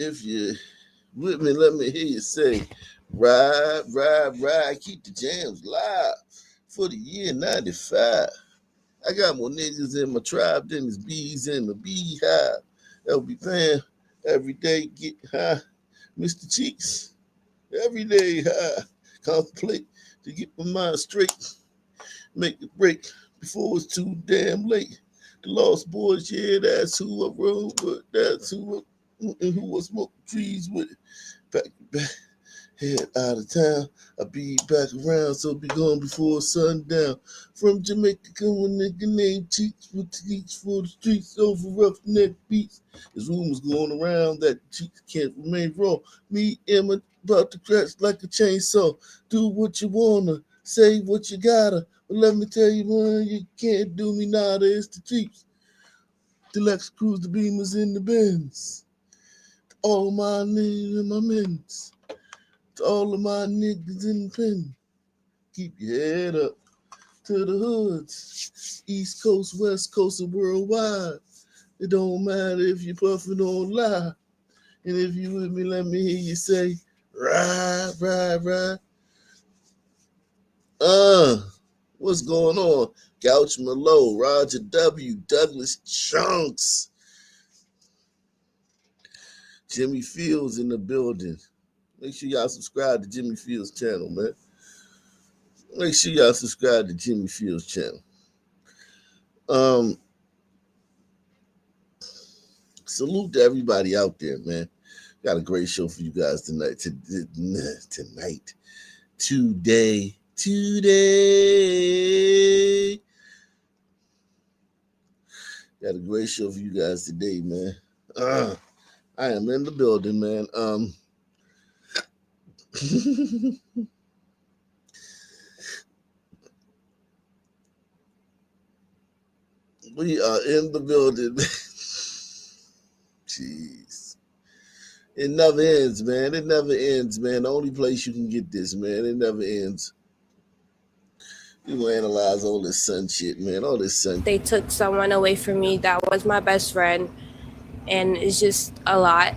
If you with me, let me hear you say, ride, ride, ride, keep the jams live for the year 95. I got more niggas in my tribe than there's bees in the beehive. They'll be paying every day, get high. Mr. Cheeks, every day high. Contemplate to get my mind straight. Make the break before it's too damn late. The Lost Boys, yeah, that's who I rode with. That's who I smoked trees with. Back to back, head out of town. I'll be back around, so be gone before sundown. From Jamaica, come a nigga named Cheeks with teach for the streets over rough neck beats. There's rumors going around that Cheeks can't remain raw. Me, Emma, about to crash like a chainsaw. Do what you wanna, say what you gotta. But let me tell you, man, you can't do me nada. It's the Jeeps, the Lex Cruise, the Beamers, in the Benz. All of my niggas and my men's. To all of my niggas in the pen. Keep your head up to the hoods. East Coast, West Coast, and worldwide. It don't matter if you puffin' or lie. And if you with me, let me hear you say, ride, ride, ride. What's going on? Gouch Malo, Roger W, Douglas Chunks, Jimmy Fields in the building. Make sure y'all subscribe to Jimmy Fields' channel, man. Make sure y'all subscribe to Jimmy Fields' channel. Salute to everybody out there, man. Got a great show for you guys tonight. Today. Got a great show for you guys today, man. I am in the building, man. We are in the building. Jeez. It never ends, man. It never ends, man. The only place you can get this, man. It never ends. You will analyze all this sun shit, man. All this sun. They took someone away from me that was my best friend, and it's just a lot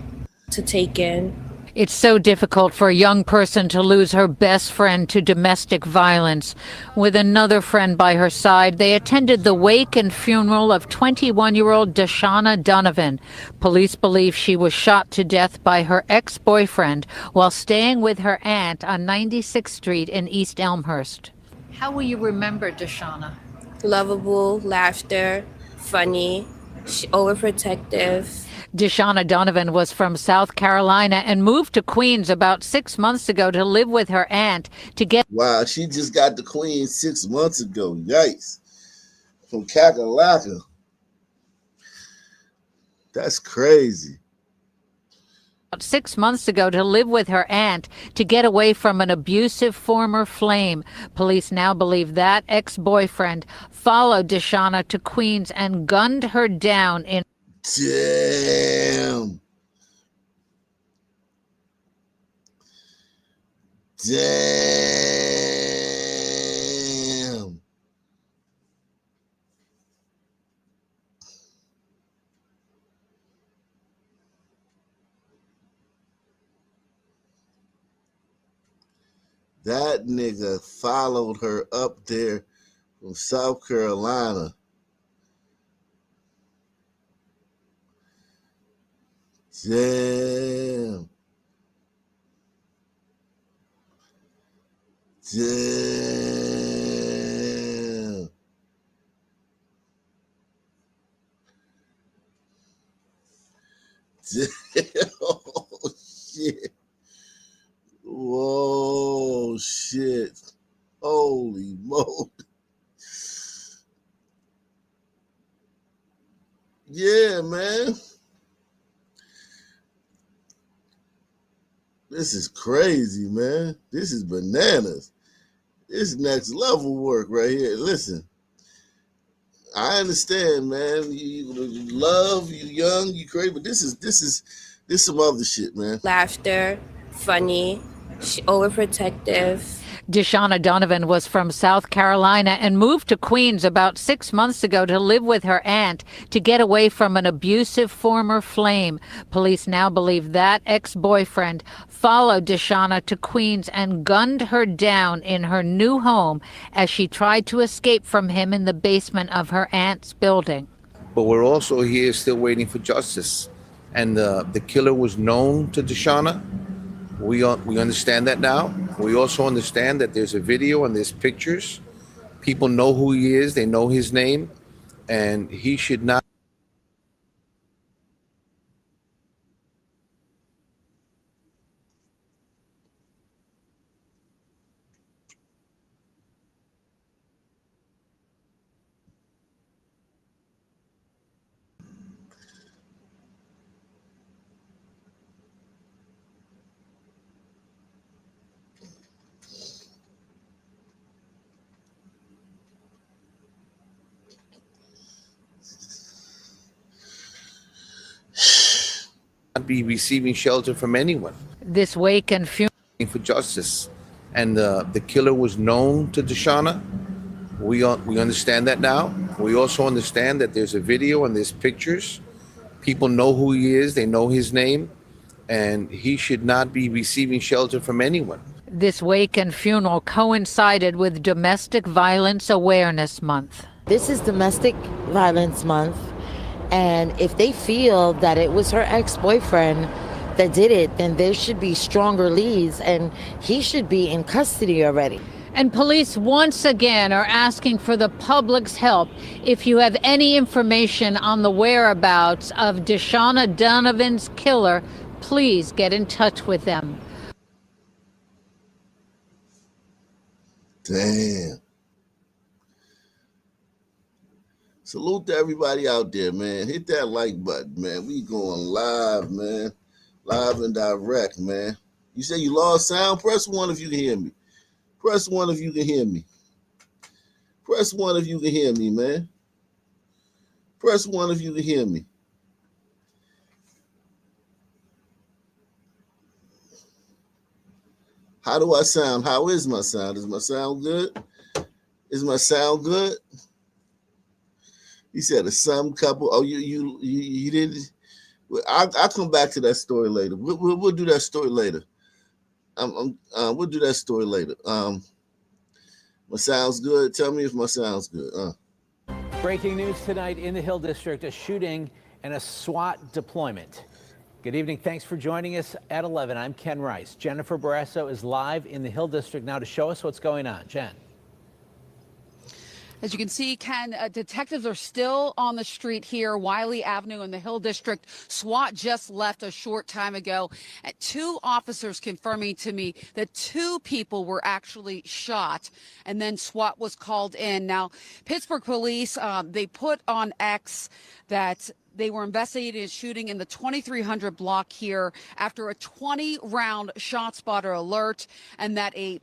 to take in. It's so difficult for a young person to lose her best friend to domestic violence. With another friend by her side, they attended the wake and funeral of 21-year-old Deshauna Donovan. Police believe she was shot to death by her ex-boyfriend while staying with her aunt on 96th Street in East Elmhurst. How will you remember Deshauna? Lovable, laughter, funny, overprotective. Deshauna Donovan was from South Carolina and moved to Queens about 6 months ago to live with her aunt to get... Wow, she just got to Queens 6 months ago. Yikes. From Kakalaka. That's crazy. 6 months ago to live with her aunt to get away from an abusive former flame. Police now believe that ex-boyfriend followed Deshauna to Queens and gunned her down in... Damn. That nigga followed her up there from South Carolina. Damn. Oh, shit. Whoa, shit. Holy moly. Yeah, man. This is crazy, man. This is bananas. This is next level work right here. Listen, I understand, man. You love, you young, you crazy, but this is some other shit, man. Laughter, funny, overprotective. Deshauna Donovan was from South Carolina and moved to Queens about 6 months ago to live with her aunt to get away from an abusive former flame. Police now believe that ex-boyfriend followed Deshauna to Queens and gunned her down in her new home as she tried to escape from him in the basement of her aunt's building. But we're also here still waiting for justice. And the killer was known to Deshauna. We understand that now. We also understand that there's a video and there's pictures. People know who he is. They know his name. And he should not be receiving shelter from anyone. This wake and funeral For justice. And the killer was known to Deshauna. We understand that now. We also understand that there's a video and there's pictures. People know who he is. They know his name. And he should not be receiving shelter from anyone. This wake and funeral coincided with Domestic Violence Awareness Month. This is Domestic Violence Month, and if they feel that it was her ex-boyfriend that did it, then there should be stronger leads, and he should be in custody already. And police once again are asking for the public's help. If you have any information on the whereabouts of Deshauna Donovan's killer, please get in touch with them. Damn. Salute to everybody out there, man. Hit that like button, man. We going live, man. Live and direct, man. You say you lost sound? Press 1 if you can hear me. Press 1 if you can hear me. Press 1 if you can hear me, man. Press 1 if you can hear me. How do I sound? How is my sound? Is my sound good? Is my sound good? He said a some couple. Oh, you didn't. I'll come back to that story later. We'll do that story later. We'll do that story later. My sound's good. Tell me if my sound's good. Breaking news tonight in the Hill District: a shooting and a SWAT deployment. Good evening. Thanks for joining us at 11. I'm Ken Rice. Jennifer Barrasso is live in the Hill District now to show us what's going on. Jen. As you can see, Ken, detectives are still on the street here, Wiley Avenue in the Hill District. SWAT just left a short time ago. Two officers confirming to me that 2 people were actually shot, and then SWAT was called in. Now, Pittsburgh police, they put on X that they were investigating a shooting in the 2300 block here after a 20-round shot spotter alert, and that a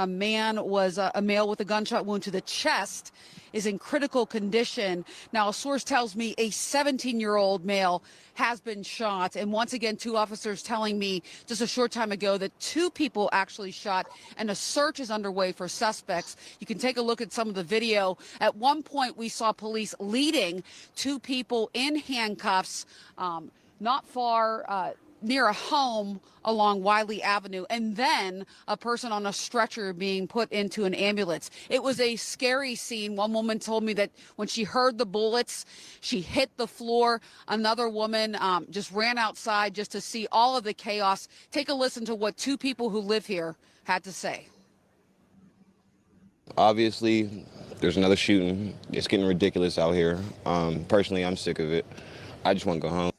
man was a male with a gunshot wound to the chest, is in critical condition. Now, a source tells me a 17-year-old male has been shot. And once again, 2 officers telling me just a short time ago that 2 people actually shot, and a search is underway for suspects. You can take a look at some of the video. At one point, we saw police leading 2 people in handcuffs not far near a home along Wiley Avenue, and then a person on a stretcher being put into an ambulance. It was a scary scene. One woman told me that when she heard the bullets, she hit the floor. Another woman just ran outside just to see all of the chaos. Take a listen to what 2 people who live here had to say. Obviously, there's another shooting. It's getting ridiculous out here. Personally, I'm sick of it. I just want to go home.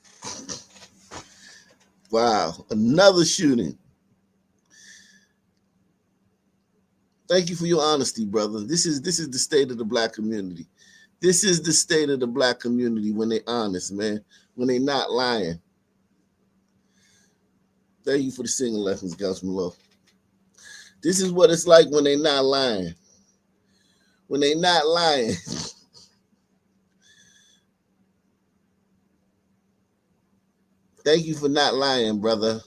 Wow, another shooting. Thank you for your honesty, brother. This is the state of the black community. This is the state of the black community when they honest, man. When they not lying. Thank you for the singing lessons, Councilman Lowe. This is what it's like when they not lying. When they not lying. Thank you for not lying, brother.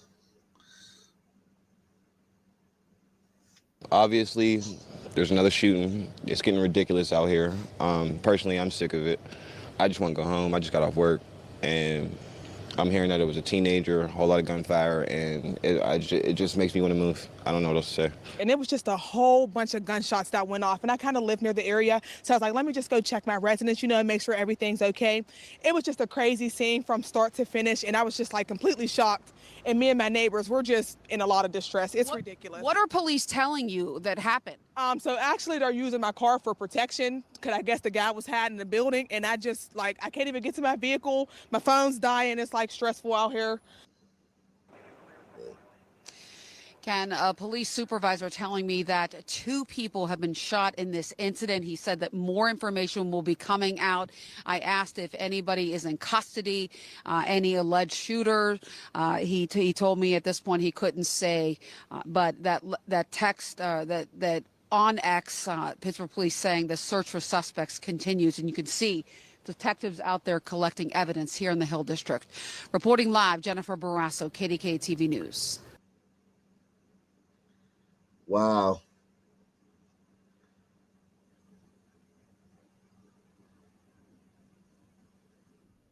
Obviously, there's another shooting. It's getting ridiculous out here. Personally, I'm sick of it. I just want to go home. I just got off work, and I'm hearing that it was a teenager, a whole lot of gunfire, and it just makes me want to move. I don't know what else to say. And it was just a whole bunch of gunshots that went off. And I kind of live near the area. So I was like, let me just go check my residence, and make sure everything's okay. It was just a crazy scene from start to finish. And I was just like completely shocked. And me and my neighbors were just in a lot of distress. It's ridiculous. What are police telling you that happened? So actually they're using my car for protection because I guess the guy was hiding in the building. And I just I can't even get to my vehicle. My phone's dying. It's like stressful out here. Ken, a police supervisor telling me that 2 people have been shot in this incident. He said that more information will be coming out. I asked if anybody is in custody, any alleged shooter. He told me at this point he couldn't say, but that text that on X, Pittsburgh Police saying the search for suspects continues, and you can see detectives out there collecting evidence here in the Hill District. Reporting live, Jennifer Barrasso, KDK TV News. Wow.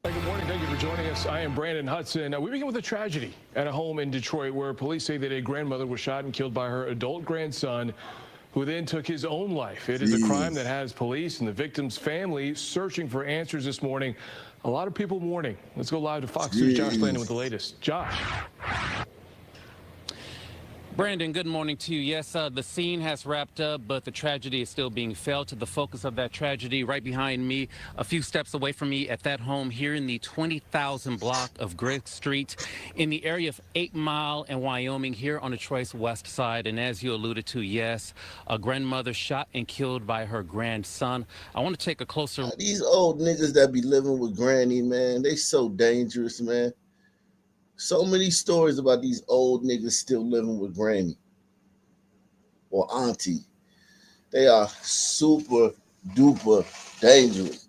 Good morning. Thank you for joining us. I am Brandon Hudson. We begin with a tragedy at a home in Detroit where police say that a grandmother was shot and killed by her adult grandson, who then took his own life. It is a crime that has police and the victim's family searching for answers this morning. A lot of people mourning. Let's go live to Fox News' Josh Landon with the latest. Josh. Brandon, good morning to you. Yes, the scene has wrapped up, but the tragedy is still being felt. The focus of that tragedy right behind me, a few steps away from me at that home here in the 20,000 block of Griggs Street in the area of 8 Mile and Wyoming here on Detroit's west side. And as you alluded to, yes, a grandmother shot and killed by her grandson. I want to take a closer look. These old niggas that be living with granny, man, they so dangerous, man. So many stories about these old niggas still living with granny or auntie. They are super duper dangerous.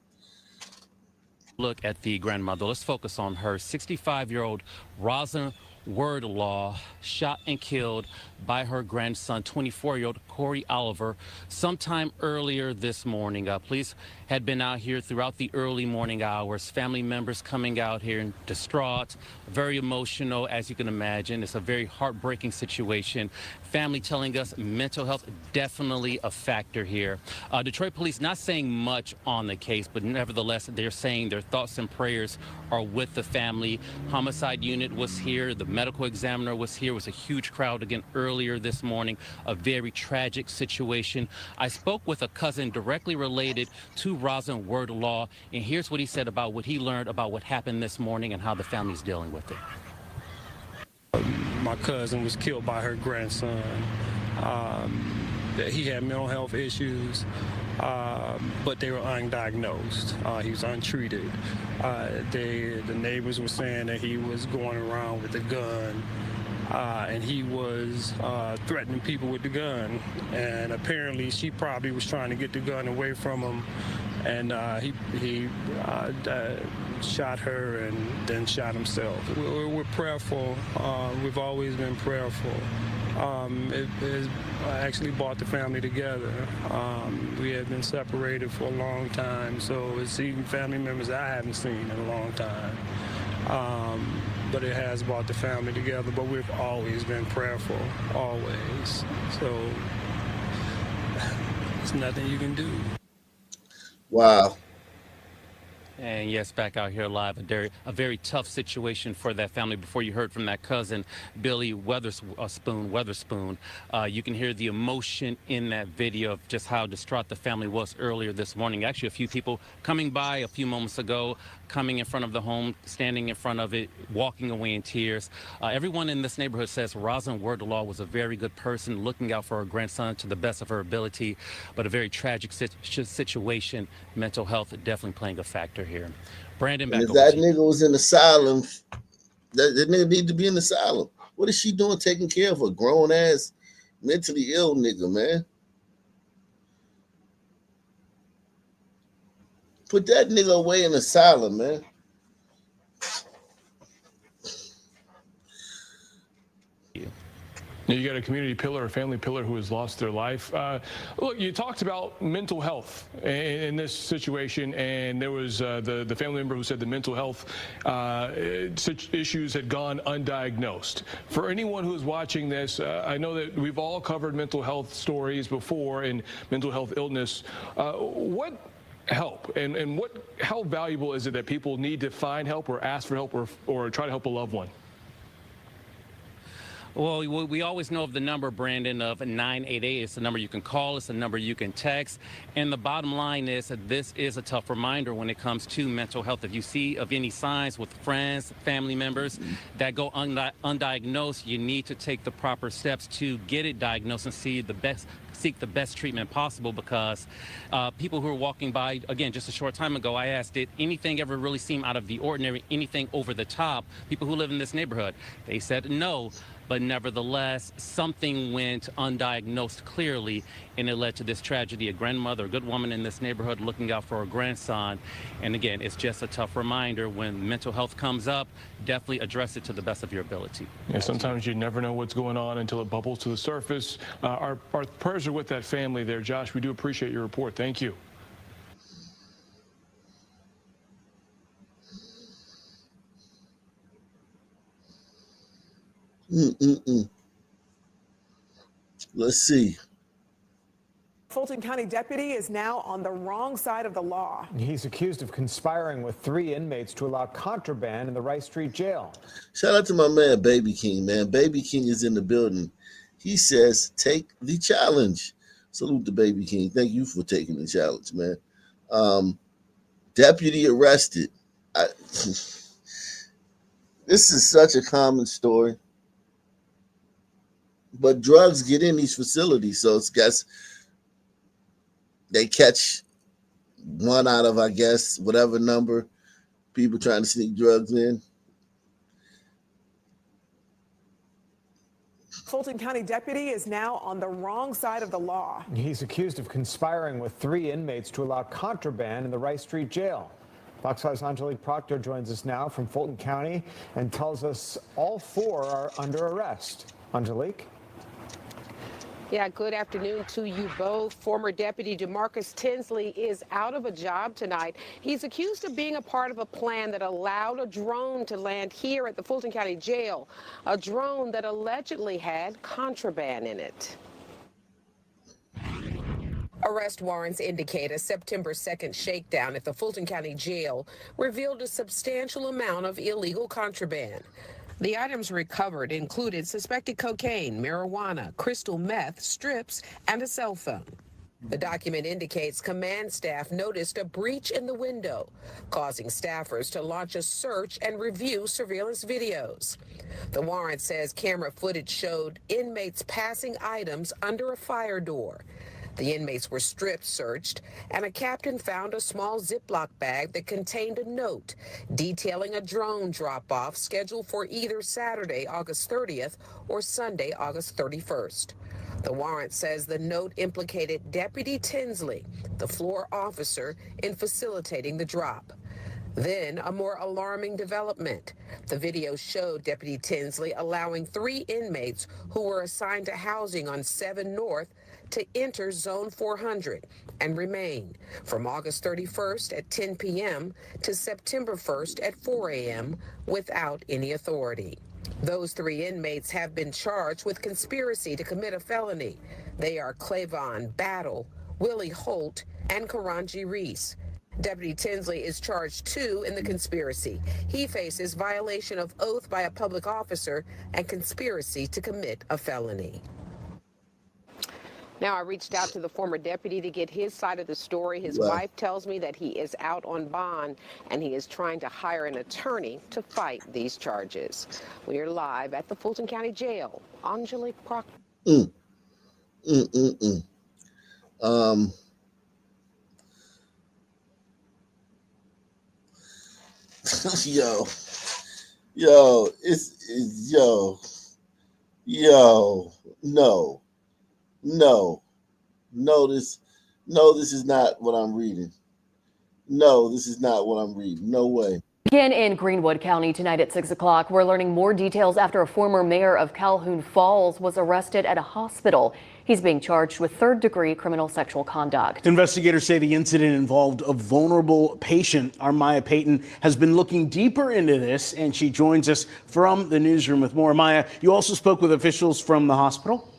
Look at the grandmother. Let's focus on her. 65-year-old Rosin Wordlaw, shot and killed by her grandson, 24-year-old Corey Oliver, sometime earlier this morning. Police had been out here throughout the early morning hours. Family members coming out here distraught, very emotional, as you can imagine. It's a very heartbreaking situation. Family telling us mental health definitely a factor here. Detroit police not saying much on the case, but nevertheless, they're saying their thoughts and prayers are with the family. Homicide unit was here. The medical examiner was here. It was a huge crowd again earlier this morning. A very tragic situation. I spoke with a cousin directly related to Rosin Wordlaw, and here's what he said about what he learned about what happened this morning and how the family's dealing with it. My cousin was killed by her grandson. He had mental health issues, but they were undiagnosed. He was untreated. The neighbors were saying that he was going around with a gun, and he was threatening people with the gun. And apparently she probably was trying to get the gun away from him, and he shot her and then shot himself. We're prayerful. We've always been prayerful. It has actually brought the family together. We have been separated for a long time, so it's even family members I haven't seen in a long time. But it has brought the family together, but we've always been prayerful, always. So there's nothing you can do. Wow. And yes, back out here live, a very tough situation for that family. Before you heard from that cousin, Billy Weatherspoon, you can hear the emotion in that video of just how distraught the family was earlier this morning. Actually, a few people coming by a few moments ago, coming in front of the home, standing in front of it, walking away in tears. Everyone in this neighborhood says Rosin Wordlaw was a very good person, looking out for her grandson to the best of her ability, but a very tragic situation. Mental health definitely playing a factor here. Brandon, back if over that to you. nigga was in the asylum, that nigga need to be in the asylum. What is she doing taking care of a grown-ass, mentally ill nigga, man? Put that nigga away in the asylum, man. You got a community pillar, a family pillar who has lost their life. Look, you talked about mental health in this situation, and there was the family member who said the mental health issues had gone undiagnosed. For anyone who's watching this, I know that we've all covered mental health stories before and mental health illness. What help and how valuable is it that people need to find help or ask for help or try to help a loved one? Well, we always know of the number, Brandon, of 988. It's the number you can call. It's the number you can text. And the bottom line is that this is a tough reminder when it comes to mental health. If you see of any signs with friends, family members that go undiagnosed, you need to take the proper steps to get it diagnosed and seek the best treatment possible, because people who are walking by, again, just a short time ago, I asked, did anything ever really seem out of the ordinary, anything over the top? People who live in this neighborhood, they said no. But nevertheless, something went undiagnosed clearly, and it led to this tragedy. A grandmother, a good woman in this neighborhood looking out for her grandson. And again, it's just a tough reminder when mental health comes up, definitely address it to the best of your ability. Yeah, sometimes you never know what's going on until it bubbles to the surface. Our prayers are with that family there. Josh, we do appreciate your report. Thank you. Let's see. Fulton County deputy is now on the wrong side of the law. He's accused of conspiring with 3 inmates to allow contraband in the Rice Street jail. Shout out to my man, Baby King, man. Baby King is in the building. He says, take the challenge. Salute to Baby King. Thank you for taking the challenge, man. Deputy arrested. This is such a common story. But drugs get in these facilities, so it's guess they catch one out of, I guess, whatever number people trying to sneak drugs in. Fulton County deputy is now on the wrong side of the law. He's accused of conspiring with 3 inmates to allow contraband in the Rice Street jail. Fox 5's Angelique Proctor joins us now from Fulton County and tells us all 4 are under arrest. Angelique? Yeah, good afternoon to you both. Former Deputy DeMarcus Tinsley is out of a job tonight. He's accused of being a part of a plan that allowed a drone to land here at the Fulton County Jail, a drone that allegedly had contraband in it. Arrest warrants indicate a September 2nd shakedown at the Fulton County Jail revealed a substantial amount of illegal contraband. The items recovered included suspected cocaine, marijuana, crystal meth, strips, and a cell phone. The document indicates command staff noticed a breach in the window, causing staffers to launch a search and review surveillance videos. The warrant says camera footage showed inmates passing items under a fire door. The inmates were strip searched, and a captain found a small Ziploc bag that contained a note detailing a drone drop-off scheduled for either Saturday, August 30th, or Sunday, August 31st. The warrant says the note implicated Deputy Tinsley, the floor officer, in facilitating the drop. Then, a more alarming development. The video showed Deputy Tinsley allowing 3 inmates who were assigned to housing on 7 North to enter Zone 400 and remain from August 31st at 10 p.m. to September 1st at 4 a.m. without any authority. Those 3 inmates have been charged with conspiracy to commit a felony. They are Clavon Battle, Willie Holt, and Karanji Reese. Deputy Tinsley is charged too in the conspiracy. He faces violation of oath by a public officer and conspiracy to commit a felony. Now, I reached out to the former deputy to get his side of the story. His wife tells me that he is out on bond and he is trying to hire an attorney to fight these charges. We are live at the Fulton County Jail. Angelique Proctor. No, this is not what I'm reading. No, this is not what I'm reading. No way. Again in Greenwood County tonight at 6 o'clock, we're learning more details after a former mayor of Calhoun Falls was arrested at a hospital. He's being charged with third-degree criminal sexual conduct. Investigators say the incident involved a vulnerable patient. Our Maya Payton has been looking deeper into this, and she joins us from the newsroom with more. Maya, you also spoke with officials from the hospital?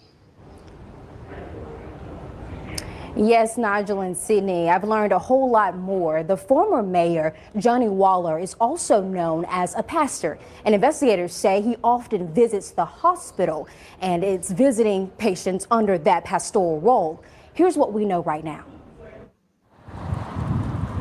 Yes, Nigel and Sydney, I've learned a whole lot more. The former mayor, Johnny Waller, is also known as a pastor, and investigators say he often visits the hospital and it's visiting patients under that pastoral role. Here's what we know right now.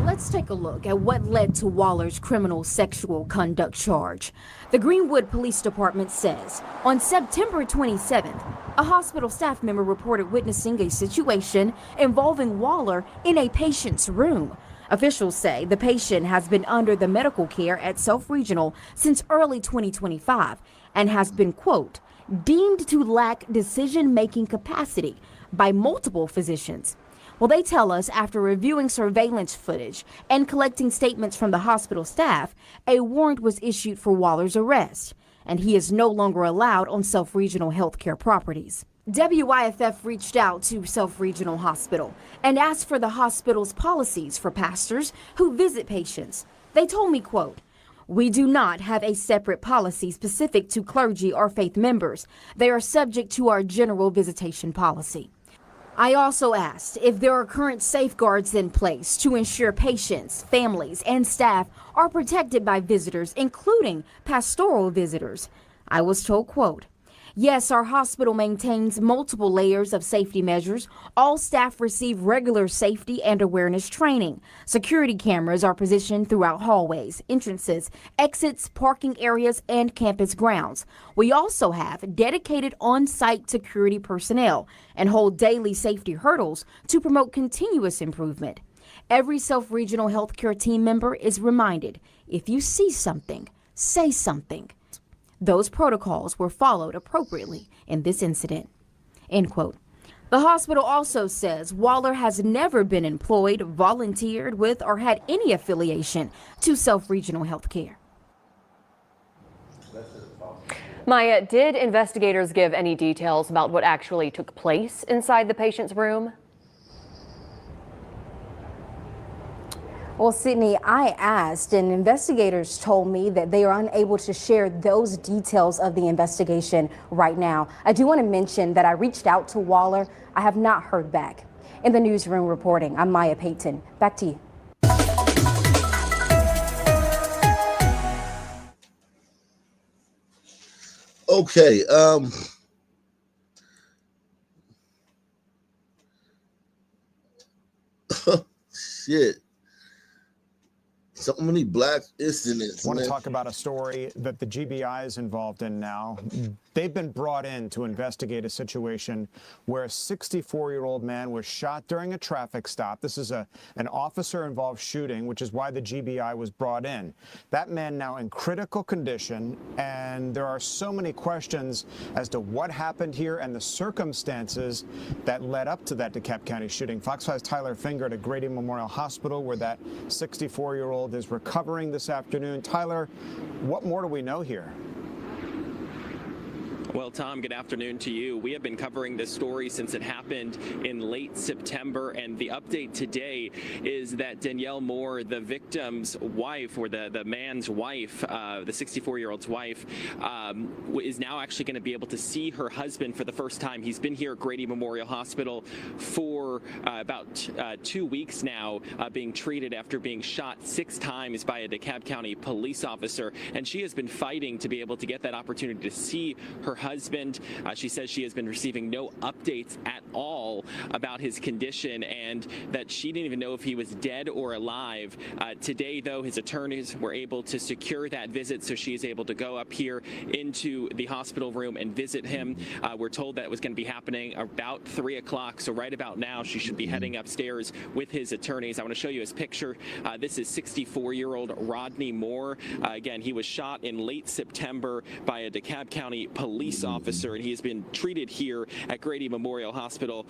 Let's take a look at what led to Waller's criminal sexual conduct charge. The Greenwood Police Department says on September 27th, a hospital staff member reported witnessing a situation involving Waller in a patient's room. Officials say the patient has been under the medical care at Self Regional since early 2025 and has been, quote, deemed to lack decision-making capacity by multiple physicians. Well, they tell us after reviewing surveillance footage and collecting statements from the hospital staff, a warrant was issued for Waller's arrest, and he is no longer allowed on Self Regional healthcare properties. WYFF reached out to Self Regional Hospital and asked for the hospital's policies for pastors who visit patients. They told me, quote, we do not have a separate policy specific to clergy or faith members. They are subject to our general visitation policy. I also asked if there are current safeguards in place to ensure patients, families, and staff are protected by visitors, including pastoral visitors. I was told, quote, yes, our hospital maintains multiple layers of safety measures. All staff receive regular safety and awareness training. Security cameras are positioned throughout hallways, entrances, exits, parking areas, and campus grounds. We also have dedicated on-site security personnel and hold daily safety hurdles to promote continuous improvement. Every Self-Regional healthcare team member is reminded, if you see something, say something. Those protocols were followed appropriately in this incident, end quote. The hospital also says Waller has never been employed, volunteered with, or had any affiliation to Self Regional Healthcare. Maya, did investigators give any details about what actually took place inside the patient's room? Well, Sydney, I asked, and investigators told me that they are unable to share those details of the investigation right now. I do want to mention that I reached out to Waller. I have not heard back. In the newsroom reporting, I'm Maya Payton. Back to you. Okay, shit. So many black incidents. I want to man. talk about a story that the GBI is involved in now. They've been brought in to investigate a situation where a 64-year-old man was shot during a traffic stop. This is an officer-involved shooting, which is why the GBI was brought in. That man now in critical condition, and there are so many questions as to what happened here and the circumstances that led up to that DeKalb County shooting. Fox 5's Tyler Finger at Grady Memorial Hospital, where that 64-year-old is recovering this afternoon. Tyler, what more do we know here? Well, Tom, good afternoon to you. We have been covering this story since it happened in late September, and the update today is that Danielle Moore, the victim's wife, or the man's wife, the 64-year-old's wife, is now actually going to be able to see her husband for the first time. He's been here at Grady Memorial Hospital for about 2 weeks now, being treated after being shot 6 times by a DeKalb County police officer, and she has been fighting to be able to get that opportunity to see her husband. She says she has been receiving no updates at all about his condition, and that she didn't even know if he was dead or alive. Today, though, his attorneys were able to secure that visit, so she is able to go up here into the hospital room and visit him. We're told that it was going to be happening about 3 o'clock, so right about now she should be heading upstairs with his attorneys. I want to show you his picture. This is 64-year-old Rodney Moore. Again, he was shot in late September by a DeKalb County police police officer, and he has been treated here at Grady Memorial Hospital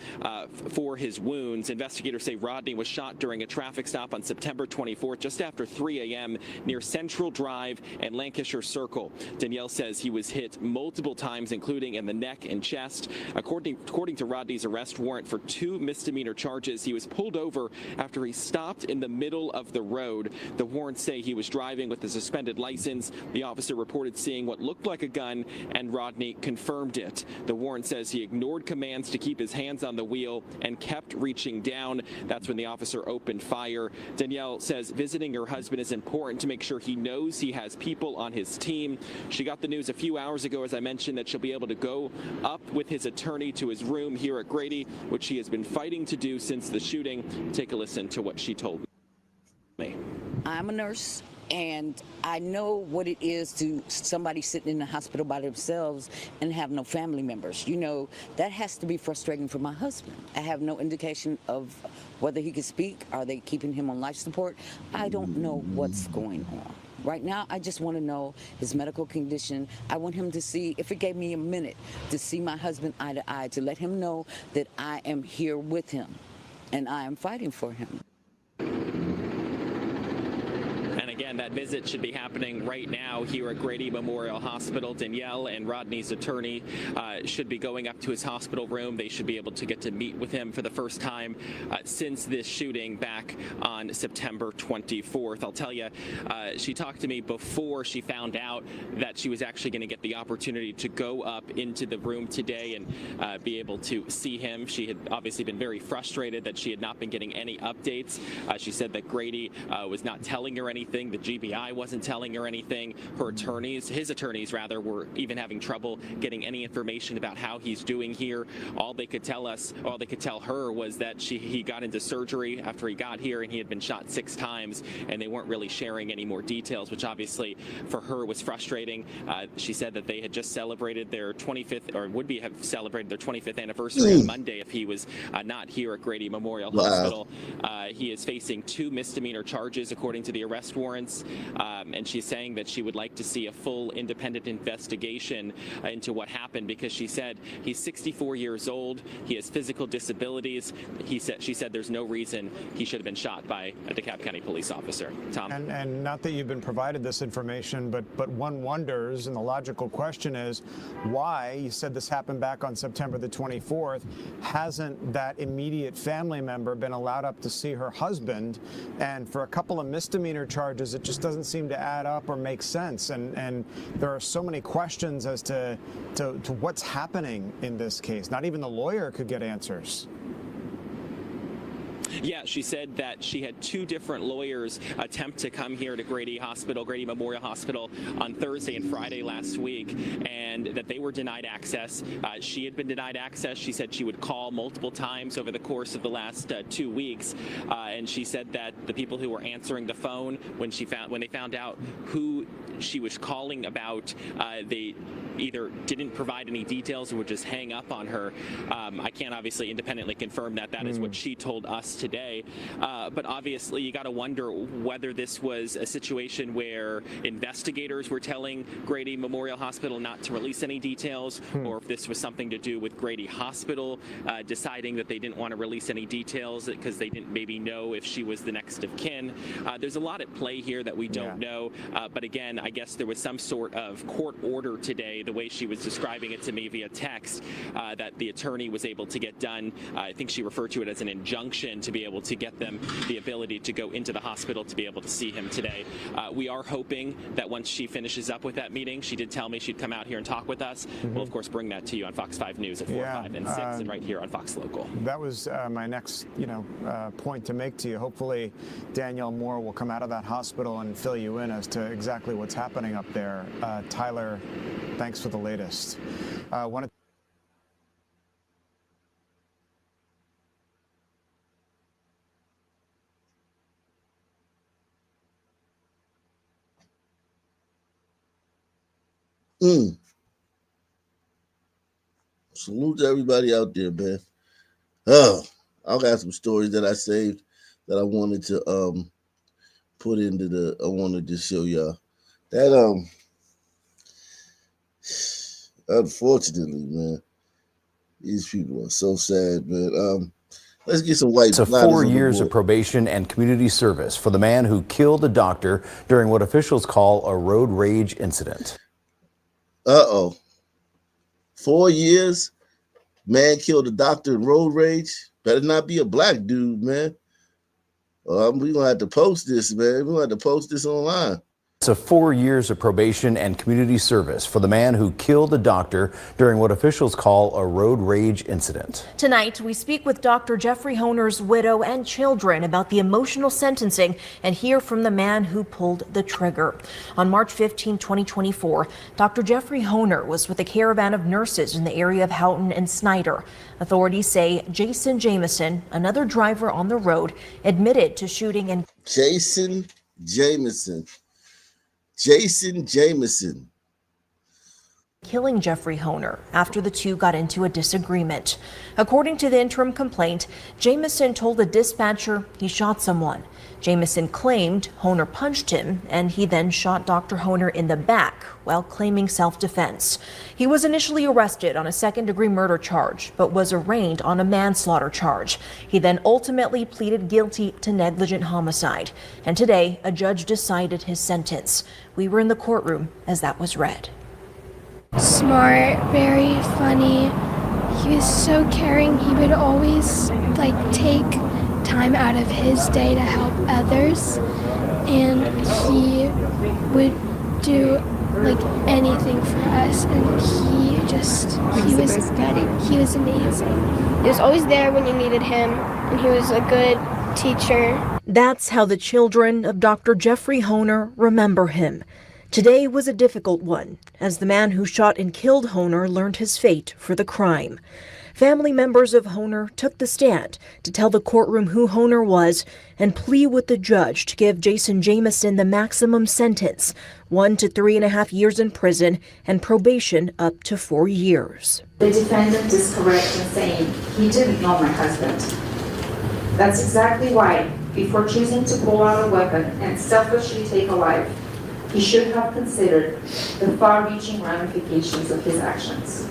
for his wounds. Investigators say Rodney was shot during a traffic stop on September 24th, just after 3 a.m. near Central Drive and Lancashire Circle. Danielle says he was hit multiple times, including in the neck and chest. According to Rodney's arrest warrant for 2 misdemeanor charges, he was pulled over after he stopped in the middle of the road. The warrants say he was driving with a suspended license. The officer reported seeing what looked like a gun, and Rodney confirmed it. The warrant says he ignored commands to keep his hands on the wheel and kept reaching down. That's when the officer opened fire. Danielle says visiting her husband is important to make sure he knows he has people on his team. She got the news a few hours ago, as I mentioned, that she'll be able to go up with his attorney to his room here at Grady, which she has been fighting to do since the shooting. Take a listen to what she told me. I'm a nurse, and I know what it is to somebody sitting in the hospital by themselves and have no family members. You know, that has to be frustrating for my husband. I have no indication of whether he can speak. Are they keeping him on life support? I don't know what's going on. Right now, I just want to know his medical condition. I want him to see, if it gave me a minute, to see my husband eye to eye, to let him know that I am here with him and I am fighting for him. Again, that visit should be happening right now here at Grady Memorial Hospital. Danielle and Rodney's attorney should be going up to his hospital room. They should be able to get to meet with him for the first time since this shooting back on September 24th. I'll tell you, she talked to me before she found out that she was actually going to get the opportunity to go up into the room today and be able to see him. She had obviously been very frustrated that she had not been getting any updates. She said that Grady was not telling her anything. The GBI wasn't telling her anything. Her attorneys, his attorneys rather, were even having trouble getting any information about how he's doing here. All they could tell her was that he got into surgery after he got here and he had been shot 6 times, and they weren't really sharing any more details, which obviously for her was frustrating. She said that they had just celebrated their 25th, or would be have celebrated their 25th anniversary on Monday if he was not here at Grady Memorial Hospital. He is facing 2 misdemeanor charges according to the arrest warrants. And she's saying that she would like to see a full independent investigation into what happened, because she said he's 64 years old, he has physical disabilities. She said there's no reason he should have been shot by a DeKalb County police officer. Tom? And not that you've been provided this information, but one wonders, and the logical question is, why, you said this happened back on September the 24th, hasn't that immediate family member been allowed up to see her husband? And for a couple of misdemeanor charges, it just doesn't seem to add up or make sense. And there are so many questions as to what's happening in this case. Not even the lawyer could get answers. Yeah, she said that she had 2 different lawyers attempt to come here to Grady Memorial Hospital on Thursday and Friday last week, and that they were denied access. She had been denied access. She said she would call multiple times over the course of the last 2 weeks, and she said that the people who were answering the phone when they found out who she was calling about, they either didn't provide any details or would just hang up on her. I can't obviously independently confirm that. That is what she told us today. But obviously, you got to wonder whether this was a situation where investigators were telling Grady Memorial Hospital not to release any details, or if this was something to do with Grady Hospital deciding that they didn't want to release any details because they didn't maybe know if she was the next of kin. There's a lot at play here that we don't know. But again, I guess there was some sort of court order today, the way she was describing it to me via text, that the attorney was able to get done. I think she referred to it as an injunction to be able to get them the ability to go into the hospital to be able to see him today. We are hoping that once she finishes up with that meeting, she did tell me she'd come out here and talk with us. We'll, of course, bring that to you on Fox 5 News at 4, 5, and 6, and right here on Fox Local. That was my next, point to make to you. Hopefully, Danielle Moore will come out of that hospital and fill you in as to exactly what's happening up there. Tyler, thanks for the latest. Salute to everybody out there, man. Oh, I got some stories that I saved that I wanted to put into I wanted to show y'all. That Unfortunately, man, these people are so sad, man. Let's get some white To blinders 4 on the years board. of probation and community service for the man who killed a doctor during what officials call a road rage incident. 4 years, man killed a doctor in road rage. Better not be a black dude, man. We gonna have to post this, man. We gonna have to post this online. To 4 years of probation and community service for the man who killed a doctor during what officials call a road rage incident. Tonight, we speak with Dr. Jeffrey Honer's widow and children about the emotional sentencing and hear from the man who pulled the trigger. On March 15, 2024, Dr. Jeffrey Honer was with a caravan of nurses in the area of Houghton and Snyder. Authorities say Jason Jamison, another driver on the road, admitted to shooting and Jason Jamison. Killing Jeffrey Honer after the two got into a disagreement. According to the interim complaint, Jamison told a dispatcher he shot someone. Jamison claimed Honer punched him, and he then shot Dr. Honer in the back while claiming self-defense. He was initially arrested on a second-degree murder charge, but was arraigned on a manslaughter charge. He then ultimately pleaded guilty to negligent homicide. And today, a judge decided his sentence. We were in the courtroom as that was read. Smart, very funny. He was so caring. He would always take time out of his day to help others, and he would do anything for us, and he was amazing. He was always there when you needed him, and he was a good teacher. That's how the children of Dr. Jeffrey Honer remember him. Today was a difficult one, as the man who shot and killed Honer learned his fate for the crime. Family members of Honer took the stand to tell the courtroom who Honer was and plea with the judge to give Jason Jamison the maximum sentence, 1 to 3.5 years in prison and probation up to 4 years. The defendant is correct in saying he didn't know my husband. That's exactly why, before choosing to pull out a weapon and selfishly take a life, he should have considered the far-reaching ramifications of his actions.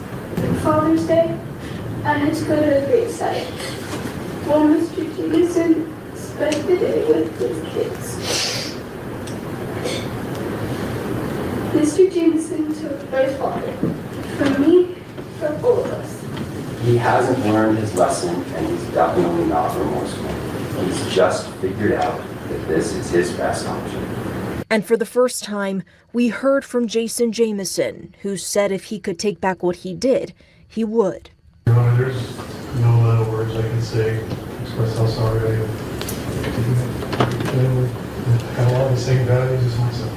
Father's Day, I had to go to a grave site. While Mr. Jamison spent the day with his kids. Mr. Jamison took my father from me, from all of us. He hasn't learned his lesson, and he's definitely not remorseful. He's just figured out that this is his best option. And for the first time, we heard from Jason Jamison, who said if he could take back what he did, he would. Your Honor, there's no words I can say to express how sorry I am. Family had a lot of the same values as myself.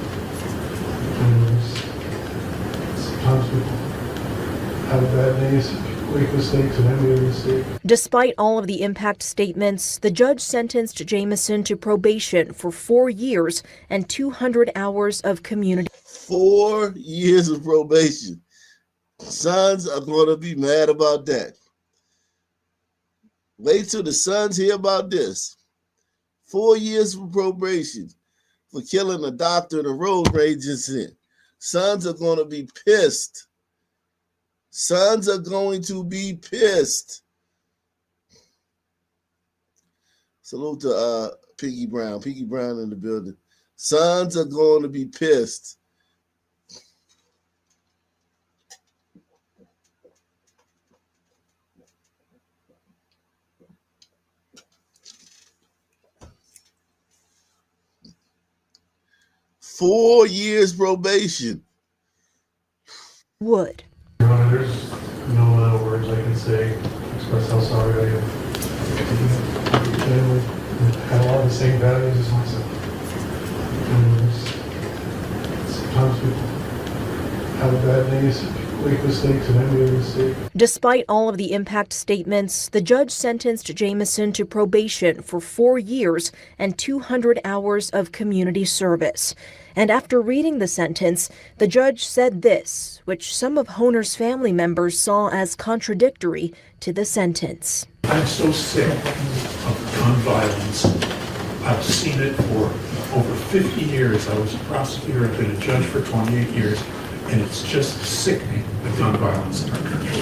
And sometimes people have bad days, make mistakes, and I made a mistake. Despite all of the impact statements, the judge sentenced Jamison to probation for 4 years and 200 hours of community. 4 years of probation. Sons are going to be mad about that. Wait till the sons hear about this. 4 years of probation for killing a doctor in a road rage incident. Sons are going to be pissed. Sons are going to be pissed. Salute to Piggy Brown. Piggy Brown in the building. Sons are going to be pissed. Four years probation. Would. Your Honor, there's no words I can say to express how sorry I am. Family had a lot of the same values as myself. And sometimes people have bad days, make mistakes, and I made a mistake. Despite all of the impact statements, the judge sentenced Jamison to probation for 4 years and 200 hours of community service. And after reading the sentence, the judge said this, which some of Honer's family members saw as contradictory to the sentence. I'm so sick of gun violence. I've seen it for over 50 years. I was a prosecutor. I've been a judge for 28 years. And it's just sickening, the gun violence in our country.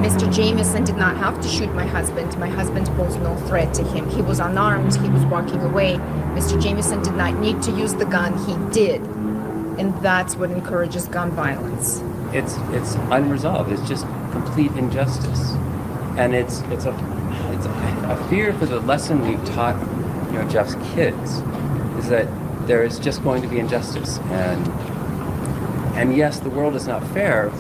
Mr. Jamison did not have to shoot my husband. My husband posed no threat to him. He was unarmed. He was walking away. Mr. Jamison did not need to use the gun. He did. And that's what encourages gun violence. It's unresolved. It's just complete injustice. And it's a fear for the lesson we've taught, Jeff's kids, is that there is just going to be injustice. And yes, the world is not fair,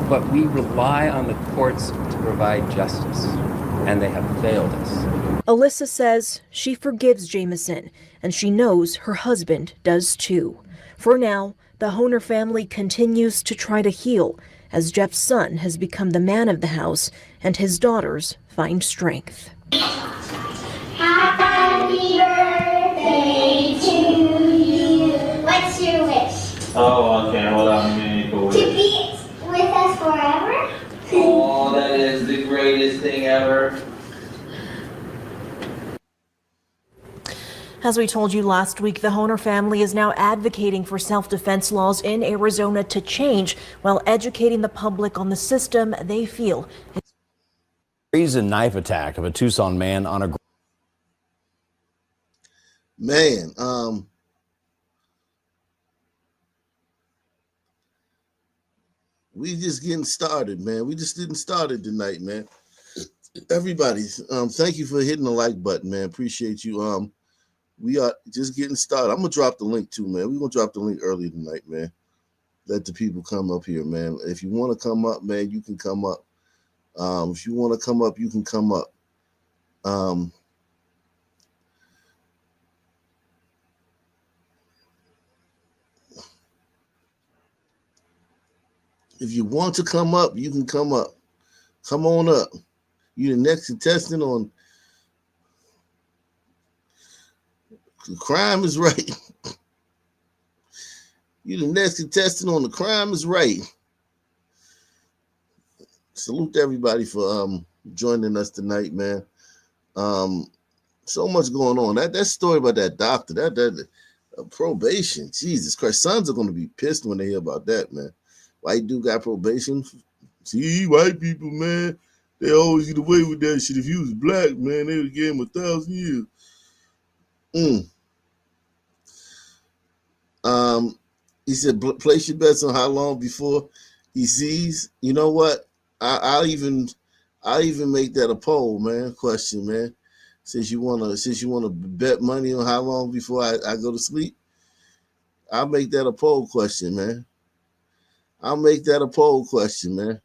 but we rely on the courts to provide justice, and they have failed us. Alyssa says she forgives Jamison, and she knows her husband does too. For now, the Honer family continues to try to heal, as Jeff's son has become the man of the house, and his daughters find strength. Happy birthday to you. What's your wish? Oh, okay, hold on. To be with us forever? Oh, that is the greatest thing ever. As we told you last week, the Honer family is now advocating for self-defense laws in Arizona to change while educating the public on the system they feel. Brazen knife attack of a Tucson man on a we just getting started, man. We just didn't start it tonight, man. Everybody, thank you for hitting the like button, man. Appreciate you. We are just getting started. I'm gonna drop the link too, man. We're gonna drop the link early tonight, man. Let the people come up here, man. If you want to come up, man, you can come up. If you want to come up, you can come up. If you want to come up, you can come up. Come on up. You the next contestant on The Crime is Right. You the next contestant on The Crime is Right. Salute to everybody for joining us tonight, man. So much going on. That story about that doctor, that probation. Jesus Christ, sons are gonna be pissed when they hear about that, man. White dude got probation. See, white people, man, they always get away with that shit. If he was black, man, they would give him 1,000 years. He said, place your bets on how long before he sees. You know what? I'll even make that a poll, man. Question, man. Since you wanna bet money on how long before I go to sleep, I'll make that a poll question, man. I'll make that a poll question, man.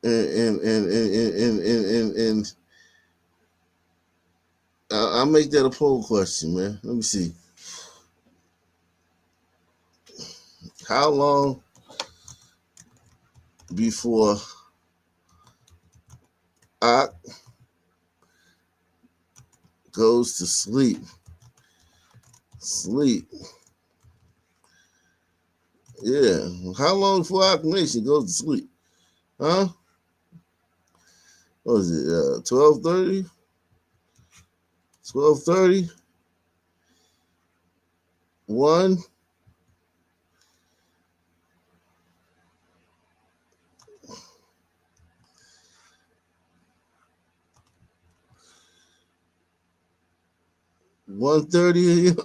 And I'll make that a poll question, man. Let me see. How long before Ak goes to sleep? Yeah. How long before Ak Nation goes to sleep? Huh? What was it? 12:30? 12:30? 1? $1:30 a.m.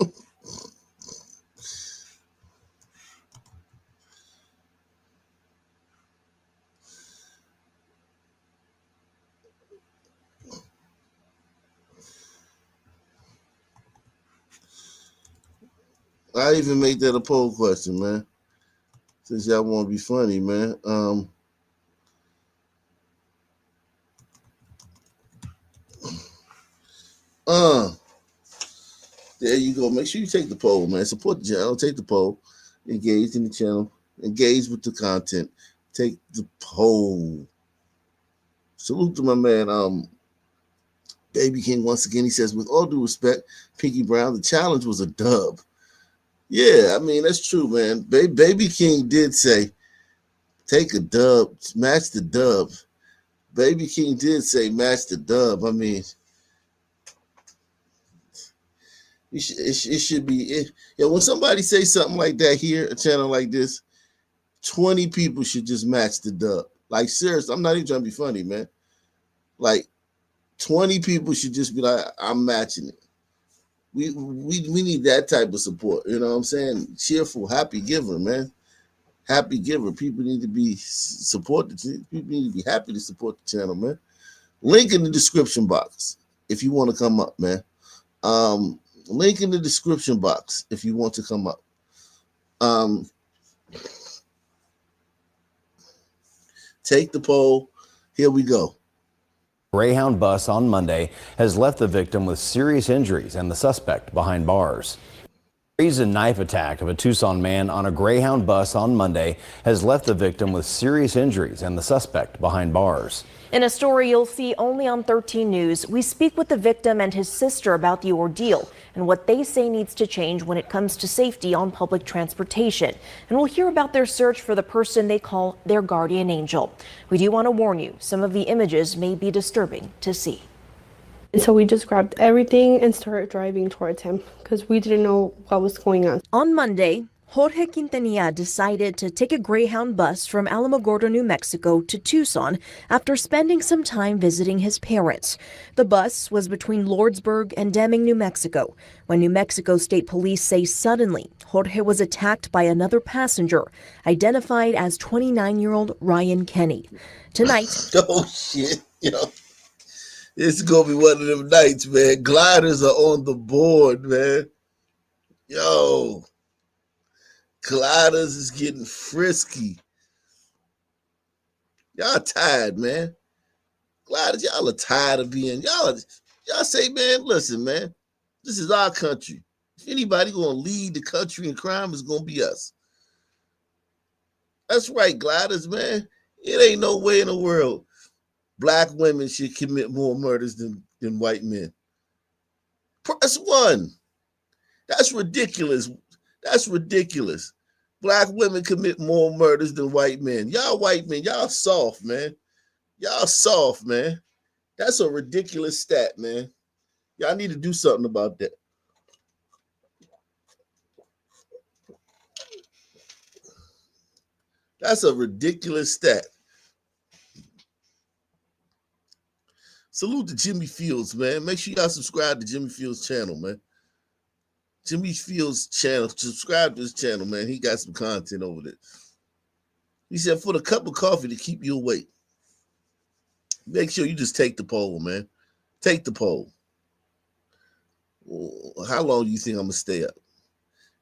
I even make that a poll question, man. Since y'all want to be funny, man. There you go. Make sure you take the poll, man. Support the channel. Take the poll. Engage in the channel. Engage with the content. Take the poll. Salute to my man, Baby King once again. He says, with all due respect, Pinky Brown, the challenge was a dub. Yeah, I mean, that's true, man. Baby King did say, take a dub, match the dub. Baby King did say, match the dub. I mean, It should be. When somebody say something like that here, a channel like this, 20 people should just match the dub. Like, seriously, I'm not even trying to be funny, man. Like, 20 people should just be like, I'm matching it. We need that type of support. You know what I'm saying? Cheerful, happy giver, man. Happy giver. People need to be supported. People need to be happy to support the channel, man. Link in the description box if you want to come up, man. Link in the description box if you want to come up. Take the poll. Here we go. Greyhound bus on Monday has left the victim with serious injuries and the suspect behind bars. Brazen knife attack of a Tucson man on a Greyhound bus on Monday has left the victim with serious injuries and the suspect behind bars. In a story you'll see only on 13 News, we speak with the victim and his sister about the ordeal and what they say needs to change when it comes to safety on public transportation. And we'll hear about their search for the person they call their guardian angel. We do want to warn you, some of the images may be disturbing to see. And so we just grabbed everything and started driving towards him because we didn't know what was going on. On Monday, Jorge Quintanilla decided to take a Greyhound bus from Alamogordo, New Mexico to Tucson after spending some time visiting his parents. The bus was between Lordsburg and Deming, New Mexico, when New Mexico State Police say suddenly Jorge was attacked by another passenger, identified as 29-year-old Ryan Kenny. Tonight... Oh, shit. It's going to be one of them nights, man. Gliders are on the board, man. Yo. Gliders is getting frisky. Y'all tired, man. Gliders, y'all are tired of being, y'all say, man, listen, man, this is our country. If anybody going to lead the country in crime, it's going to be us. That's right, Gliders, man. It ain't no way in the world Black women should commit more murders than white men. Press 1. That's ridiculous. That's ridiculous. Black women commit more murders than white men. Y'all white men, y'all soft, man. Y'all soft, man. That's a ridiculous stat, man. Y'all need to do something about that. That's a ridiculous stat. Salute to Jimmy Fields, man. Make sure y'all subscribe to Jimmy Fields' channel, man. Jimmy Fields' channel. Subscribe to his channel, man. He got some content over there. He said, for the cup of coffee to keep you awake. Make sure you just take the poll, man. Take the poll. How long do you think I'm gonna stay up?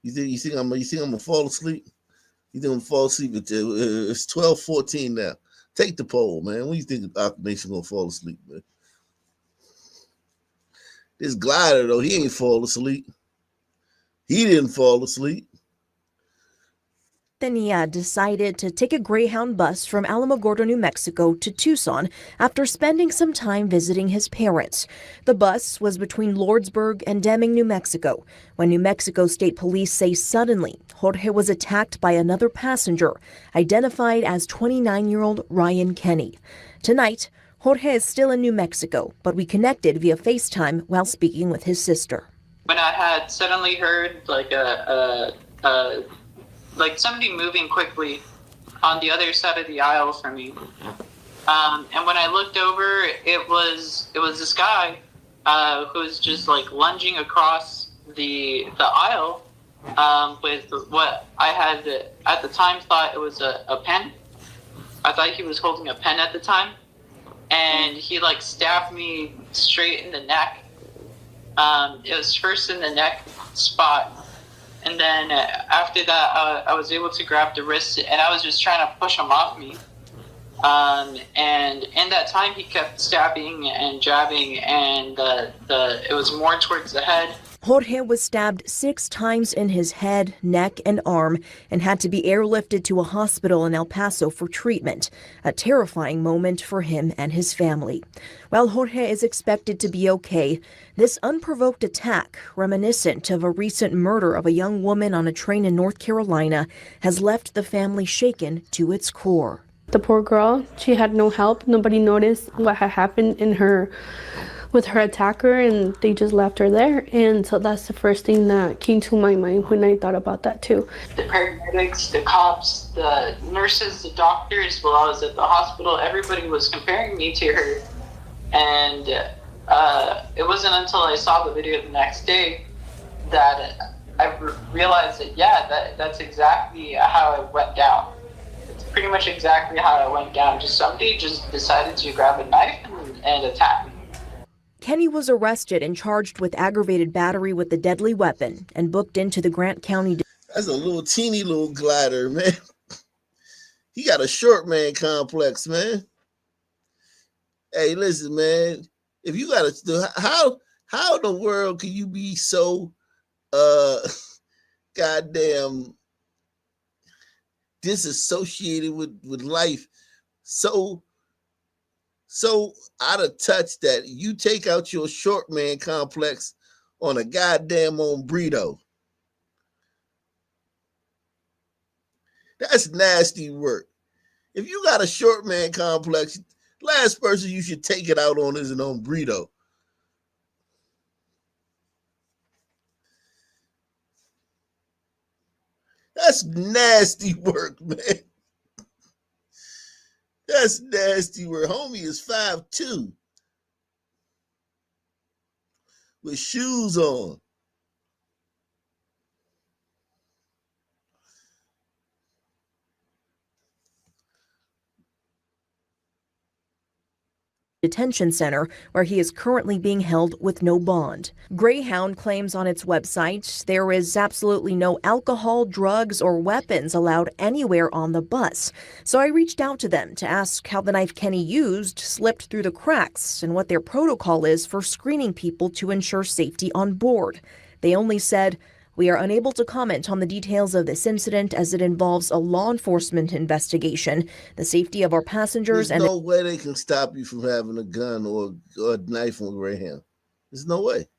You think I'm gonna fall asleep? You think I'm gonna fall asleep? It's 12:14 now. Take the poll, man. When do you think the Nation gonna fall asleep, man? This glider, though, he ain't fall asleep. He didn't fall asleep. Quintanilla decided to take a Greyhound bus from Alamogordo, New Mexico to Tucson after spending some time visiting his parents. The bus was between Lordsburg and Deming, New Mexico, when New Mexico State Police say suddenly Jorge was attacked by another passenger, identified as 29-year-old Ryan Kenny. Tonight, Jorge is still in New Mexico, but we connected via FaceTime while speaking with his sister. When I had suddenly heard like somebody moving quickly on the other side of the aisle from me, and when I looked over, it was this guy who was just like lunging across the aisle with what I had at the time thought it was a pen. I thought he was holding a pen at the time. And he like stabbed me straight in the neck. It was first in the neck spot. And then after that, I was able to grab the wrist and I was just trying to push him off me. And in that time, he kept stabbing and jabbing and it was more towards the head. Jorge was stabbed 6 times in his head, neck, and arm and had to be airlifted to a hospital in El Paso for treatment. A terrifying moment for him and his family. While Jorge is expected to be okay, this unprovoked attack, reminiscent of a recent murder of a young woman on a train in North Carolina, has left the family shaken to its core. The poor girl, she had no help. Nobody noticed what had happened in her with her attacker, and they just left her there. And so that's the first thing that came to my mind when I thought about that too. The paramedics, the cops, the nurses, the doctors, while I was at the hospital, everybody was comparing me to her. And it wasn't until I saw the video the next day that I realized that, yeah, that's exactly how it went down. It's pretty much exactly how it went down. Just somebody just decided to grab a knife and attack me. Kenny was arrested and charged with aggravated battery with a deadly weapon and booked into the Grant County. That's a little teeny little glider, man. He got a short man complex, man. Hey, listen, man. If you got to, how in the world can you be so goddamn disassociated with life, so out of touch that you take out your short man complex on a goddamn burrito? That's nasty work. If you got a short man complex, last person you should take it out on is an burrito. That's nasty work, man. That's nasty work. Homie is 5'2" with shoes on. Detention center where he is currently being held with no bond. Greyhound claims on its website there is absolutely no alcohol, drugs, or weapons allowed anywhere on the bus. So I reached out to them to ask how the knife Kenny used slipped through the cracks and what their protocol is for screening people to ensure safety on board. They only said, "We are unable to comment on the details of this incident as it involves a law enforcement investigation. The safety of our passengers There's no way they can stop you from having a gun or a knife on Greyhound. There's no way.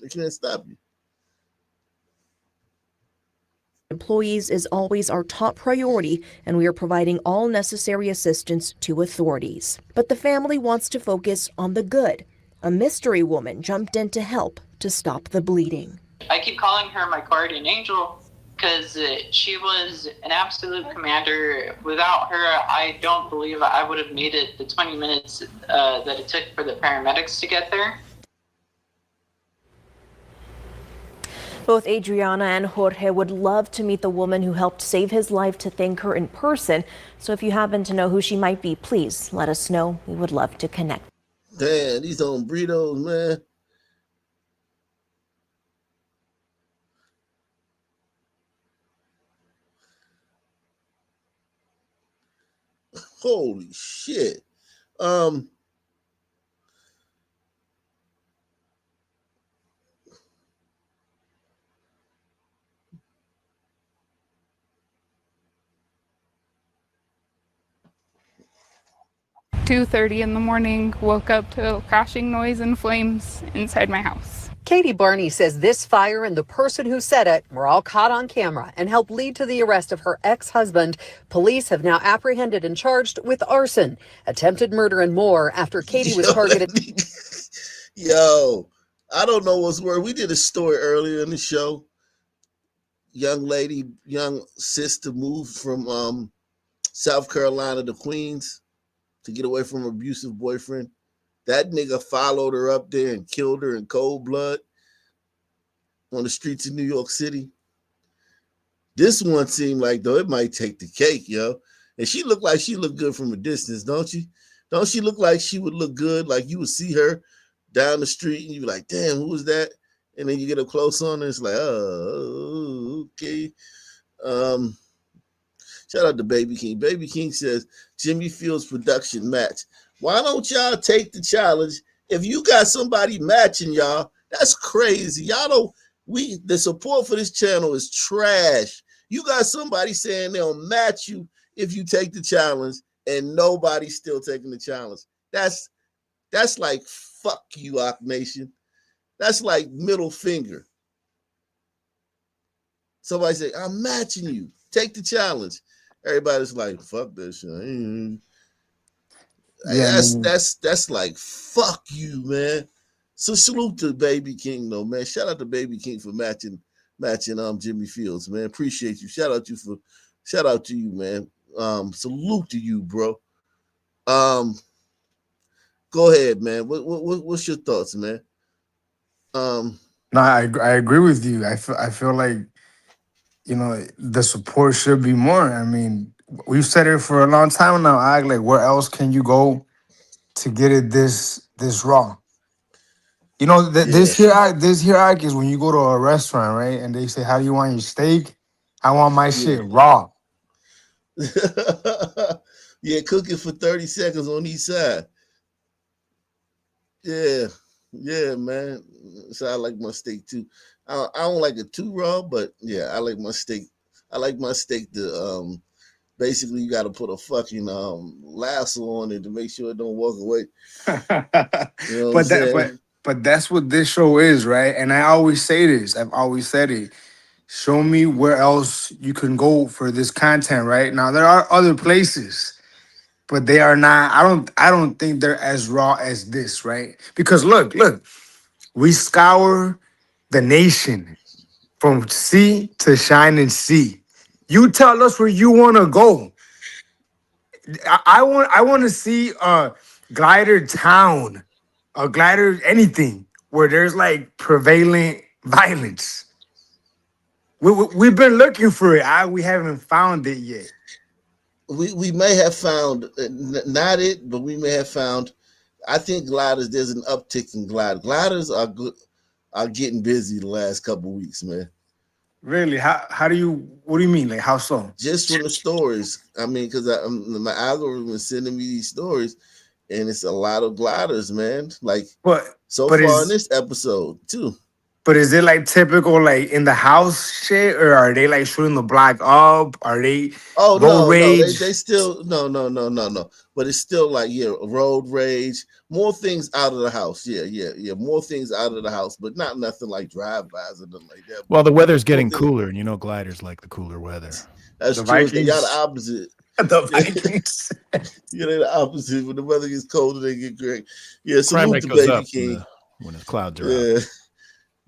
They can't stop you. Employees is always our top priority, and we are providing all necessary assistance to authorities." But the family wants to focus on the good. A mystery woman jumped in to help to stop the bleeding. I keep calling her my guardian angel because she was an absolute commander. Without her, I don't believe I would have made it the 20 minutes that it took for the paramedics to get there. Both Adriana and Jorge would love to meet the woman who helped save his life to thank her in person. So if you happen to know who she might be, please let us know. We would love to connect. Damn, these burritos, man. Holy shit. 2:30 in the morning, woke up to crashing noise and flames inside my house. Katie Barney says this fire and the person who set it were all caught on camera and helped lead to the arrest of her ex-husband. Police have now apprehended and charged with arson, attempted murder, and more after Katie was targeted. Yo, I don't know what's worse. We did a story earlier in the show. Young lady, young sister moved from South Carolina to Queens to get away from an abusive boyfriend. That nigga followed her up there and killed her in cold blood on the streets of New York City. This one seemed like, though, it might take the cake, yo. And she looked like she looked good from a distance, don't she? Don't she look like she would look good? Like you would see her down the street and you'd be like, damn, who was that? And then you get up close on her, it's like, oh, okay. Shout out to Baby King. Baby King says, Jimmy Field's production match. Why don't y'all take the challenge? If you got somebody matching y'all, that's crazy. Y'all don't, the support for this channel is trash. You got somebody saying they'll match you if you take the challenge, and nobody's still taking the challenge. That's like, fuck you, Ock Nation. That's like middle finger. Somebody say, I'm matching you. Take the challenge. Everybody's like, fuck this shit. Yeah, That's like, fuck you, man. So salute to Baby King though, man. Shout out to Baby King for matching Jimmy Fields, man. Appreciate you. Shout out to you, man. Salute to you, bro. Um, go ahead, man. What's your thoughts, man? No, I agree with you. I feel like, you know, the support should be more. I mean, we've said it for a long time now. I like, where else can you go to get it this raw? You know, Yeah. this here act is when you go to a restaurant, right? And they say, "How do you want your steak?" I want my Yeah. shit raw. Yeah, cook it for 30 seconds on each side. Yeah, yeah, man. So I like my steak too. I don't like it too raw, but yeah, I like my steak. I like my steak to basically you got to put a fucking lasso on it to make sure it don't walk away. You know what I'm but that saying? but that's what this show is, right? And I always say this. I've always said it. Show me where else you can go for this content, right? Now there are other places, but they are not. I don't think they're as raw as this, right? Because look, we scour the nation from sea to shining sea. You tell us where you want to go. I want to see a glider town, a glider anything where there's like prevalent violence. We've been looking for it. We haven't found it yet. We may have found not it, but we may have found. I think gliders. There's an uptick in gliders are good. Are getting busy the last couple of weeks, man. Really? How do you? What do you mean? Like how so? Just from the stories. I mean, because my algorithm is sending me these stories, and it's a lot of gliders, man. Like But so but far in is this episode too. but is it like typical like in the house shit, or are they like shooting the block up? Are they Oh road no, rage? they still no. But it's still like road rage, more things out of the house. Yeah. More things out of the house, but not nothing like drive-bys or nothing like that. Well, But the weather's more getting things. cooler, and you know gliders like the cooler weather. That's The true. Y'all the Vikings. opposite. The Vikings. Yeah, they're the opposite. When the weather gets colder, they get great. Yeah, Crime salute rate to goes Baby up King. when the clouds are out. Yeah.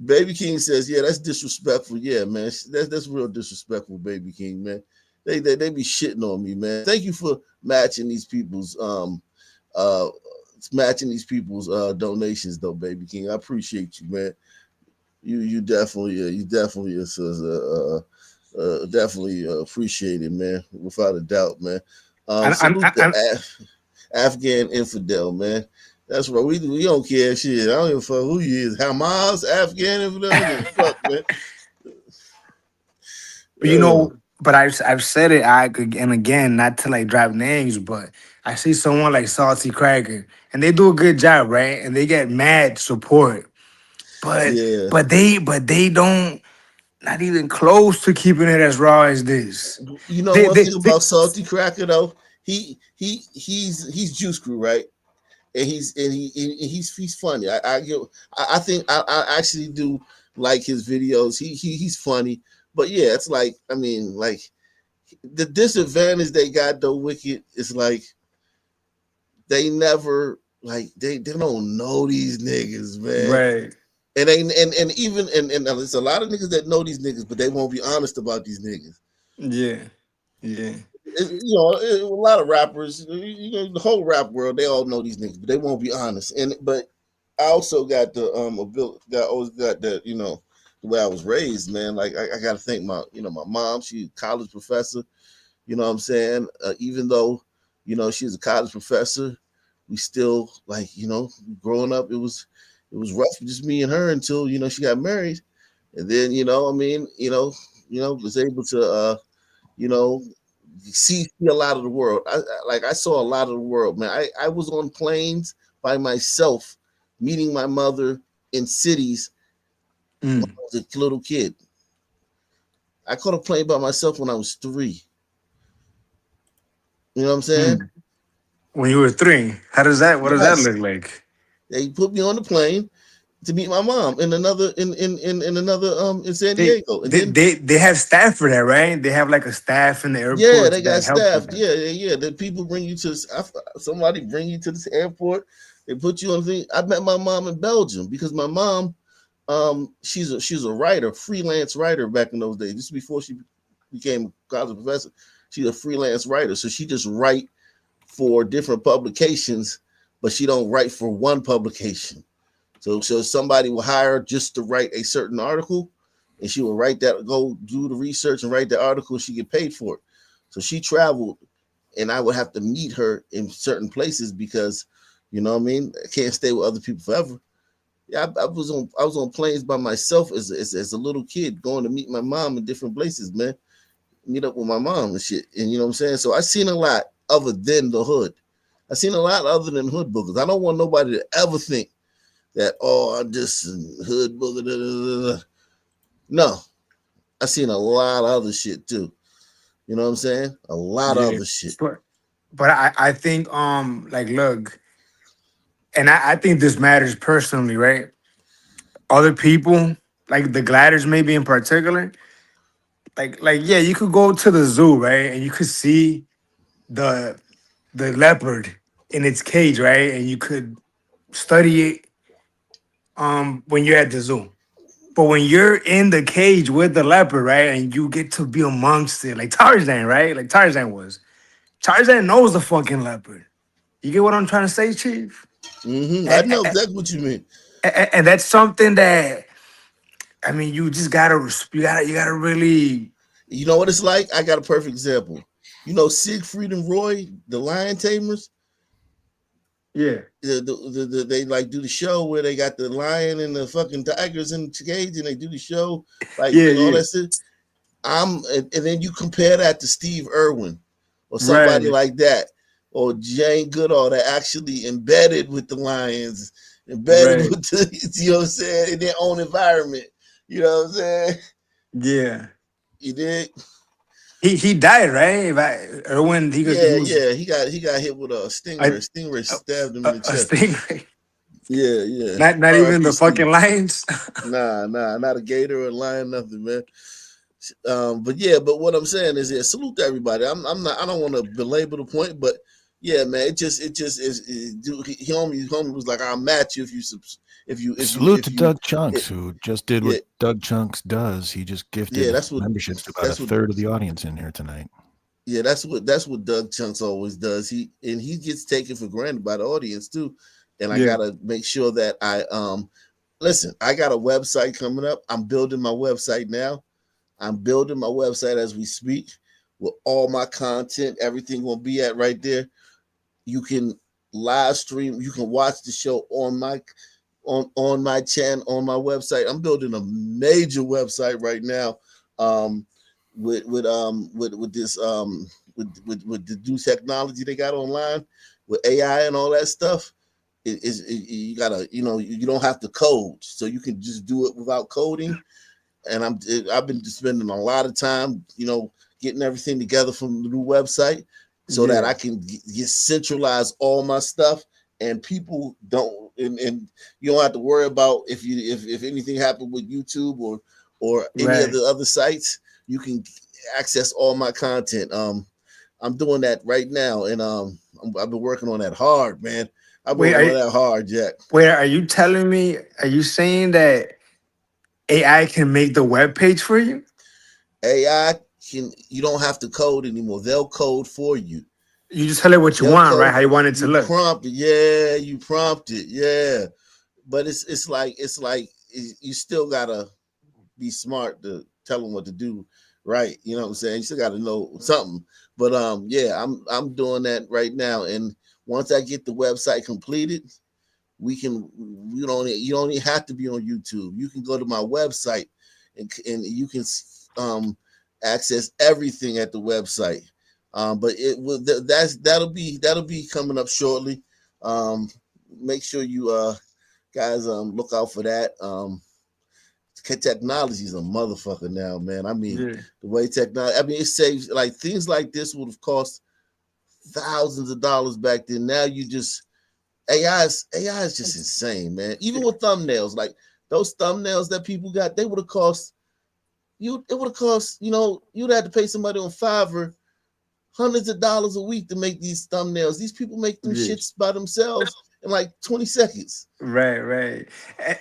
Baby King says, "Yeah, that's disrespectful." Yeah, man, that's real disrespectful, Baby King, man. They be shitting on me, man. Thank you for matching these people's donations, though, Baby King. I appreciate you, man. You definitely definitely appreciate it, man, without a doubt, man. Salute the Afghan infidel, man. That's right. We don't care shit. I don't give a fuck who he is. Hamas, Afghan infidel, I don't give a fuck, man. But you know, but I've said it and again, not to like drop names, but I see someone like Salty Cracker, and they do a good job, right? And they get mad support, but Yeah. they don't, not even close to keeping it as raw as this. You know They one they, thing they about Salty Cracker though, he's Juice Crew, right? And he's funny. I think I actually do like his videos. He's funny, but yeah, it's like I mean, like the disadvantage they got though, Wicked, is like they never like they don't know these niggas, man. right. And even there's a lot of niggas that know these niggas, but they won't be honest about these niggas. Yeah, yeah. A lot of rappers, the whole rap world, they all know these niggas, but they won't be honest. But I also got the always got that, the way I was raised, man. Like I got to thank my mom. She's a college professor. You know what I'm saying? Even though, she's a college professor, we still growing up. It was rough, just me and her until she got married, and then was able to see a lot of the world. I saw a lot of the world, man. I was on planes by myself, meeting my mother in cities when I was a little kid. I caught a plane by myself when I was 3. You know what I'm saying? When you were 3, what does that Yes. look like? They put me on the plane to meet my mom in another in San They, Diego. And they, then they, they have staff for that, right? They have like a staff in the yeah, airport they got that help with staff. that. Yeah. The people bring you to somebody bring you to this airport. They put you on the thing. I met my mom in Belgium because my mom, she's a writer, freelance writer back in those days. This is before she became a college professor. She's a freelance writer, so she just write for different publications, but she don't write for one publication. So somebody will hire her just to write a certain article, and she will write that, go do the research and write the article. She get paid for it. So she traveled, and I would have to meet her in certain places because, you know what I mean, I can't stay with other people forever. Yeah, I was on planes by myself as a little kid, going to meet my mom in different places, man. Meet up with my mom and shit. And you know what I'm saying? So I seen a lot other than the hood. I seen a lot other than hood boogers. I don't want nobody to ever think that, oh, I'm just hood booger. Da, da, da. No, I seen a lot of other shit too. You know what I'm saying? A lot of Yeah. other shit. But I think like look, and I think this matters personally, right? Other people, like the gliders maybe in particular, like yeah, you could go to the zoo, right? And you could see the leopard in its cage, right? And you could study it when you're at the zoo. But when you're in the cage with the leopard, right, and you get to be amongst it, like Tarzan, right? Like Tarzan was. Tarzan knows the fucking leopard. You get what I'm trying to say, Chief? I know exactly what you mean. And that's something that I mean, you just you gotta really. You know what it's like? I got a perfect example. You know Siegfried and Roy, the lion tamers. Yeah. They like do the show where they got the lion and the fucking tigers in the cage, and they do the show like Yeah, all yeah. that shit. And then you compare that to Steve Irwin or somebody Right. like that, or Jane Goodall that actually embedded with the lions, embedded Right. with the, you know what I'm saying, in their own environment. You know what I'm saying? Yeah. You did? He died, right? Erwin, he Yeah, was yeah. He got hit with a stingray. a, Stingray stabbed him in the a chest. stingray. Yeah, yeah. Not even R.I.P. the Steve. fucking lions. Nah, not a gator or a lion, nothing, man. But yeah, but what I'm saying is, yeah, salute to everybody. I'm not. I don't want to belabor the point, but yeah, man, it just is. Homie was like, I'll match you Salute if to you. Doug Chunks, who just did Yeah, what Doug Chunks does. He just yeah. gifted memberships to about a That's what third of the audience in here tonight. Yeah, that's what Doug Chunks always does. He gets taken for granted by the audience too. And I Yeah. gotta make sure that I listen, I got a website coming up. I'm building my website now. I'm building my website as we speak with all my content, everything will be at right there. You can live stream, you can watch the show on my channel, on my website. I'm building a major website right now. With this with the new technology they got online with AI and all that stuff. You gotta, you don't have to code, so you can just do it without coding. And I've been spending a lot of time, getting everything together from the new website so that Yeah. I can get centralize all my stuff, and people don't, and you don't have to worry about if anything happened with YouTube or any of Right. the other sites. You can access all my content. I'm doing that right now, and I've been working on that hard, man. I've been Wait, working on that hard, Jack. are you telling me? Are you saying that AI can make the web page for you? AI you don't have to code anymore. They'll code for you. You just tell it what you They'll want, right? code. How you want it to You look. prompt it. Yeah, you prompt it. Yeah, but it's like you still gotta be smart to tell them what to do, right? You know what I'm saying? You still gotta know something. But yeah, I'm doing that right now. And once I get the website completed, you don't even have to be on YouTube. You can go to my website and you can access everything at the website. But it will that'll be coming up shortly. Make sure you guys look out for that. Technology is a motherfucker now, man. I mean, Yeah. the way technology, I mean, it saves, like, things like this would have cost thousands of dollars back then. Now you just AI is just insane, man. Even with thumbnails, like those thumbnails that people got, they would have cost you. It would have cost, you'd have to pay somebody on Fiverr hundreds of dollars a week to make these thumbnails. These people make them Yeah. shits by themselves in like 20 seconds. Right, right.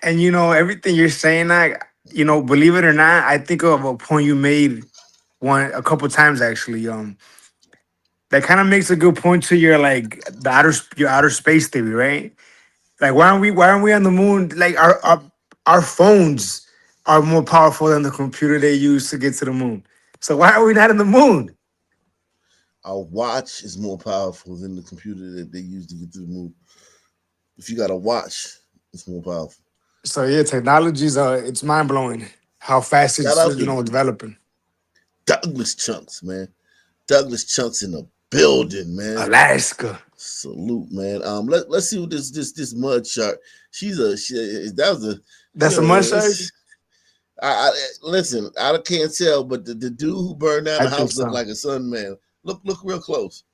And you know, everything you're saying, like, you know, believe it or not, I think of a point you made a couple times actually. That kind of makes a good point to your like your outer space theory, right? Like, why aren't we on the moon? Like, our phones are more powerful than the computer they use to get to the moon. So why are we not in the moon? Our watch is more powerful than the computer that they use to get to the moon. If you got a watch, it's more powerful. So yeah, technology's it's mind blowing how fast Shout it's out to developing. Douglas Chunks, man. Douglas Chunks in the building, man. Alaska. Salute, man. Let's see what this mud shark. That's a mud shark? I listen. I can't tell, but the dude who burned down I the think house looked so. like a sun man. Look real close.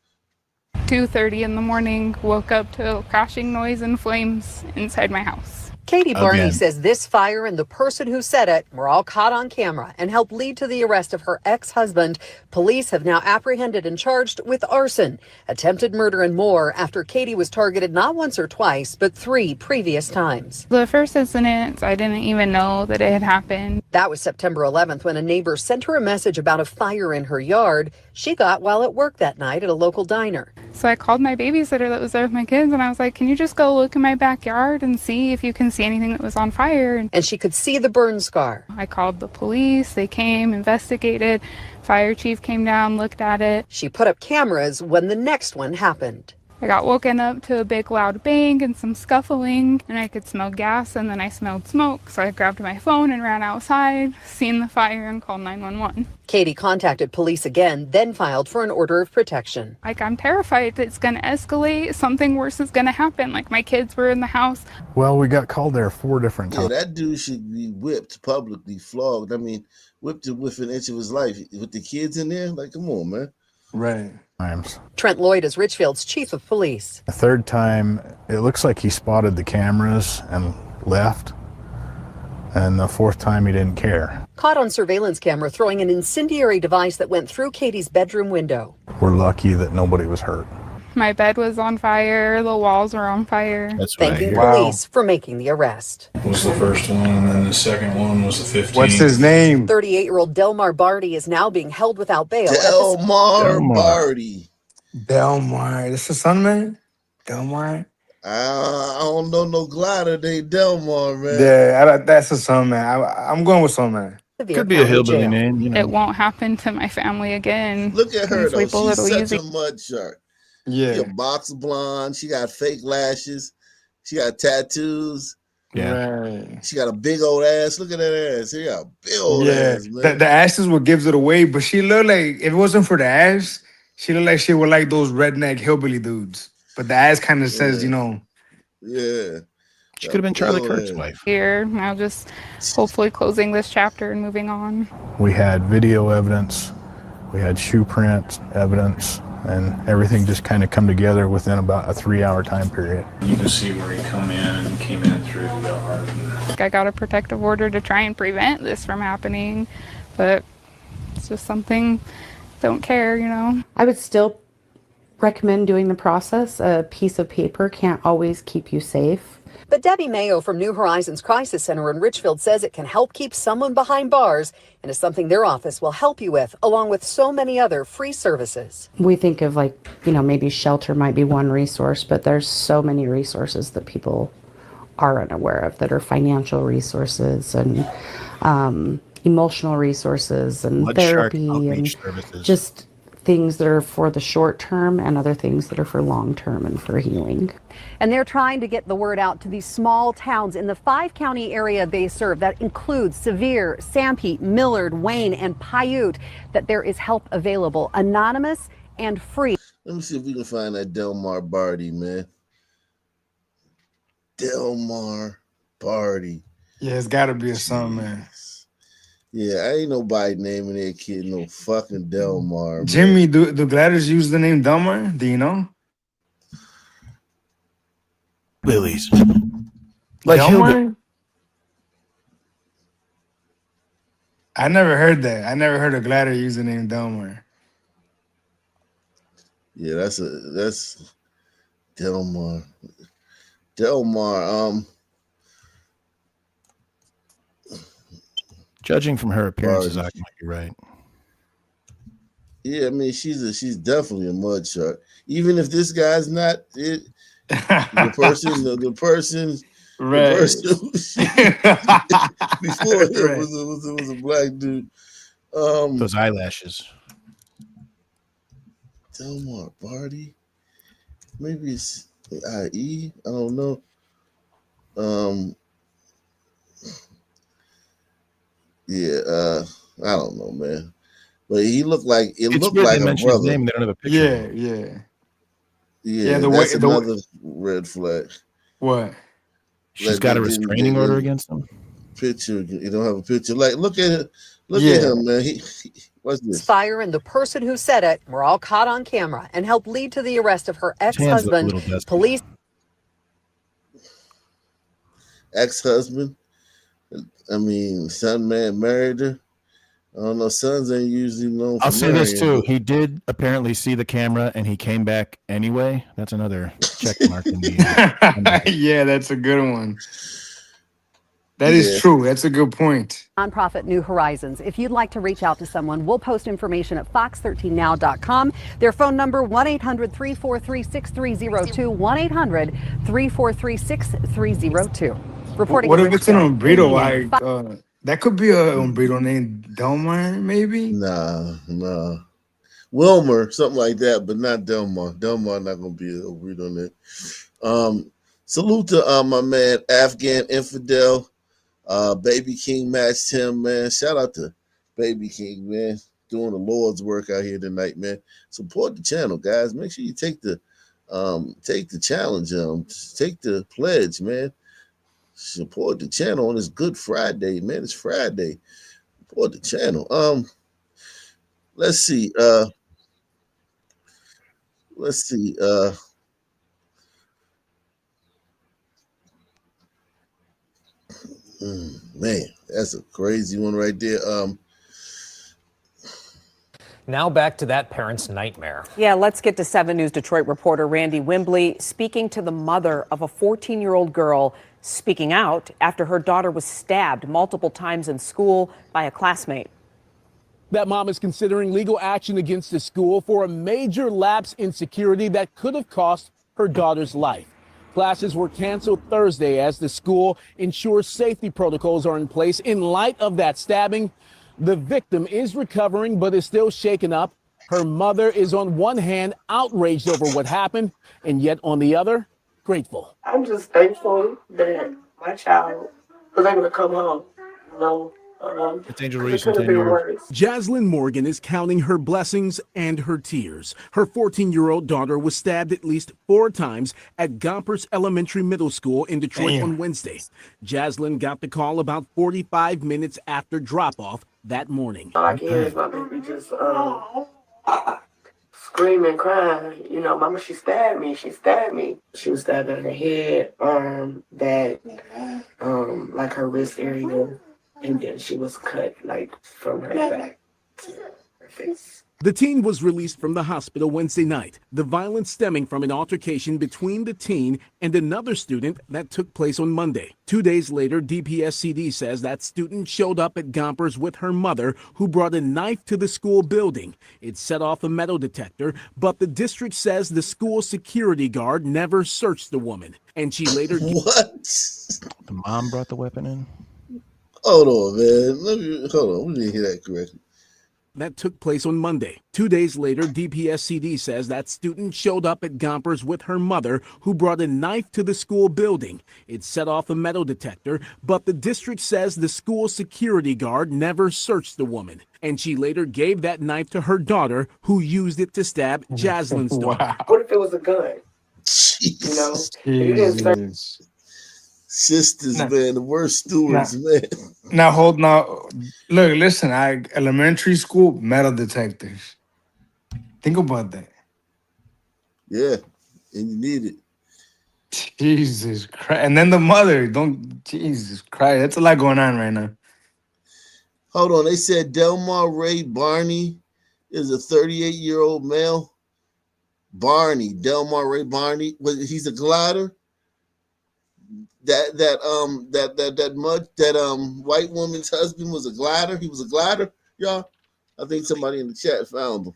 2:30 in the morning, woke up to a crashing noise and flames inside my house. Katie Barney Again. says this fire and the person who set it were all caught on camera and helped lead to the arrest of her ex-husband. Police have now apprehended and charged with arson, attempted murder, and more after Katie was targeted not once or twice, but 3 previous times. The first incident, I didn't even know that it had happened. That was September 11th when a neighbor sent her a message about a fire in her yard she got while at work that night at a local diner. So I called my babysitter that was there with my kids, and I was like, can you just go look in my backyard and see if you can see anything that was on fire? And she could see the burn scar. I called the police. They came, investigated. Fire chief came down, looked at it. She put up cameras when the next one happened. I got woken up to a big loud bang and some scuffling, and I could smell gas, and then I smelled smoke. So I grabbed my phone and ran outside, seen the fire, and called 911. Katie contacted police again, then filed for an order of protection. Like, I'm terrified that it's going to escalate. Something worse is going to happen. Like, my kids were in the house. Well, we got called there 4 different Yeah, times. that dude should be whipped publicly, flogged. I mean, whipped it with an inch of his life with the kids in there. Like, come on, man. Right. Trent Lloyd is Richfield's chief of police. The 3rd time, it looks like he spotted the cameras and left. And the 4th time, he didn't care. Caught on surveillance camera throwing an incendiary device that went through Katie's bedroom window. We're lucky that nobody was hurt. My bed was on fire. The walls were on fire. That's what I Thanking hear. police for making the arrest. Was the first one, and then the second one was the 15th. What's his name? 38-year-old Delmar Barty is now being held without bail. Delmar Barty. Delmar. This is son, man? Delmar? I don't know no glider named Delmar, man. Yeah, that's a son, man. I'm going with son, man. Could be a hillbilly name, you know. It won't happen to my family again. Look at her, Can though. sleep a She's little such easy. a mud shark. Yeah. She a box blonde. She got fake lashes. She got tattoos. Yeah. Right. She got a big old ass. Look at that ass. She got a big old ass, man. The ass is what gives it away, but she looked like, if it wasn't for the ass, she looked like she would like those redneck hillbilly dudes. But the ass kind of says, you know. Yeah. She could have been Charlie Kirk's wife. Here, now just hopefully closing this chapter and moving on. We had video evidence, we had shoe print evidence, and everything just kind of come together within about a 3-hour time period. You can see where he came in through the yard. I got a protective order to try and prevent this from happening, but it's just something, don't care, you know. I would still recommend doing the process. A piece of paper can't always keep you safe. But Debbie Mayo from New Horizons Crisis Center in Richfield says it can help keep someone behind bars and is something their office will help you with, along with so many other free services. We think of maybe shelter might be one resource, but there's so many resources that people are unaware of that are financial resources and emotional resources and Blood Shark therapy and outreach services. just things that are for the short term and other things that are for long term and for healing. And they're trying to get the word out to these small towns in the 5-county area they serve. That includes Sevier, Sanpete, Millard, Wayne, and Paiute, that there is help available, anonymous and free. Let me see if we can find that Delmar Barty, man. Delmar Barty. Yeah, it's got to be a son, man. Yeah, ain't nobody naming their kid no fucking Delmar. Man. Jimmy, do Gliders use the name Delmar? Do you know? Lilies. Like Delmar? I never heard that. I never heard a glider use the name Delmar. Yeah, that's Delmar. Delmar. Judging from her appearances, Barty. I might be right. Yeah, I mean she's definitely a mud shark. Even if this guy's not it, the person Right. before him Right. was a black dude. Those eyelashes. Delmar Barty. Maybe it's IE. I don't know. Yeah, I don't know, man. But he looked like It's looked weird they like a mentioned his brother. name and they don't have a picture of him. Yeah. Yeah, The that's way another red flag. what? She's Like got a they restraining order against him. Picture. You don't have a picture. Like look at it. Look Yeah. at him, man. What's this? Fire and the person who said it were all caught on camera and helped lead to the arrest of her His hands look a ex-husband. little dusty. Police Ex-husband. I mean, son man married her. I don't know. Sons ain't usually known for I'll say this marrying, too. but He did apparently see the camera and he came back anyway. That's another check mark in the Yeah, that's a good one. That is Yeah. true. That's a good point. Nonprofit New Horizons. If you'd like to reach out to someone, we'll post information at fox13now.com. Their phone number 1-800-343-6302, 1-800-343-6302. Reporting What in if it's an Richmond, umbrito? NBN. Like that could be a umbrito named Delmar, maybe. Nah. Wilmer, something like that, but not Delmar. Delmar not gonna be a read on that. Salute to my man Afghan Infidel. Baby King matched him, man. Shout out to Baby King, man. Doing the Lord's work out here tonight, man. Support the channel, guys. Make sure you take the challenge, take the pledge, man. Support the channel on this Good Friday, man. It's Friday. Support the channel. Let's see. Man, that's a crazy one right there. Now back to that parent's nightmare. Yeah, let's get to 7 News Detroit reporter Randy Wimbley speaking to the mother of a 14-year-old girl speaking out after her daughter was stabbed multiple times in school by a classmate. That mom is considering legal action against the school for a major lapse in security that could have cost her daughter's life. Classes were canceled Thursday as the school ensures safety protocols are in place in light of that stabbing. The victim is recovering but is still shaken up. Her mother is on one hand outraged over what happened and yet on the other, grateful. I'm just thankful that my child was able to come home. You know, It's Angel it Reese could in have 10 been years. worse. Jaslyn Morgan is counting her blessings and her tears. Her 14-year-old daughter was stabbed at least 4 times at Gompers Elementary Middle School in Detroit Damn. on Wednesday. Jaslyn got the call about 45 minutes after drop-off that morning. All I can hear is my baby just screaming, crying. You know, Mama, she stabbed me. She stabbed me. She was stabbed in her head, arm, back, like her wrist area, and then she was cut like from her back to her face. The teen was released from the hospital Wednesday night, the violence stemming from an altercation between the teen and another student that took place on Monday. 2 days later, DPSCD says that student showed up at Gompers with her mother, who brought a knife to the school building. It set off a metal detector, but the district says the school security guard never searched the woman, and she later... What? The mom brought the weapon in? Hold on, man. Hold on. We didn't hear that correctly. That took place on Monday. 2 days later, DPSCD says that student showed up at Gompers with her mother, who brought a knife to the school building. It set off a metal detector, but the district says the school security guard never searched the woman, and she later gave that knife to her daughter, who used it to stab Jaslyn's daughter. What if it was a gun? You know, you didn't search. Jesus. Sisters, Nah. man, the worst stewards, man. Now look, listen. Elementary school metal detectors. Think about that. Yeah, and you need it. Jesus Christ. And then the mother. Jesus Christ. That's a lot going on right now. Hold on. They said Delmar Ray Barney is a 38-year-old male. Delmar Ray Barney. He's a glider? that white woman's husband was a glider. He was a glider, y'all. I think somebody in the chat found him.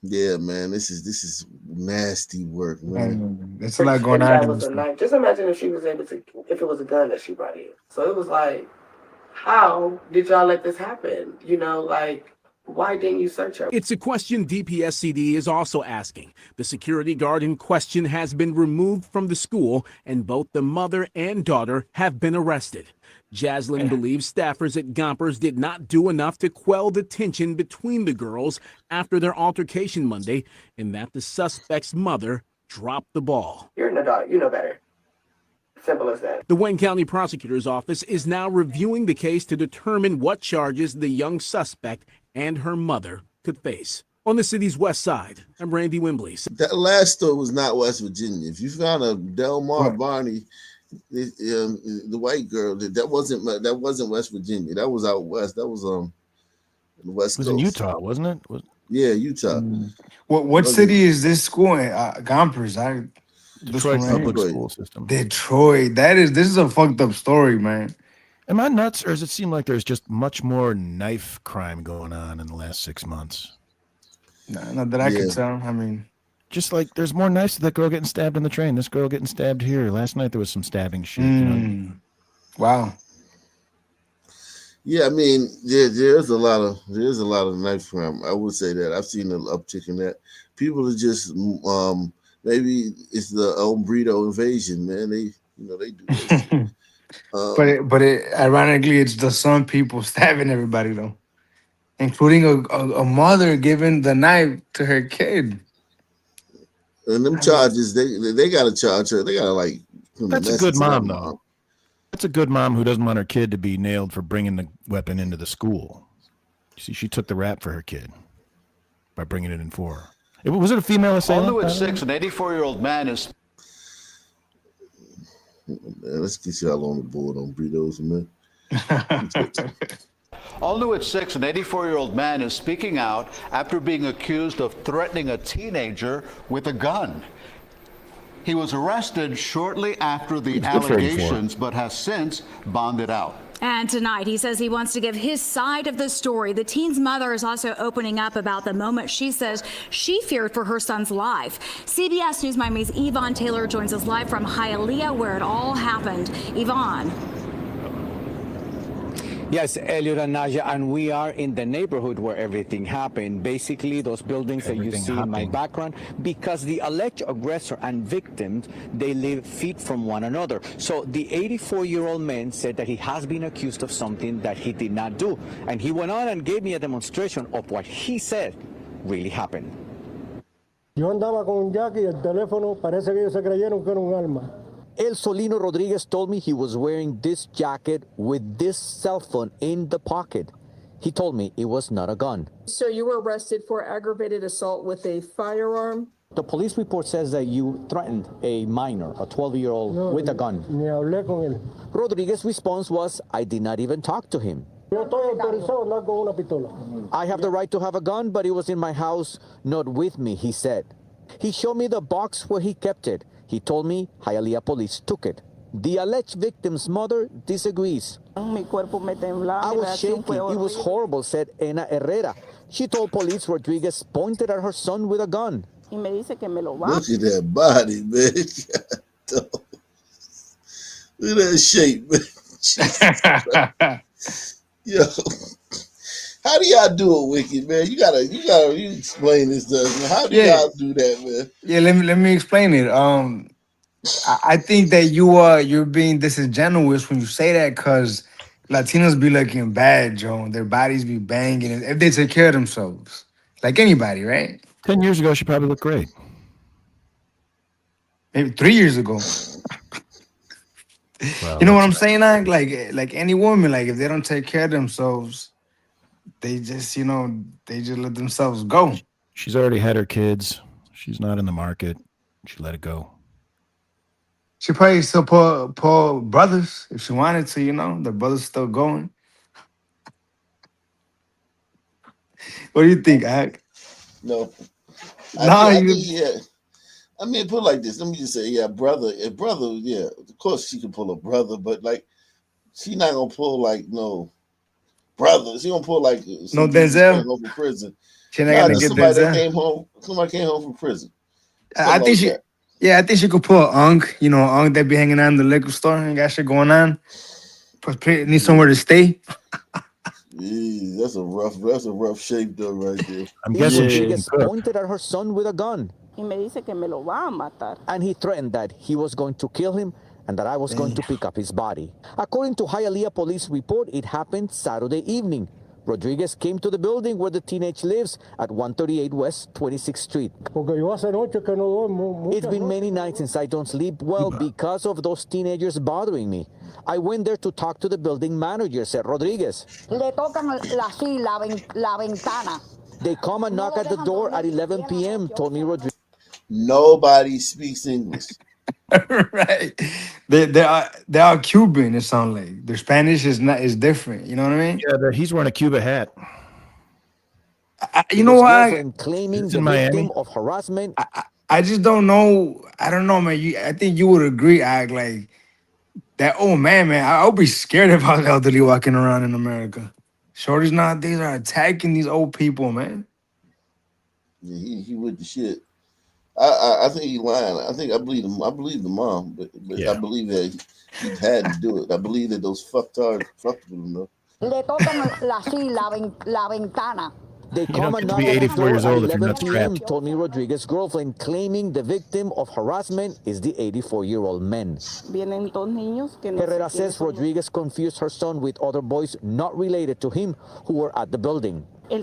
Yeah, man, this is nasty work, man. There's a lot going If on that in was this a thing. knife, just imagine if she was able to, if it was a gun that she brought in. So it was like, how did y'all let this happen? You know, like, why didn't you search her? It's a question DPSCD is also asking. The security guard in question has been removed from the school, and both the mother and daughter have been arrested. Jaslyn believes staffers at Gompers did not do enough to quell the tension between the girls after their altercation Monday, and that the suspect's mother dropped the ball. You're an adult. You know better. Simple as that. The Wayne County Prosecutor's Office is now reviewing the case to determine what charges the young suspect and her mother could face. On the city's west side, I'm Randy Wembley. That last story was not West Virginia. If you found a Delmar Barney, the white girl, that wasn't West Virginia. That was out west. That was the West It was Coast. in Utah, wasn't it? Yeah, Utah. What city is this school in? Gompers. Detroit public school system. Detroit. This is a fucked up story, man. Am I nuts, or does it seem like there's just much more knife crime going on in the last 6 months? Not that I could tell. I mean, just like there's more knives to that girl getting stabbed on the train. This girl getting stabbed here. Last night there was some stabbing shit. You know? Wow. Yeah, I mean, there's a lot of knife crime. I would say that I've seen an uptick in that. People are just maybe it's the burrito invasion, man. They do this. but ironically, it's the some people stabbing everybody though, including a mother giving the knife to her kid. And them charges, they gotta charge her. They gotta That's a good mom, though. That's a good mom who doesn't want her kid to be nailed for bringing the weapon into the school. You see, she took the rap for her kid by bringing it in for her. Was it a female assailant? All new at 6, an 84-year-old man is... Man, let's get y'all on the board on burritos, man. All new at 6, an 84-year-old man is speaking out after being accused of threatening a teenager with a gun. He was arrested shortly after the allegations, but has since bonded out. And tonight, he says he wants to give his side of the story. The teen's mother is also opening up about the moment she says she feared for her son's life. CBS News Miami's Yvonne Taylor joins us live from Hialeah, where it all happened. Yvonne. Yes, Elliot and Naja, and we are in the neighborhood where everything happened. Basically, those buildings that you see in my background, because the alleged aggressor and victims, they live feet from one another. So the 84-year-old man said that he has been accused of something that he did not do. And he went on and gave me a demonstration of what he said really happened. Yo andaba con Jackie, el teléfono, parece que ellos se creyeron que era un arma. El Solino Rodriguez told me he was wearing this jacket with this cell phone in the pocket. He told me it was not a gun. So you were arrested for aggravated assault with a firearm? The police report says that you threatened a minor, a 12-year-old, with a gun. Ni hablé con él. Rodriguez's response was, I did not even talk to him. Yo estoy autorizado a andar con una pistola. I have the right to have a gun, but it was in my house, not with me, he said. He showed me the box where he kept it. He told me Hialeah police took it. The alleged victim's mother disagrees. I was shaking. It was horrible, said Ena Herrera. She told police Rodriguez pointed at her son with a gun. Look at that body, man. Look at that shape, man. Yo. How do y'all do it, Wicked, man? You explain this to us, man. How do y'all do that, man? Yeah, let me explain it. I think that you're being disingenuous when you say that, because Latinos be looking bad, Joe. Their bodies be banging if they take care of themselves, like anybody, right? 10 years ago, she probably looked great. Maybe 3 years ago. Well, you know what I'm saying? Like any woman, like if they don't take care of themselves, they just let themselves go. She's already had her kids. She's not in the market. She let it go. She probably still pull brothers if she wanted to, the brothers still going. What do you think, Ak? No. I I mean, put it like this. Let me just say, yeah, brother. If brother, yeah, of course she can pull a brother, but like, she not gonna pull like no brother. She gonna pull like No some dude just came Denzel. home from prison. She not Nah, gonna just get somebody that Denzel. came home. Somebody came home from prison. I Something think like she. that. Yeah, I think she could pull an unk. You know, an unk that be hanging out in the liquor store and got shit going on. Need somewhere to stay. Yeah, that's a rough shape though, right there. I'm guessing she can Rodriguez cook. pointed at her son with a gun. And he threatened that he was going to kill him and that I was going to pick up his body. According to Hialeah police report, it happened Saturday evening. Rodriguez came to the building where the teenage lives at 138 West 26th Street. It's been many nights since I don't sleep well because of those teenagers bothering me. I went there to talk to the building manager, said Rodriguez. They come and knock at the door at 11 p.m., told me Rodriguez. Nobody speaks English. Right. They are Cuban. It sounds like their Spanish is different. You know what I mean? Yeah, he's wearing a Cuba hat. You know what? Claiming It's the in victim Miami. of harassment. I just don't know. I don't know, man. I think you would agree, act like that. Oh man. I'll be scared about the elderly walking around in America. Shorties nowadays are attacking these old people, man. Yeah, he with the shit. I think he lying. I believe him. I believe the mom, but Yeah. I believe that he had to do it. I believe that those fucktards fucked with him though. They You come don't and get to knock be at the 84 door years at old if you're 11 not p.m., strapped. told me Rodriguez's girlfriend, claiming the victim of harassment is the 84-year-old man. Herrera says Rodriguez confused her son with other boys not related to him who were at the building. The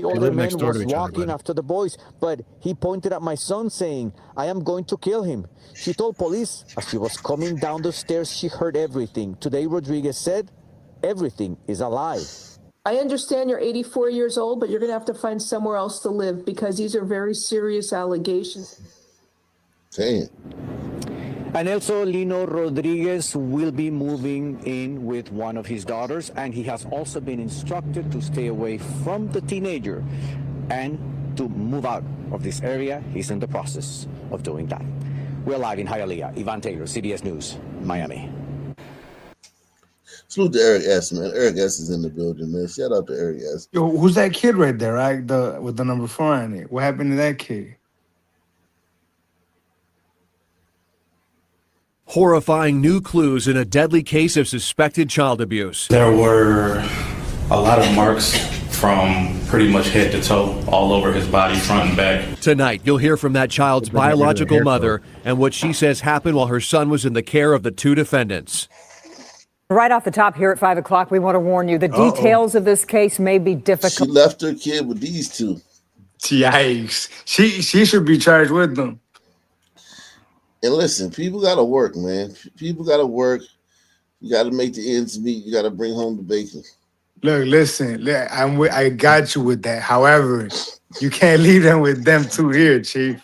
older live next man door to was each other, walking buddy. after the boys, but he pointed at my son saying, I am going to kill him. She told police as she was coming down the stairs she heard everything. Today, Rodriguez said, everything is a lie. I understand you're 84 years old, but you're going to have to find somewhere else to live because these are very serious allegations. Damn. And also, Lino Rodriguez will be moving in with one of his daughters, and he has also been instructed to stay away from the teenager and to move out of this area. He's in the process of doing that. We're live in Hialeah. Ivan Taylor, CBS News, Miami. Salute to Eric S, man. Eric S is in the building, man. Shout out to Eric S. Yo, who's that kid right there? Right, with the number 4 on it. What happened to that kid? Horrifying new clues in a deadly case of suspected child abuse. There were a lot of marks from pretty much head to toe all over his body, front and back. Tonight, you'll hear from that child's biological mother and what she says happened while her son was in the care of the 2 defendants. Right off the top here at 5 o'clock, we want to warn you the details of this case may be difficult. She left her kid with these 2. Yikes. She should be charged with them. And listen, people gotta work, man. People gotta work. You gotta make the ends meet. You gotta bring home the bacon. Look, listen, I got you with that. However, you can't leave them with them 2 here, Chief.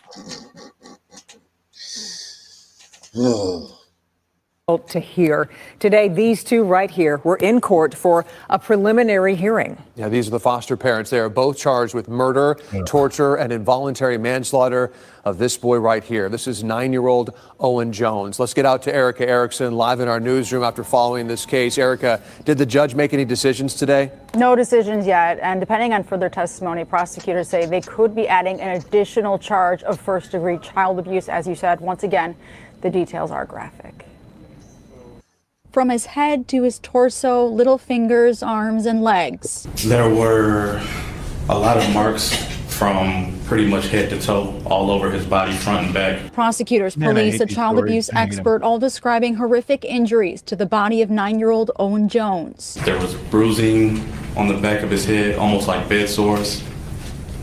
To hear. Today, these 2 right here were in court for a preliminary hearing. Yeah, these are the foster parents. They are both charged with murder, torture, and involuntary manslaughter of this boy right here. This is 9-year-old Owen Jones. Let's get out to Erica Erickson live in our newsroom after following this case. Erica, did the judge make any decisions today? No decisions yet, and depending on further testimony, prosecutors say they could be adding an additional charge of first-degree child abuse. As you said, once again, the details are graphic. From his head to his torso, little fingers, arms, and legs. There were a lot of marks from pretty much head to toe all over his body, front and back. Prosecutors, police, a child abuse expert, all describing horrific injuries to the body of 9-year-old Owen Jones. There was bruising on the back of his head, almost like bed sores,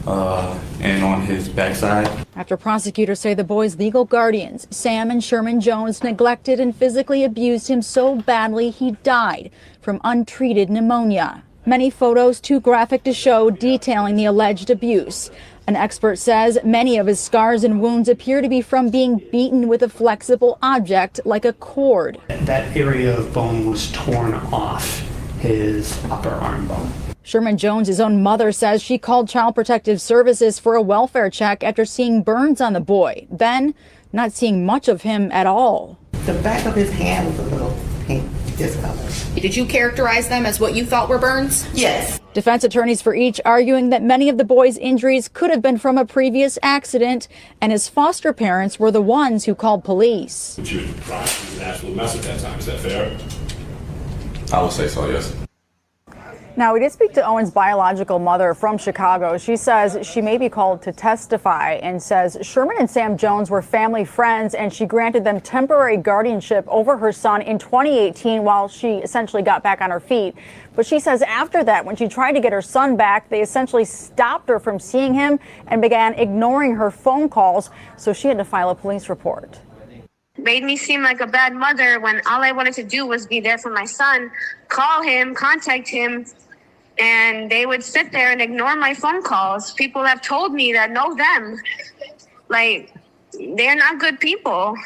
and on his backside. After prosecutors say the boy's legal guardians, Sam and Sherman Jones, neglected and physically abused him so badly he died from untreated pneumonia. Many photos too graphic to show detailing the alleged abuse. An expert says many of his scars and wounds appear to be from being beaten with a flexible object like a cord. That area of bone was torn off his upper arm bone. Sherman Jones' own mother says she called Child Protective Services for a welfare check after seeing burns on the boy, then not seeing much of him at all. The back of his hand was a little pink discolor. Did you characterize them as what you thought were burns? Yes. Defense attorneys for each arguing that many of the boy's injuries could have been from a previous accident, and his foster parents were the ones who called police. But you were an absolute mess at that time. Is that fair? I would say so, yes. Now, we did speak to Owen's biological mother from Chicago. She says she may be called to testify and says Sherman and Sam Jones were family friends, and she granted them temporary guardianship over her son in 2018 while she essentially got back on her feet. But she says after that, when she tried to get her son back, they essentially stopped her from seeing him and began ignoring her phone calls, so she had to file a police report. Made me seem like a bad mother when all I wanted to do was be there for my son, call him, contact him, and they would sit there and ignore my phone calls. People have told me that know them. Like, they're not good people.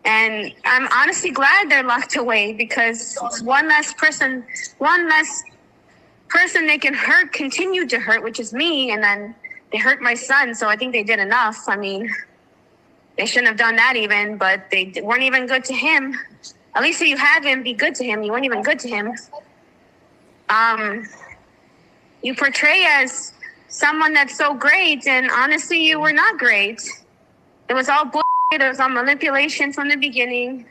And I'm honestly glad they're locked away because one less person they can hurt, continue to hurt, which is me, and then they hurt my son, so I think they did enough. I mean, they shouldn't have done that even, but they weren't even good to him. At least if you have him, be good to him. You weren't even good to him. You portray as someone that's so great, and honestly, you were not great. It was all bullshit. It was all manipulation from the beginning.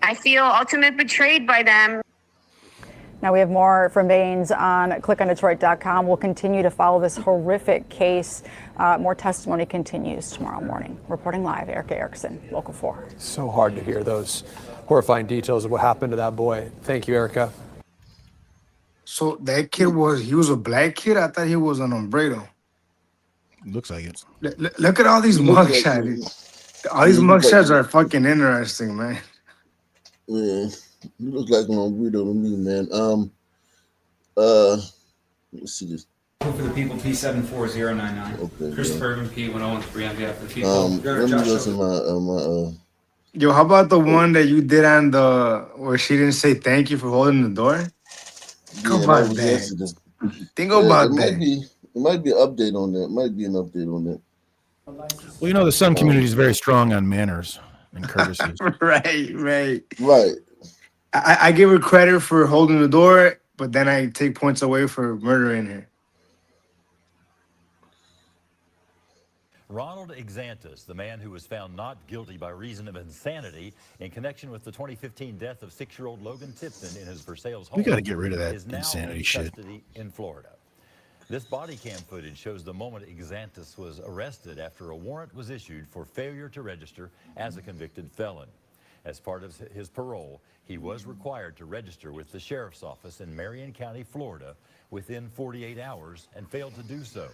I feel ultimately betrayed by them. Now we have more from Baines on clickondetroit.com. We'll continue to follow this horrific case. More testimony continues tomorrow morning. Reporting live, Erica Erickson, Local 4. So hard to hear those horrifying details of what happened to that boy. Thank you, Erica. So that kid he was a black kid? I thought he was an Umbrado. Looks like it. Look at all these mugshots. All these mugshots are fucking interesting, man. Yeah, you look like an Umbrado to me, man. Let's see this. For the people, P74099. Okay. Christopher Urban P1013 on behalf of the people. Let me go to my Yo, how about the one that you did on where she didn't say thank you for holding the door? Think about that. Think about that. It might be an update on that. It might be an update on that. Well, you know, the Sun community is very strong on manners and courtesies. Right. Right. I give her credit for holding the door, but then I take points away for murdering her. Ronald Exantis, the man who was found not guilty by reason of insanity in connection with the 2015 death of 6-year-old Logan Tipton in his Versailles home. We got to get rid of that is now insanity in shit. custody in Florida. This body cam footage shows the moment Exantis was arrested after a warrant was issued for failure to register as a convicted felon. As part of his parole, he was required to register with the sheriff's office in Marion County, Florida, within 48 hours and failed to do so.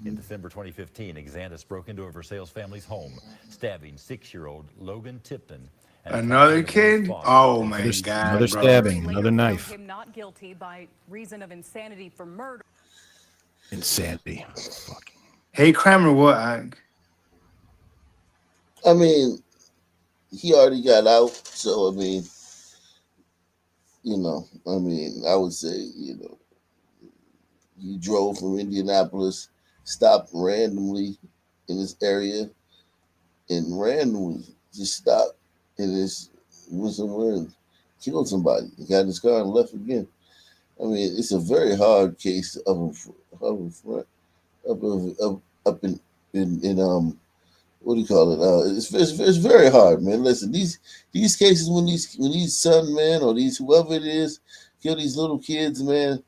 In December 2015, Exantis broke into a Versailles family's home, stabbing 6-year-old Logan Tipton. Another kid? Oh my God! Another stabbing, another knife. Him not guilty by reason of insanity for murder. Insanity. Hate crime or what? I mean, he already got out, so I mean, I would say, he drove from Indianapolis, stopped randomly in this area, and randomly just stopped and just went somewhere and killed somebody. He got in his car and left again. I mean, it's a very hard case up in what do you call it? It's very hard, man. Listen, these cases when these son men or these whoever it is kill these little kids, man,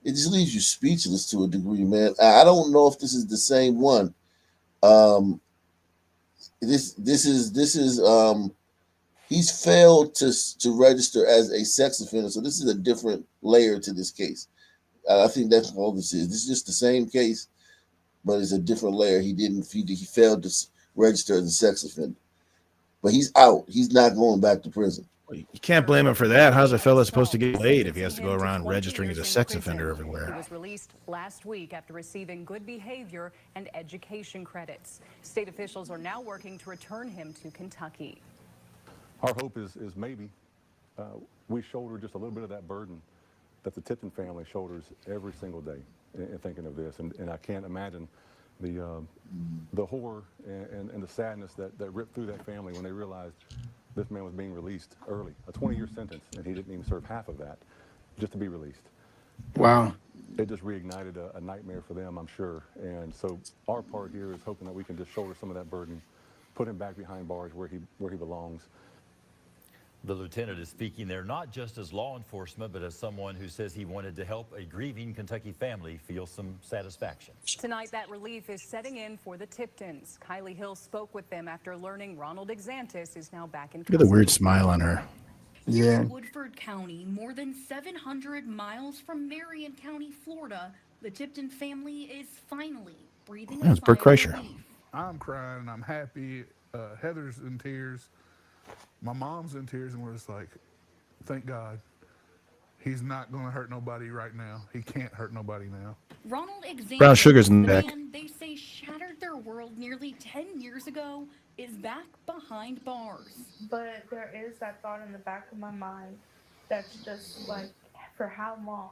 it just leaves you speechless to a degree, man. I don't know if this is the same one. This is he's failed to register as a sex offender, so this is a different layer to this case. I think that's all this is. This is just the same case, but it's a different layer. He failed to register as a sex offender, but he's out. He's not going back to prison. You can't blame him for that. How's a fella supposed to get laid if he has to go around registering as a sex offender He everywhere? was released last week after receiving good behavior and education credits. State officials are now working to return him to Kentucky. Our hope is maybe we shoulder just a little bit of that burden that the Tipton family shoulders every single day in thinking of this. And I can't imagine the horror and the sadness that ripped through that family when they realized this man was being released early, a 20-year sentence, and he didn't even serve half of that just to be released. Wow. It just reignited a nightmare for them, I'm sure. And so our part here is hoping that we can just shoulder some of that burden, put him back behind bars where he belongs. The lieutenant is speaking there not just as law enforcement, but as someone who says he wanted to help a grieving Kentucky family feel some satisfaction. Tonight, that relief is setting in for the Tiptons. Kylie Hill spoke with them after learning Ronald Exantis is now back in Look at the weird smile on her. Here in Woodford County, more than 700 miles from Marion County, Florida, the Tipton family is finally breathing a That's Bert sigh of Kreischer. relief. I'm crying. I'm happy. Heather's in tears. My mom's in tears, and we're just like, thank God. He's not going to hurt nobody right now. He can't hurt nobody now. Ronald Exantis, Brown sugar's in the the back. man they say shattered their world nearly 10 years ago, is back behind bars. But there is that thought in the back of my mind that's just like, for how long?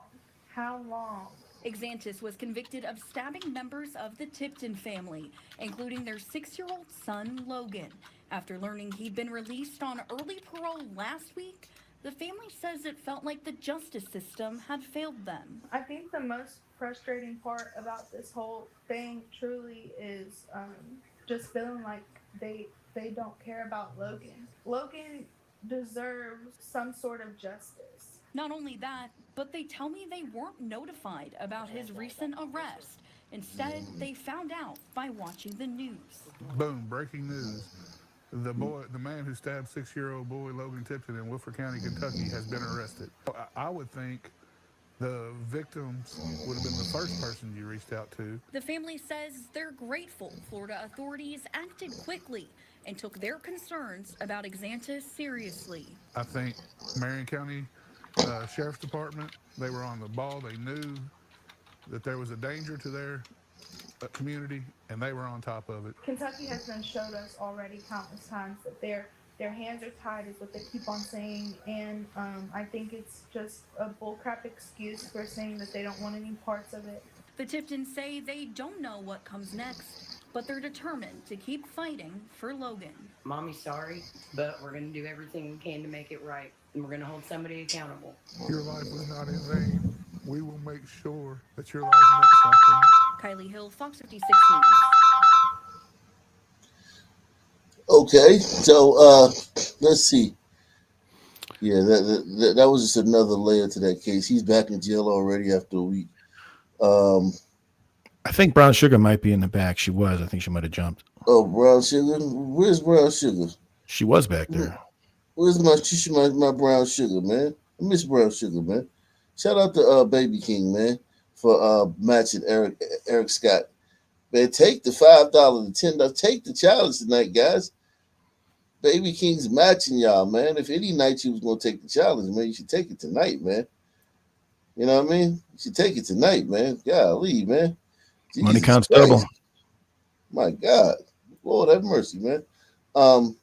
How long? Exantis was convicted of stabbing members of the Tipton family, including their 6-year-old son, Logan. After learning he'd been released on early parole last week, the family says it felt like the justice system had failed them. I think the most frustrating part about this whole thing truly is just feeling like they don't care about Logan. Logan deserves some sort of justice. Not only that, but they tell me they weren't notified about his recent arrest. Instead, they found out by watching the news. Boom, breaking news. The man who stabbed 6-year-old boy Logan Tipton in Woodford County, Kentucky, has been arrested. I would think the victims would have been the first person you reached out to. The family says they're grateful Florida authorities acted quickly and took their concerns about Exantis seriously. I think Marion County Sheriff's Department, they were on the ball. They knew that there was a danger to their community, and they were on top of it. Kentucky has been showed us already countless times that their hands are tied is what they keep on saying, and I think it's just a bullcrap excuse for saying that they don't want any parts of it. The Tiptons say they don't know what comes next, but they're determined to keep fighting for Logan. Mommy's sorry, but we're going to do everything we can to make it right, and we're going to hold somebody accountable. Your life was not in vain. We will make sure that your life meant something. Kylie Hill, Fox 56 News. Okay, so let's see. Yeah, that was just another layer to that case. He's back in jail already after a week. I think Brown Sugar might be in the back. She was. I think she might have jumped. Oh, Brown Sugar? Where's Brown Sugar? She was back there. Where's my Brown Sugar, man? I miss Brown Sugar, man. Shout out to Baby King, man, for matching Eric Scott. Man, take the $5 to $10. Take the challenge tonight, guys. Baby King's matching y'all, man. If any night you was gonna take the challenge, man, you should take it tonight, man. You know what I mean? You should take it tonight, man. Golly, man. Jesus Money counts Christ. double. My God, Lord have mercy, man. Put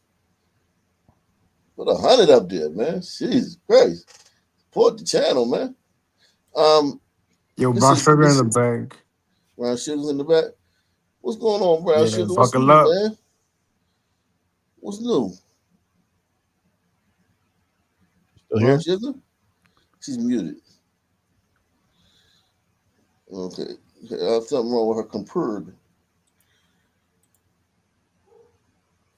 100 up there, man. Jesus Christ. Support the channel, man. Yo, Brown Sugar in the back. Brown Sugar's in the back. What's going on, Brown Sugar? What's buckle new, up. man? What's new? Still Brown here? Sugar? She's muted. Okay. Something wrong with her computer.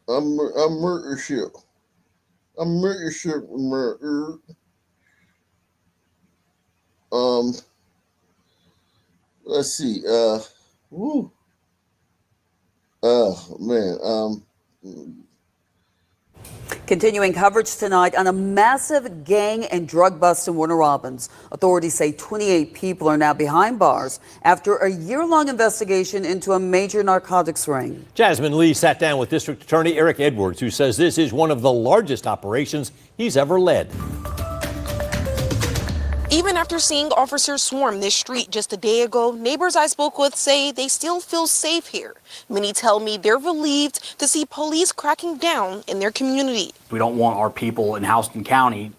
I'm murder ship. I'm murder ship. Let's see. Woo. Man. Continuing coverage tonight on a massive gang and drug bust in Warner Robins. Authorities say 28 people are now behind bars after a year-long investigation into a major narcotics ring. Jasmine Lee sat down with District Attorney Eric Edwards, who says this is one of the largest operations he's ever led. Even after seeing officers swarm this street just a day ago, neighbors I spoke with say they still feel safe here. Many tell me they're relieved to see police cracking down in their community. We don't want our people in Houston County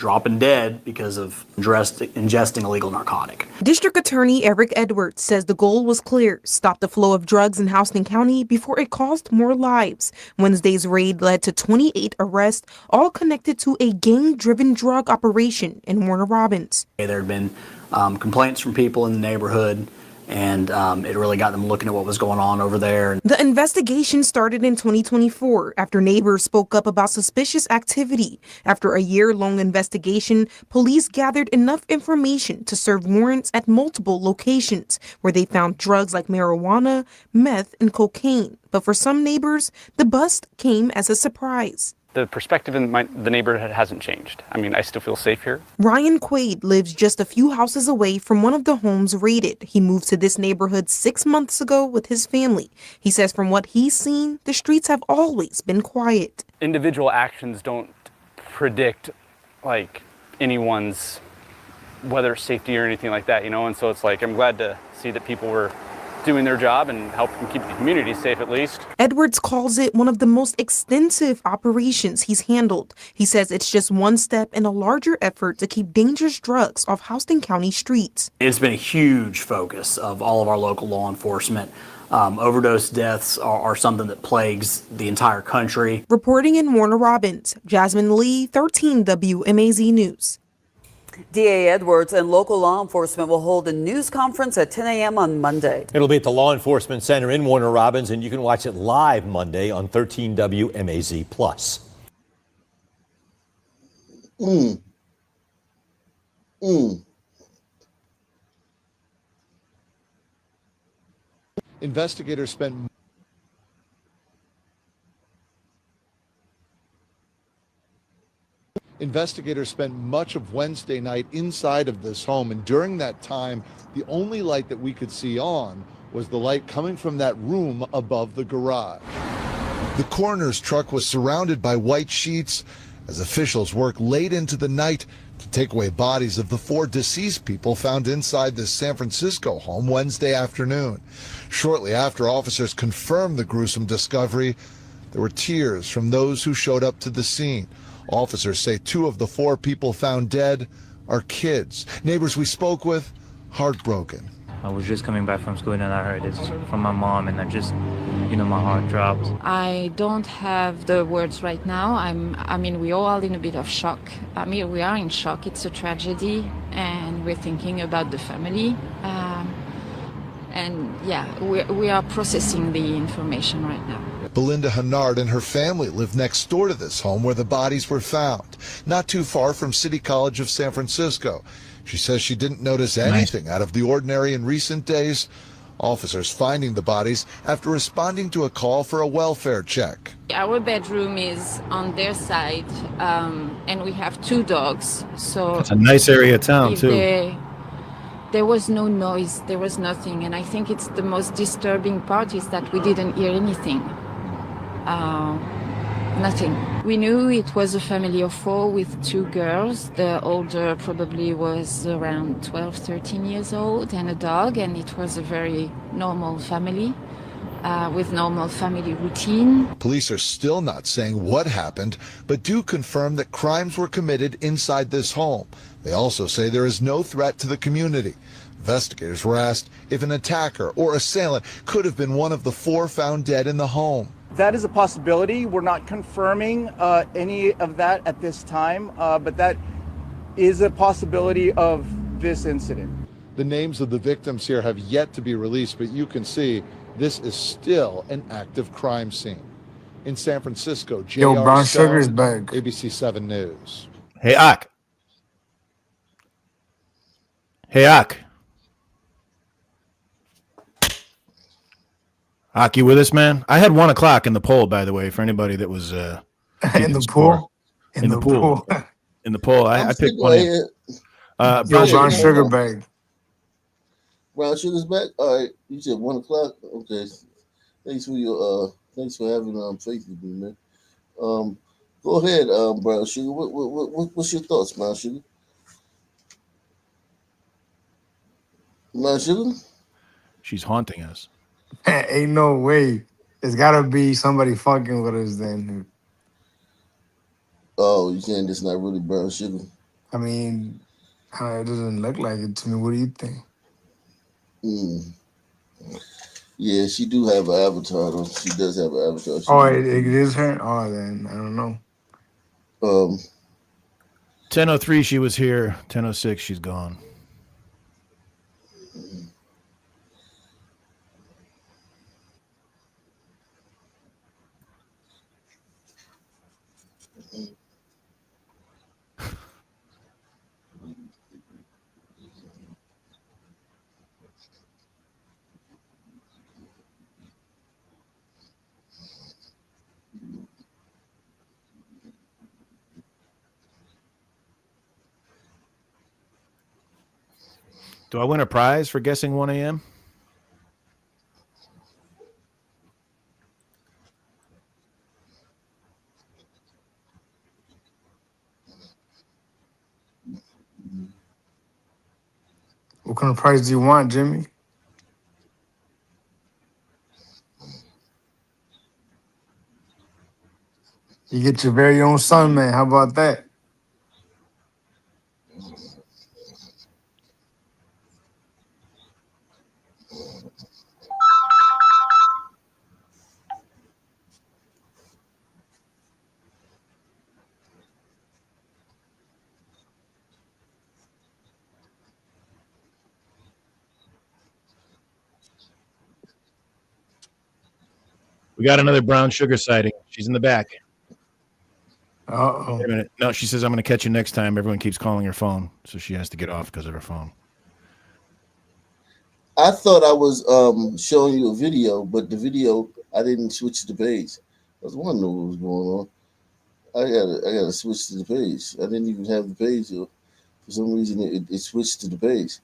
dropping dead because of ingesting illegal narcotic. District Attorney Eric Edwards says the goal was clear: stop the flow of drugs in Houston County before it cost more lives. Wednesday's raid led to 28 arrests, all connected to a gang-driven drug operation in Warner Robins. There had been complaints from people in the neighborhood, and it really got them looking at what was going on over there. The investigation started in 2024 after neighbors spoke up about suspicious activity. After a year-long investigation, police gathered enough information to serve warrants at multiple locations where they found drugs like marijuana, meth, and cocaine. But for some neighbors, the bust came as a surprise. The perspective in the neighborhood hasn't changed. I mean, I still feel safe here. Ryan Quaid lives just a few houses away from one of the homes raided. He moved to this neighborhood 6 months ago with his family. He says from what he's seen, the streets have always been quiet. Individual actions don't predict like anyone's, whether it's safety or anything like that, you know? And so it's like, I'm glad to see that people were doing their job and helping keep the community safe at least. Edwards calls it one of the most extensive operations he's handled. He says it's just one step in a larger effort to keep dangerous drugs off Houston County streets. It's been a huge focus of all of our local law enforcement. Overdose deaths are something that plagues the entire country. Reporting in Warner Robins, Jasmine Lee, 13 WMAZ News. DA Edwards and local law enforcement will hold a news conference at 10 a.m. on Monday. It'll be at the Law Enforcement Center in Warner Robins, and you can watch it live Monday on 13 WMAZ Plus. Investigators spent much of Wednesday night inside of this home, and during that time, the only light that we could see on was the light coming from that room above the garage. The coroner's truck was surrounded by white sheets as officials worked late into the night to take away bodies of the 4 deceased people found inside this San Francisco home Wednesday afternoon. Shortly after officers confirmed the gruesome discovery, there were tears from those who showed up to the scene. Officers say 2 of the 4 people found dead are kids. Neighbors we spoke with, heartbroken. I was just coming back from school and I heard this from my mom, and I just, my heart dropped. I don't have the words right now. I mean, we're all in a bit of shock. I mean, we are in shock. It's a tragedy, and we're thinking about the family. And yeah, we are processing the information right now. Belinda Hennard and her family live next door to this home where the bodies were found, not too far from City College of San Francisco. She says she didn't notice anything out of the ordinary in recent days. Officers finding the bodies after responding to a call for a welfare check. Our bedroom is on their side, and we have 2 dogs. So it's a nice area of town, too. There was no noise, there was nothing, and I think it's the most disturbing part is that we didn't hear anything. Nothing. We knew it was a family of 4 with 2 girls. The older probably was around 12, 13 years old, and a dog, and it was a very normal family with normal family routine. Police are still not saying what happened, but do confirm that crimes were committed inside this home. They also say there is no threat to the community. Investigators were asked if an attacker or assailant could have been one of the 4 found dead in the home. That is a possibility. We're not confirming any of that at this time, but that is a possibility of this incident. The names of the victims here have yet to be released, but you can see this is still an active crime scene. In San Francisco, Yo, J.R. Brown Stone, Sugar's back. ABC 7 News. Hey, Ak. Hey, Ak. Ak, you with us, man? I had 1 o'clock in the poll, by the way, for anybody that was in the pool. In the pool. In the poll. I picked 1. Brown Sugar bag. Brown Sugar's back. All right, you said 1 o'clock. Okay, thanks for your thanks for having faith with me, man. Go ahead, Brown Sugar. What's your thoughts, Brown Sugar? Brown Sugar? She's haunting us. Ain't no way. There's gotta be somebody fucking with us then. Oh, you saying this not really Brown Sugar? I mean, it doesn't look like it to me. What do you think? Mm. Yeah, she do have an avatar though. She does have an avatar. She Oh, do it look is her. Oh, then I don't know. 10:03 she was here. 10:06 she's gone. Do I win a prize for guessing 1 a.m.? What kind of price do you want, Jimmy? You get your very own son, man. How about that? We got another brown sugar sighting. She's in the back. Uh-oh. Wait a minute. No, she says I'm going to catch you next time. Everyone keeps calling her phone, so she has to get off because of her phone. I thought I was showing you a video, but the video I didn't switch the page. I was wondering what was going on. I gotta switch to the page. I didn't even have the page. For some reason, it switched to the page.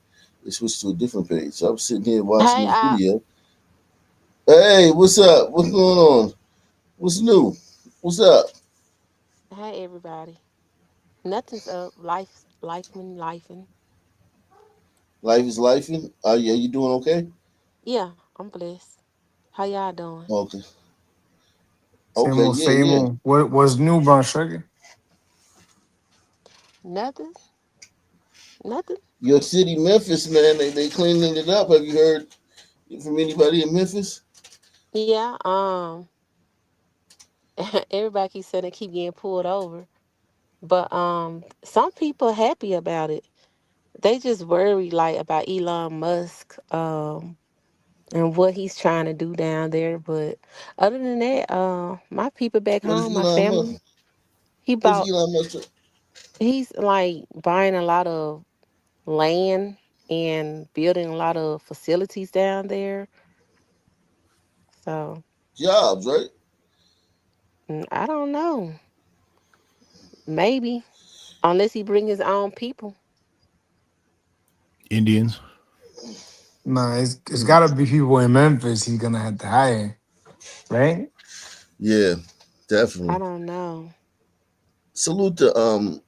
It switched to a different page. So I'm sitting here watching Hey, this video. Hey, what's up? What's going on? What's new? What's up? hey, everybody. Nothing's up. Lifing. Life is lifing. You doing okay? Yeah, I'm blessed. How y'all doing? Okay. Same Okay. old, Yeah. same Yeah. old. What's new, brown sugar? Nothing. Nothing. Your city, Memphis, man. They cleaning it up. Have you heard from anybody in Memphis? Yeah. Everybody keeps saying they keep getting pulled over, but some people are happy about it. They just worry like about Elon Musk, and what he's trying to do down there. But other than that, my people back What is home, my Elon family, Musk? he What is bought. Elon Musk? He's like buying a lot of land and building a lot of facilities down there. So Jobs, right? I don't know. Maybe unless he bring his own people. Indians. Nah, it's got to be people in Memphis he's gonna have to hire, right? Yeah, I definitely. don't know. Salute to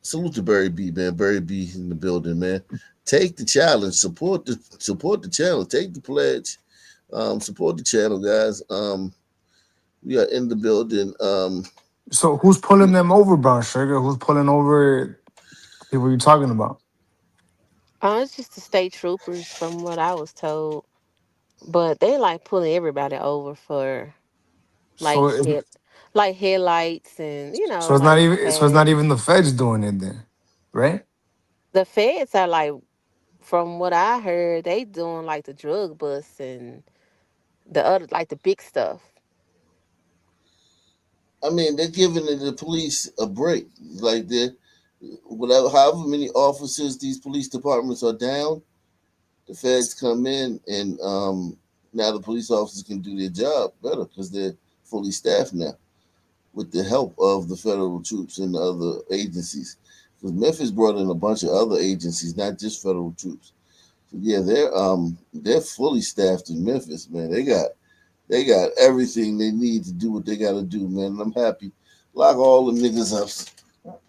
salute to Barry B, man. Barry B in the building, man. Take the challenge. Support the channel. Take the pledge. Support the channel, guys. We are in the building. So who's pulling them over, brown sugar? Who's pulling over people you're talking about? It's just the state troopers, from what I was told. But they like pulling everybody over for So like it's, like headlights and so it's not like even tags. the feds doing it then, right? The feds are like, from what I heard, they doing like the drug busts and the other like the big stuff. I mean, they're giving the police a break. Like they're whatever, however many officers these police departments are down, the feds come in and now the police officers can do their job better because they're fully staffed now with the help of the federal troops and the other agencies. Because Memphis brought in a bunch of other agencies, not just federal troops. So yeah, they're fully staffed in Memphis, man. They got everything they need to do what they got to do, man. And I'm happy. Lock all them niggas up.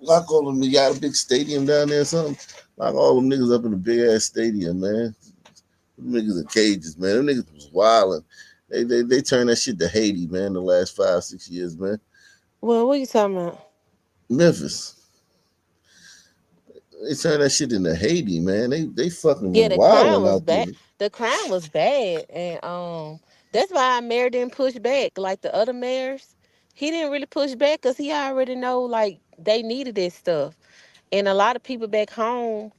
Lock all them. You got a big stadium down there or something. Lock all them niggas up in a big ass stadium, man. Them niggas in cages, man. Them niggas was wilding. They turned that shit to Haiti, man. The last 5 6 years, man. Well, what you talking about? Memphis. They turn that shit into Haiti, man. They fucking Yeah, the crime wilding was out there. bad. The crime was bad, and that's why our mayor didn't push back like the other mayors. He didn't really push back because he already know like they needed this stuff, and a lot of people back home,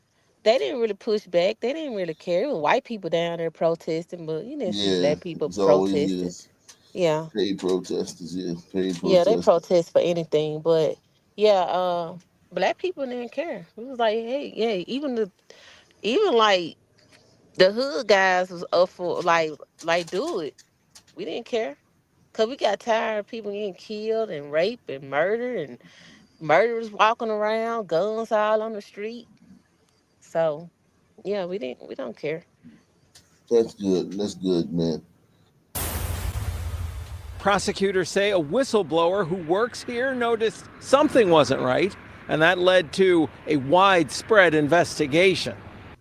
they didn't really push back. They didn't really care. It was white people down there protesting, but you didn't see Yeah, black people it's always protesting. is. Yeah, Paid protesters, yeah. Paid yeah, they protesters. protest for anything, but yeah, black people didn't care. It was like, hey, yeah, even like the hood guys was up for like do it. We didn't care because we got tired of people getting killed and raped and murdered and murderers walking around, guns all on the street. So yeah, we don't care. That's good. That's good, man. Prosecutors say a whistleblower who works here noticed something wasn't right, and that led to a widespread investigation.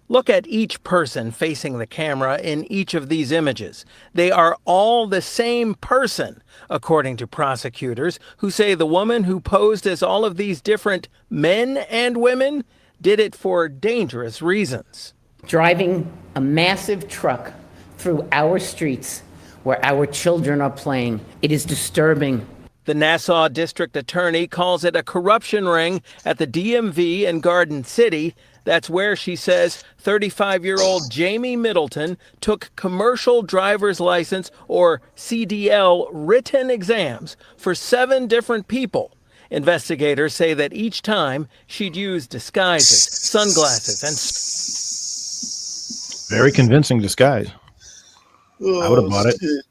Look at each person facing the camera in each of these images. They are all the same person, according to prosecutors, who say the woman who posed as all of these different men and women did it for dangerous reasons. Driving a massive truck through our streets where our children are playing, it is disturbing. The Nassau District Attorney calls it a corruption ring at the DMV in Garden City. That's where, she says, 35-year-old Jamie Middleton took commercial driver's license, or CDL, written exams for 7 different people. Investigators say that each time she'd use disguises, sunglasses, and Very convincing disguise. I would have bought it.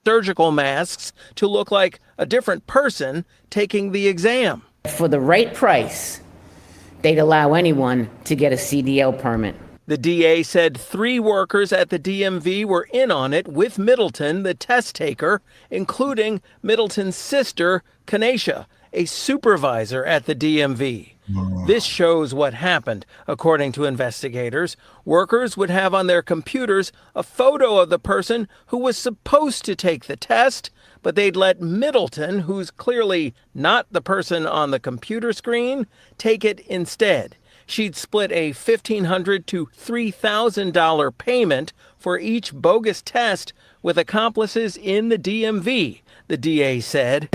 surgical masks to look like a different person taking the exam. For the right price, they'd allow anyone to get a CDL permit. The DA said 3 workers at the DMV were in on it with Middleton, the test taker, including Middleton's sister, Kanesha, a supervisor at the DMV. This shows what happened, according to investigators. Workers would have on their computers a photo of the person who was supposed to take the test, but they'd let Middleton, who's clearly not the person on the computer screen, take it instead. She'd split a $1,500 to $3,000 payment for each bogus test with accomplices in the DMV, the DA said.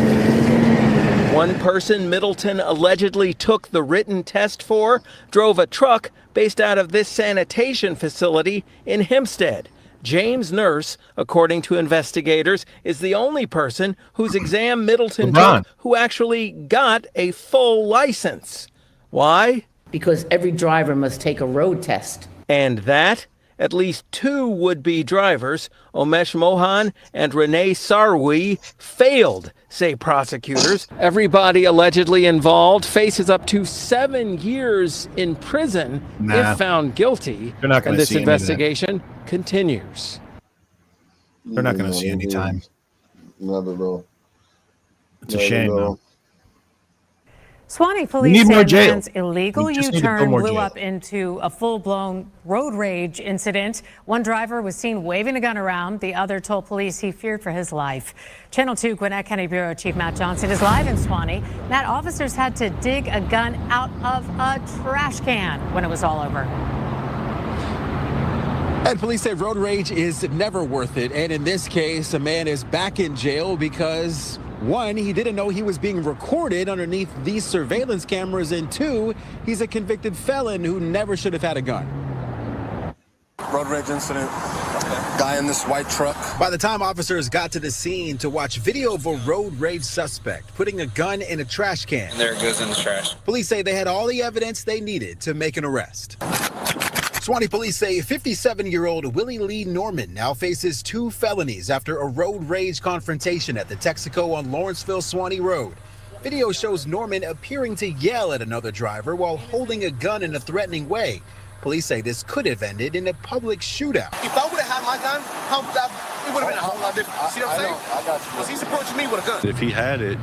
One person Middleton allegedly took the written test for drove a truck based out of this sanitation facility in Hempstead. James Nurse, according to investigators, is the only person whose exam Middleton took who actually got a full license. Why? Because every driver must take a road test. And that? At least 2 would-be drivers, Omesh Mohan and Renee Sarwi, failed, say prosecutors. Everybody allegedly involved faces up to 7 years in prison if found guilty. They're not gonna and this see any of that. investigation continues. They're not going to see any time. Not at all. It's a shame, though. Swanee We police need more say jail. man's illegal We just need to build U-turn more blew jail. up into a full-blown road rage incident. One driver was seen waving a gun around. The other told police he feared for his life. Channel 2 Gwinnett County Bureau Chief Matt Johnson is live in Swanee. Matt, officers had to dig a gun out of a trash can when it was all over. And police say road rage is never worth it. And in this case, a man is back in jail because, 1, he didn't know he was being recorded underneath these surveillance cameras, and 2, he's a convicted felon who never should have had a gun. Road rage incident. Guy in this white truck. By the time officers got to the scene to watch video of a road rage suspect putting a gun in a trash can. And there it goes in the trash. Police say they had all the evidence they needed to make an arrest. Swanee police say 57-year-old Willie Lee Norman now faces 2 felonies after a road rage confrontation at the Texaco on Lawrenceville-Swanee Road. Video shows Norman appearing to yell at another driver while holding a gun in a threatening way. Police say this could have ended in a public shootout. If I would have had my gun, it would have been a whole lot different. See what I'm saying? I got you. Because he's approaching me with a gun. If he had it,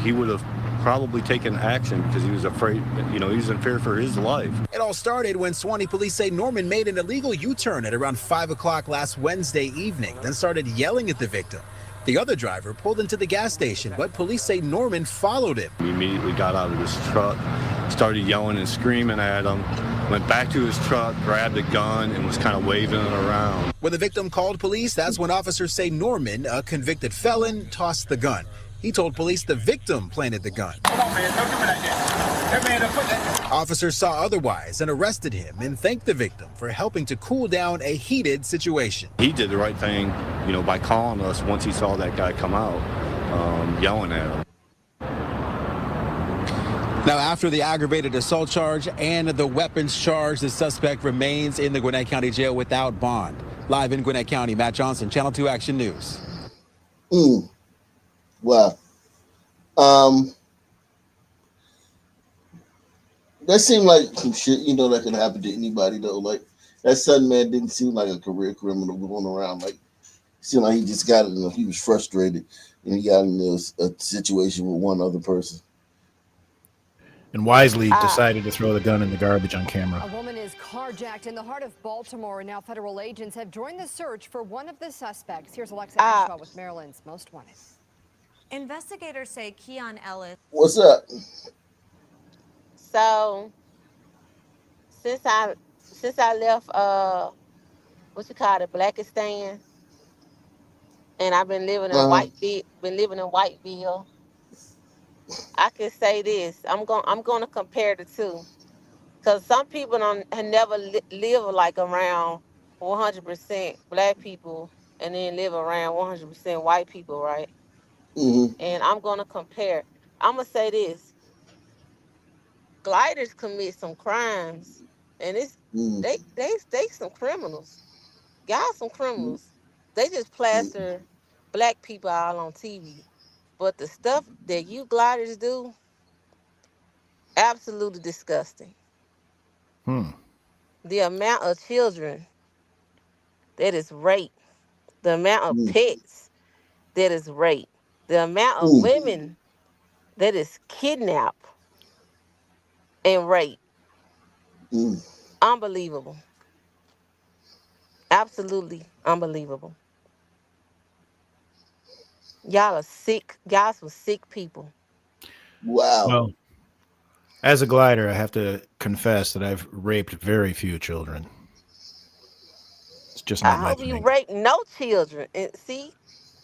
he would have probably taken action because he was afraid, he was in fear for his life. It all started when Swanee police say Norman made an illegal U-turn at around 5 o'clock last Wednesday evening, then started yelling at the victim. The other driver pulled into the gas station, but police say Norman followed him. He immediately got out of his truck, started yelling and screaming at him, went back to his truck, grabbed a gun, and was kind of waving it around. When the victim called police, that's when officers say Norman, a convicted felon, tossed the gun. He told police the victim planted the gun. Come on, man, don't do me like that. That man done put that. Officers saw otherwise and arrested him and thanked the victim for helping to cool down a heated situation. He did the right thing, by calling us once he saw that guy come out, yelling at him. Now, after the aggravated assault charge and the weapons charge, the suspect remains in the Gwinnett County Jail without bond. Live in Gwinnett County, Matt Johnson, Channel 2 Action News. Wow. That seemed like some shit, that could happen to anybody, though. Like, that sudden man didn't seem like a career criminal going around. Like, it seemed like he just got it, he was frustrated, and he got in a situation with one other person. And wisely decided to throw the gun in the garbage on camera. A woman is carjacked in the heart of Baltimore, and now federal agents have joined the search for one of the suspects. Here's Alexa Ashbaugh with Maryland's Most Wanted. Investigators say Keon Ellis. What's up? So, since I left, Blackistan, and I've been living in Whiteville. I can say this. I'm going to compare the two, because some people have never live like around 100% black people, and then live around 100% white people, right? Mm-hmm. And I'm going to compare. I'm going to say this. Gliders commit some crimes, and they some criminals. Y'all some criminals. They just plaster black people all on TV. But the stuff that you gliders do, absolutely disgusting. The amount of children that is raped, the amount of pets that is raped, the amount of women that is kidnapped and raped. Unbelievable. Absolutely unbelievable. Y'all are sick. Y'all some sick people. Wow. Well, as a glider, I have to confess that I've raped very few children. It's just not I my hope thing. you rape no children. And see,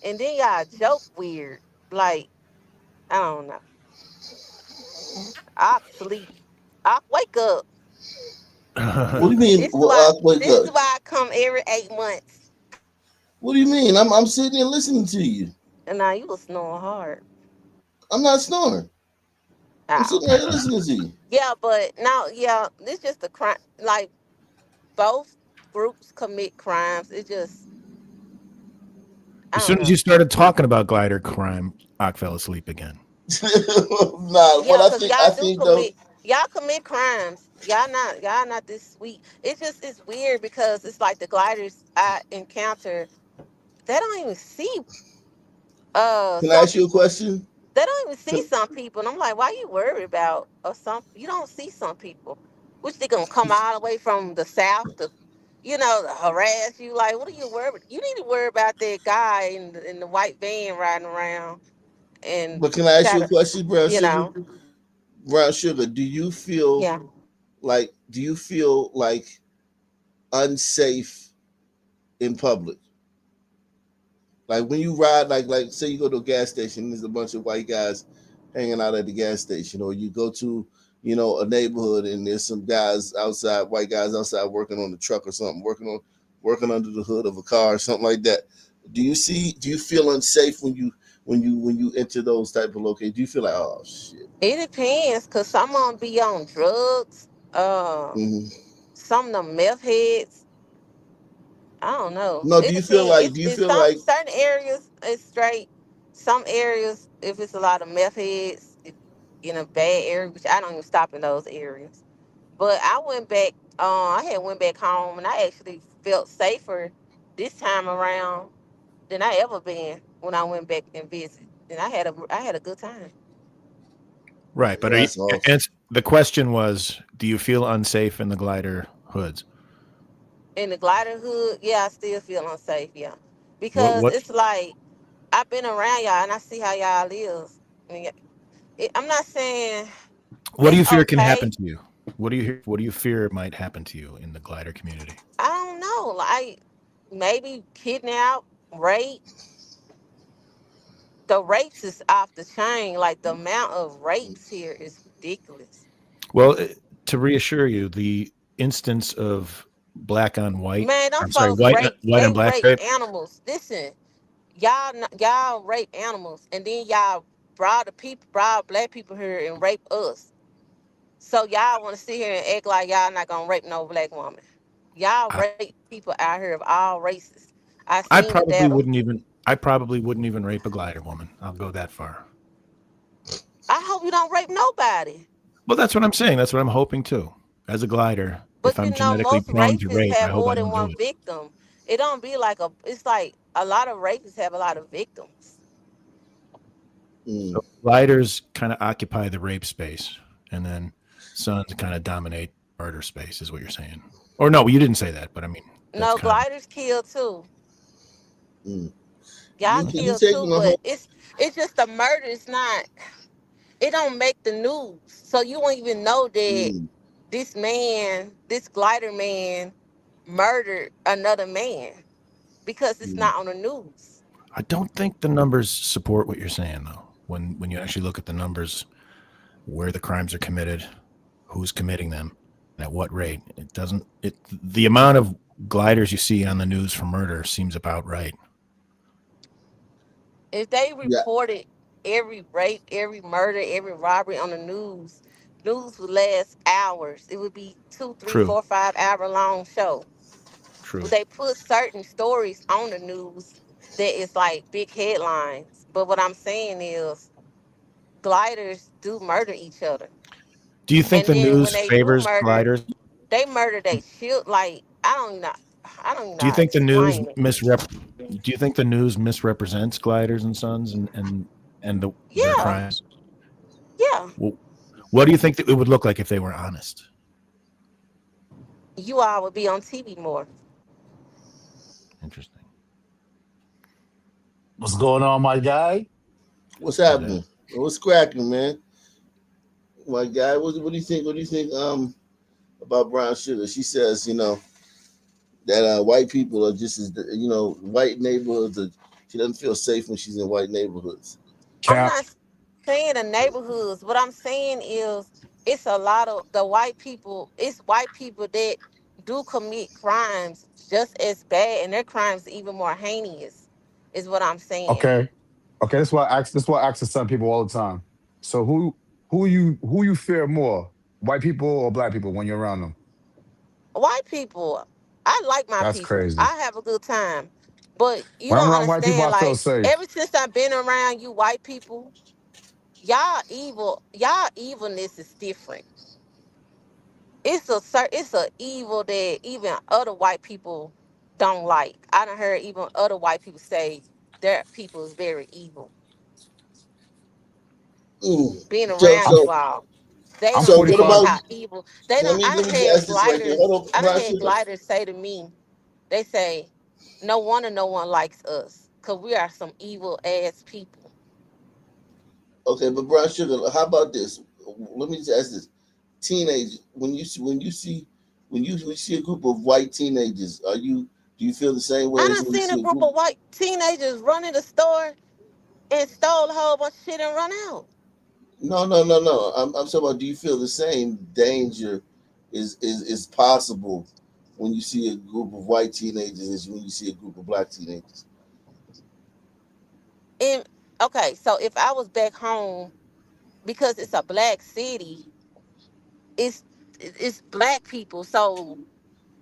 and then y'all joke weird. Like, I don't know. I'll sleep. I'll wake up. What do you mean? This is why I come every 8 months. What do you mean? I'm sitting here listening to you. And now you was snoring hard. I'm not snoring. I'm sitting here listening to you. Yeah, but this just a crime. Like, both groups commit crimes. It just, As soon as you started talking about glider crime, Ak fell asleep again. Y'all commit crimes. Y'all not this sweet. It's weird, because it's like the gliders I encounter, they don't even see. Can I ask you a question? They don't even see some people, and I'm like, why you worried about you don't see some people, which they gonna come all the way from the south to, to harass you. Like, what are you worried? You need to worry about that guy in the white van riding around. But can I ask you a question, Brown Sugar? Brown Sugar, do you feel like unsafe in public? Like, when you ride, like say you go to a gas station, there's a bunch of white guys hanging out at the gas station, or you go to, a neighborhood and there's some guys outside, white guys outside working on the truck or something, working under the hood of a car or something like that. Do you feel unsafe when you enter those type of locations? Do you feel like, oh shit? It depends, because some of them be on drugs. Some of them meth heads. I don't know. No, do you feel like certain areas it's straight. Some areas, if it's a lot of meth heads, in a bad area, which I don't even stop in those areas. But I went back. I had went back home, and I actually felt safer this time around than I ever been when I went back and visited, and I had a good time. Right, but the question was, do you feel unsafe in the glider hoods? In the glider hood, yeah, I still feel unsafe, yeah. Because it's like, I've been around y'all and I see how y'all live. I mean, I'm not saying What do you It's fear can okay. happen to you? What do you fear might happen to you in the glider community? I don't know. Like maybe kidnap, rape. The rapes is off the chain. Like the amount of rapes here is ridiculous. Well, to reassure you, the instance of black on white, Man, them I'm sorry, folks white rape. white They on black rape rape. animals. Listen, y'all rape animals, and then y'all brought black people here and rape us. So y'all want to sit here and act like y'all not gonna rape no black woman. Y'all I, rape people out here of all races. I I seen the probably data. wouldn't even I probably wouldn't even rape a glider woman. I'll go that far. I hope you don't rape nobody. Well, that's what I'm saying. That's what I'm hoping too. As a glider, if But you I'm know, genetically most prone to rapists rape, I have hope I more than don't do one it. victim. It don't be like a. It's like a lot of rapists have a lot of victims. Mm. So gliders kind of occupy the rape space, and then sons kind of dominate murder space, is what you're saying. Or no, you didn't say that, but I mean that's No, kind of gliders kill too. Mm. Y'all You kill too, taking a but whole. it's just the murder. It's not. It don't make the news, so you won't even know that Mm. this glider man, murdered another man because it's Mm. not on the news. I don't think the numbers support what you're saying though. When you actually look at the numbers, where the crimes are committed, who's committing them, and at what rate, it doesn't. It the amount of gliders you see on the news for murder seems about right. If they Yeah. reported every rape, every murder, every robbery on the news would last hours. It would be two, three, True. 4, 5 hour long show. But True. they put certain stories on the news that is like big headlines. But what I'm saying is gliders do murder each other. Do you think And the then when news they do favors murder, gliders? they murder they shield like I don't even know Do you how to think the news explain it. misrep? Do you think the news misrepresents gliders and sons and their Yeah, crimes? yeah. Well, what do you think that it would look like if they were honest? You all would be on TV more. Interesting. What's going on, my guy? What's Is that happening? What's cracking, man? My guy, what do you think? What do you think? About brown sugar? She says, that white people are just as white neighborhoods. She doesn't feel safe when she's in white neighborhoods. I'm Cap. not saying the neighborhoods. What I'm saying is it's a lot of the white people. It's white people that do commit crimes just as bad, and their crimes even more heinous. Is what I'm saying. Okay. Okay, that's why I ask. That's why I ask the some people all the time. So who you fear more, white people or black people when you're around them? White people, I like my That's people. crazy. I have a good time, but you When I'm don't around white people, understand. I feel Like safe. ever since I've been around you, white people, y'all evil. Y'all evilness is different. It's a evil that even other white people don't like. I done heard even other white people say their people is very evil. Mm. Being So around I'm you so all, they I'm don't so what understand 45. about? how evil they Let don't. me let me ask this right here. Hold on, I done brown had sugar. gliders say to me, they say, no wonder no one likes us, cause we are some evil ass people. Okay, but brown sugar. How about this? Let me just ask this: teenage, when you see a group of white teenagers, do you feel the same way I as done when you seen a see a group group? of white teenagers run in the store and stole a whole bunch of shit and run out. No, no, no, no. I'm talking about. Do you feel the same danger is possible when you see a group of white teenagers as when you see a group of black teenagers? And okay, so if I was back home, because it's a black city, it's it's black people, so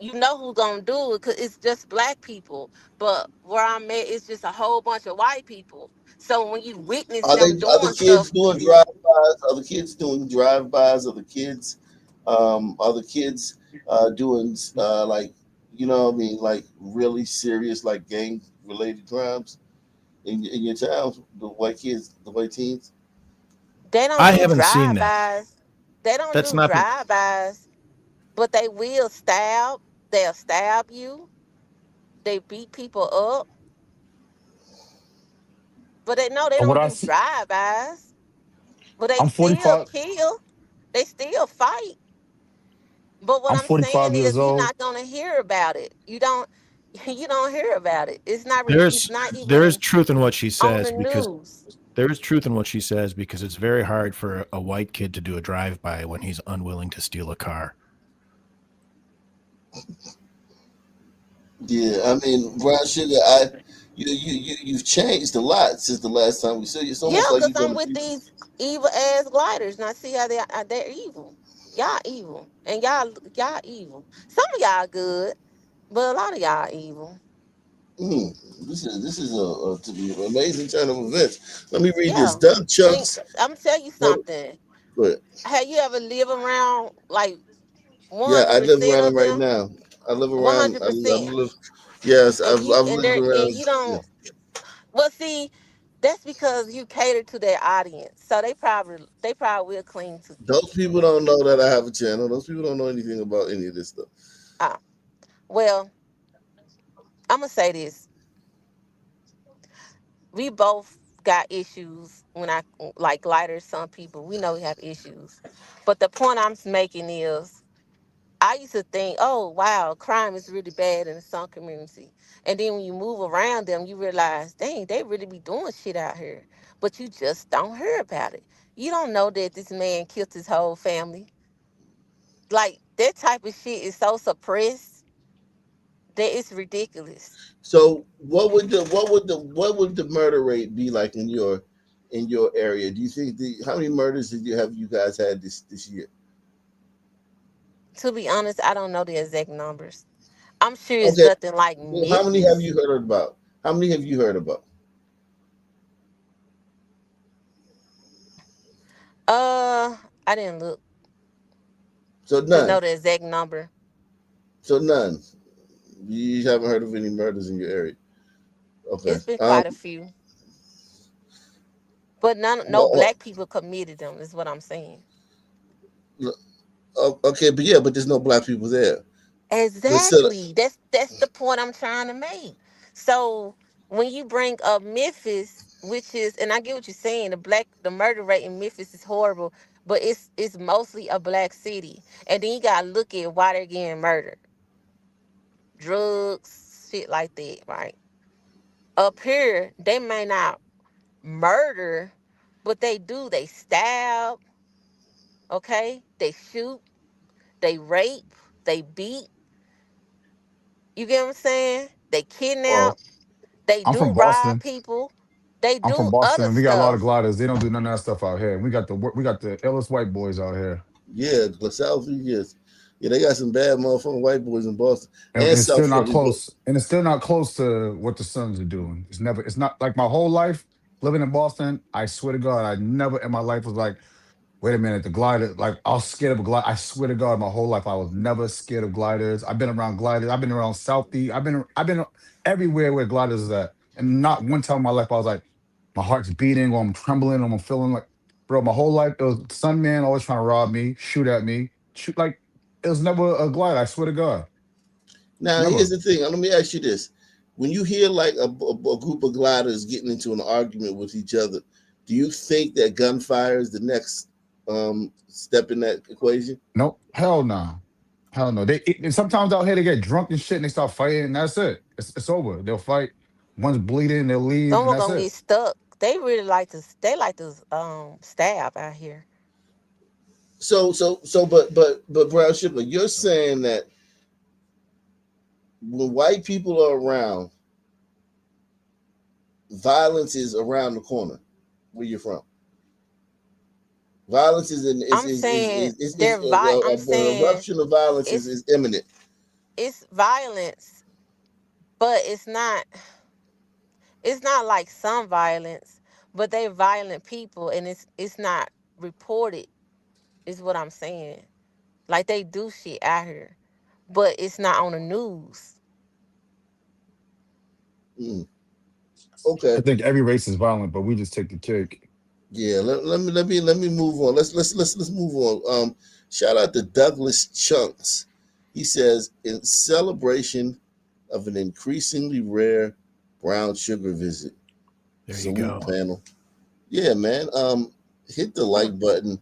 you know who's gonna do it because it's just black people. But where I'm at, it's just a whole bunch of white people. So when you witness them Are the doing kids stuff, doing drive-bys? Are the kids doing drive-bys? Are the kids doing like what I mean, like really serious like gang-related crimes in your town? The white kids, the white teens. they don't I do haven't seen that. drive-bys. They don't That's do not the. drive-bys, but they will stab. They'll stab you. They beat people up, but they know they What don't I do see, drive-bys. But they I'm still 45. kill. They still fight. But what I'm I'm saying 45 years is, you're old. not gonna hear about it. You don't. You don't hear about it. It's not. It's There's not there's even truth in what she on the says because news. there is truth in what she says because it's very hard for a white kid to do a drive-by when he's unwilling to steal a car. Yeah, I mean, Brown Sugar, you've changed a lot since the last time we saw you. It's Yeah, almost like because you've I'm done a with few. these evil ass gliders. Now see how they're evil. Y'all evil, and y'all evil. Some of y'all good, but a lot of y'all evil. This is a to be an amazing turn of events. Let me read this. Yeah, Dump and Chunks. I'm gonna tell you What? something. What? Have you ever lived around like Yeah, I live 100% around of right them? now. I live One around. hundred I've percent. lived. Yes, And you I've and lived there and around. you Yeah. don't. Well, see, that's because you cater to their audience, so they probably will cling to you. Those people don't know that I have a channel. Those people don't know anything about any of this stuff. Ah, well, I'm gonna say this: we both got issues. When I like lighter, some people we know we have issues, but the point I'm making is, I used to think, oh wow, crime is really bad in some community, and then when you move around them, you realize, dang, they really be doing shit out here, but you just don't hear about it. You don't know that this man killed his whole family. Like that type of shit is so suppressed that it's ridiculous. So, what would the murder rate be like in your area? Do you think how many murders you guys had this year? To be honest, I don't know the exact numbers. I'm sure it's Okay, nothing like well, how many have Memphis. you heard about? How many have you heard about? I didn't look So to know none. the exact number. So none. You haven't heard of any murders in your area. Okay. It's been quite a few, but no Well, black people committed them. Is what I'm saying. okay, but yeah, but there's no black people there. But still, Exactly. That's the point I'm trying to make. So when you bring up Memphis, which is, and I get what you're saying, the murder rate in Memphis is horrible, but it's mostly a black city. And then you gotta look at why they're getting murdered. Drugs, shit like that, right? Up here, they may not murder, but they stab, okay? They shoot, they rape, they beat. You get what I'm saying? They kidnap. Well, They I'm do from rob Boston. people. They I'm from do other Boston. We got a lot of stuff. gliders. They don't do none of that stuff out here. We got the illest white boys out here, yeah, the South, yes. Yeah, they got some bad motherfucking white boys in Boston and and it's still South not Philly. But close. And it's still not close to what the Suns are doing. It's never. It's not like my whole life living in Boston. I swear to God, I never in my life was like, wait a minute, the glider. Like I was scared of a glider. I swear to God, my whole life I was never scared of gliders. I've been around gliders. I've been around Southie. I've been everywhere where gliders is at. And not one time in my life I was like, my heart's beating or I'm trembling or I'm feeling like, bro. My whole life it was some man always trying to rob me, shoot at me, shoot like it was never a glider. I swear to God, now here's never. the thing. Let me ask you this: when you hear like a group of gliders getting into an argument with each other, do you think that gunfire is the next step in that equation? Nope, hell no, hell no. And sometimes out here they get drunk and shit and they start fighting and that's it. It's over. They'll fight. One's bleeding, they'll leave, and Someone that's gonna it. get stuck. They really like to. They like to stab out here. But Brown Sugar, you're saying that when white people are around, violence is around the corner where you're from. Violence is in I'm saying I'm an saying eruption of violence it's is imminent. it's violence, but it's not. It's not like some violence, but they're violent people, and it's not reported. Is what I'm saying. Like they do shit out here, but it's not on the news. Mm, I okay. think every race is violent, but we just take the cake. Yeah, let me move on. Let's move on. Shout out to Douglas Chunks. He says in celebration of an increasingly rare brown sugar visit. There you Salute go. panel. Yeah, man. Hit the like button.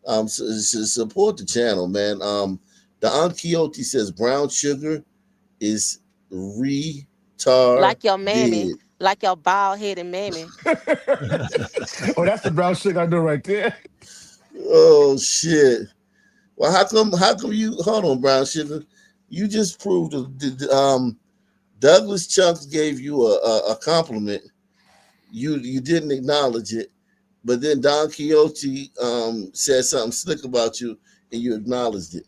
Support the channel, man. Don Quixote says brown sugar is retarded. Like your mammy, like your bald headed mammy. Oh, that's the brown sugar I know right there. Oh shit. Well, how come you hold on, brown sugar? You just proved Douglas Chunks gave you a compliment. You didn't acknowledge it, but then Don Quixote said something slick about you, and you acknowledged it.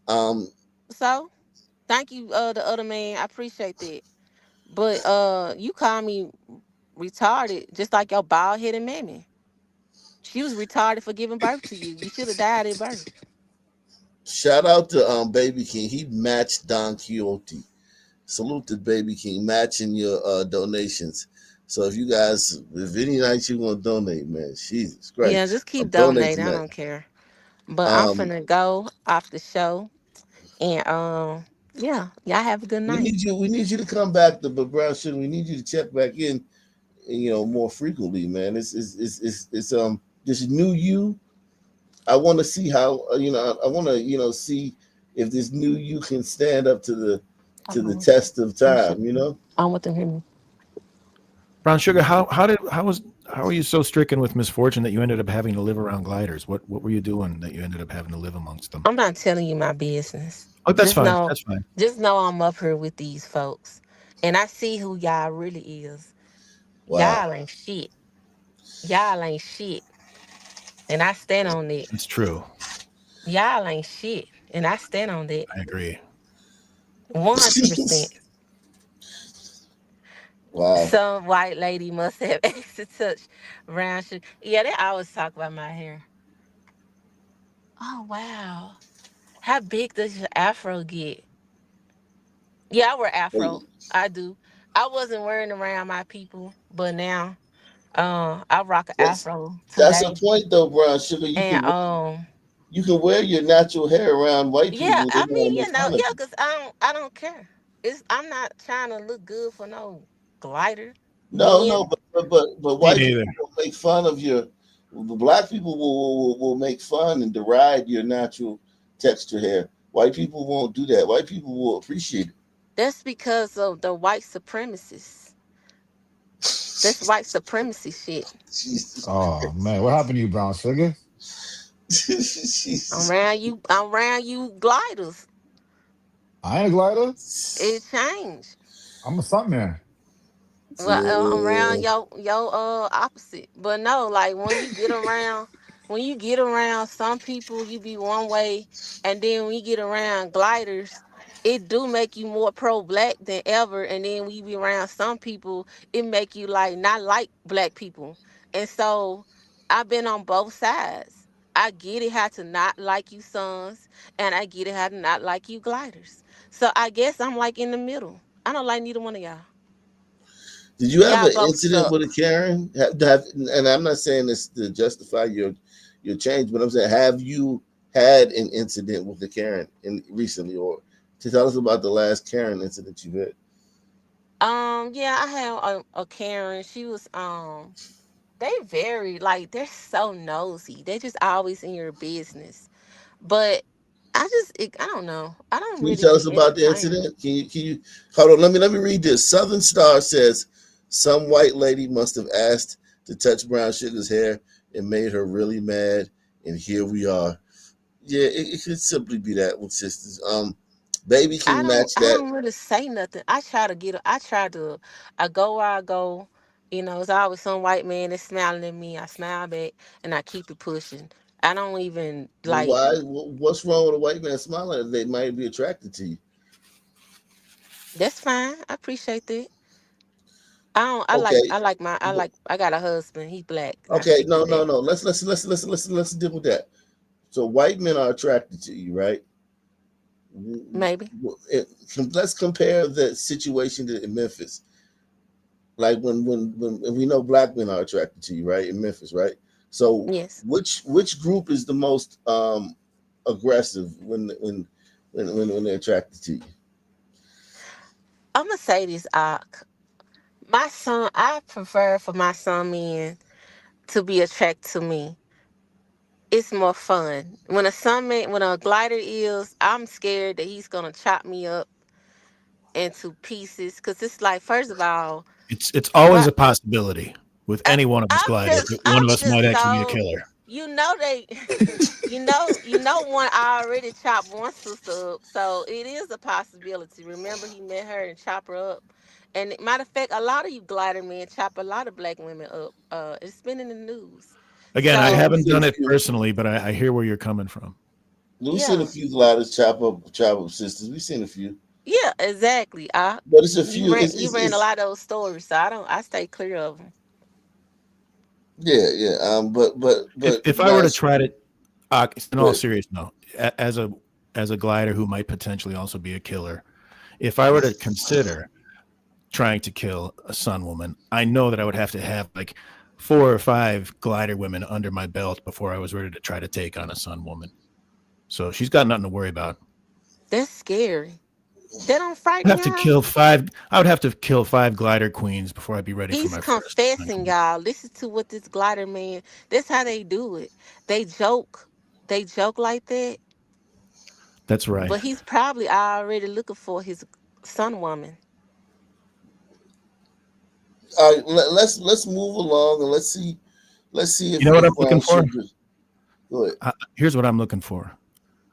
Um, So thank you, the other man. I appreciate that. But you call me retarded, just like your bald headed mammy. She was retarded for giving birth to you. You should have died at birth. Shout out to Baby King. He matched Don Quixote. Salute to Baby King matching your donations. So if any night you want to donate, man, Jesus Yeah, Christ, just keep I'm donating. donating I that. don't care. But I'm Um, finna go off the show, and yeah, y'all have a good we night. need you. We need you to come back to Brown Sugar. We need you to check back in, more frequently, man. It's this new you. I want to see how I want to see if this new you can stand up to the I don't know what test of I'm shut- time. You know. I don't want them to hear me. Brown sugar, how were you so stricken with misfortune that you ended up having to live around gliders? What were you doing that you ended up having to live amongst them? I'm not telling you my business. Oh, that's Just fine. know, That's fine. just know I'm up here with these folks, and I see who y'all really is. Wow. Y'all ain't shit. Y'all ain't shit, and I stand on it. It's true. Y'all ain't shit, and I stand on that I agree. 100%. Wow. Some white lady must have asked to touch brown sugar. Yeah, they always talk about my hair. Oh wow, how big does your afro get? Yeah, I wear afro. I do. I wasn't wearing around my people, but now, I rock an That's afro that's a today, point though, Brown Sugar. and You can wear your natural hair around white yeah, people. They I don't want mean, to make fun of yeah, you. cause I don't care. I'm not trying to look good for no glider No, no, men. but Me white neither. people will make fun of your. The black people will make fun and deride your natural texture hair. White people won't do that. White people will appreciate it. That's because of the white supremacists. That's white supremacy shit. Jesus Oh man, what happened to you, brown sugar? Jesus. I'm around you gliders. I ain't a glider. It changed. I'm a stuntman. Well, Yeah. around your opposite, but no, like when you get around some people, you be one way, and then when you get around gliders, it do make you more pro black than ever, and then when you be around some people, it make you like not like black people, and so I've been on both sides. I get it how to not like you sons, and I get it how to not like you gliders. So I guess I'm like in the middle. I don't like neither one of y'all. Did you have Y'all an both incident with a suck. Karen? And I'm not saying this to justify your change, but I'm saying, have you had an incident with a Karen recently, or to tell us about the last Karen incident you've had? Yeah, I have a Karen. She was they very like they're so nosy. They just always in your business. But I don't know. I don't Can you really tell us be about the entertaining. incident? Can you hold on? Let me read this. Southern Star says some white lady must have asked to touch Brown Sugar's hair and made her really mad, and here we are. Yeah, it could simply be that with sisters. Baby I can don't match I that. don't really say nothing. I try to I go where I go. You know, it's always some white man that's smiling at me. I smile back and I keep it pushing. I don't even Well, like why? What's wrong with a white man smiling? They might be attracted to you. that's fine. I appreciate that. I don't Okay, I got a husband. He's black. I okay. stick No, with no, that. no. Let's deal with that. So white men are attracted to you, right? Maybe. Let's compare the situation in Memphis. Like when we know black men are attracted to you, right? In Memphis, right? So Yes. which group is the most aggressive when they're attracted to you? I'm gonna say this, Ak. My son, I prefer for my son men to be attracted to me. It's more fun. When a glider is, I'm scared that he's gonna chop me up into pieces. Cause it's like, first of all, It's always what a possibility with any one of us gliders that one of I'm us might just actually be a so killer. they one already chopped one sister up, so it is a possibility. Remember, he met her and chop her up. And matter of fact, a lot of you glider men chop a lot of black women up. It's been in the news. Again, I Yeah, So we haven't seen done a it few. personally, but I hear where you're coming from. We seen a yeah, few gliders chop up sisters. We seen a few, yeah, exactly. but it's a You few. ran you ran a lot of those stories, so I stay clear of them. Yeah, yeah. But If I were Brown. to try to, in all But seriousness, no, as a glider who might potentially also be a killer, if I were to consider trying to kill a Sun woman, I know that I would have to have like 4 or 5 glider women under my belt before I was ready to try to take on a Sun woman. So she's got nothing to worry about. That's scary. They don't I'd frighten have to y'all. kill 5. I would have to kill 5 glider queens before I'd be ready for He's my first Sun confessing, queen. y'all. Listen to what this glider man. That's how they do it. They joke. They joke like that, That's right. but he's probably already looking for his son woman. all right, let's move along and let's see You know what I'm if looking Brown for? Sugar. Go ahead. Here's what I'm looking for.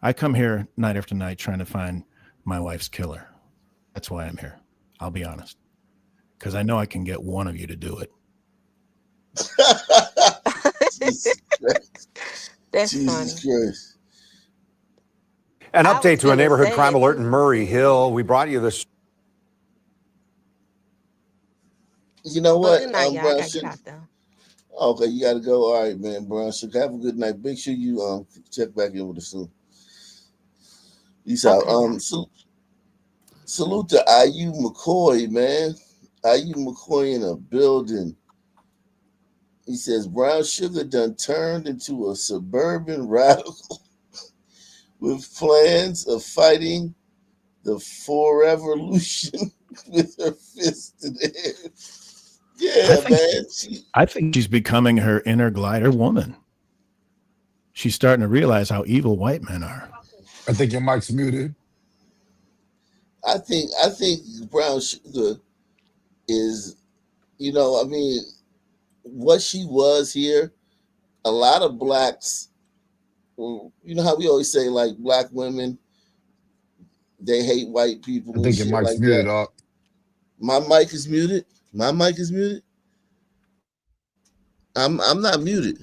I come here night after night trying to find my wife's killer. That's why I'm here. I'll be honest. Because I know I can get one of you to do it. Jesus Christ. That's Jesus funny. Christ. An I was update to a finna neighborhood say crime that alert too. in He Murray said that. Hill. We brought you this. You know Well, what, good night, y'all. I Brown gotta get Sugar? out though. Okay, you gotta go. All right, man. Brown Sugar. Have a good night. Make sure you check back in with us soon. Peace out. Okay, bye. Salute to IU McCoy, man. IU McCoy in a building. He says Brown Sugar done turned into a suburban radical with plans of fighting the forevolution with her fist in the air. I Yeah, think man. I think she's becoming her inner glider woman. She's starting to realize how evil white men are. I think your mic's muted. I think Brown Sugar is, I mean, what she was here. A lot of blacks, well, you know how we always say like black women, they hate white people I and think your shit mic's like that. muted up. My mic is muted. My mic is muted. I'm not muted.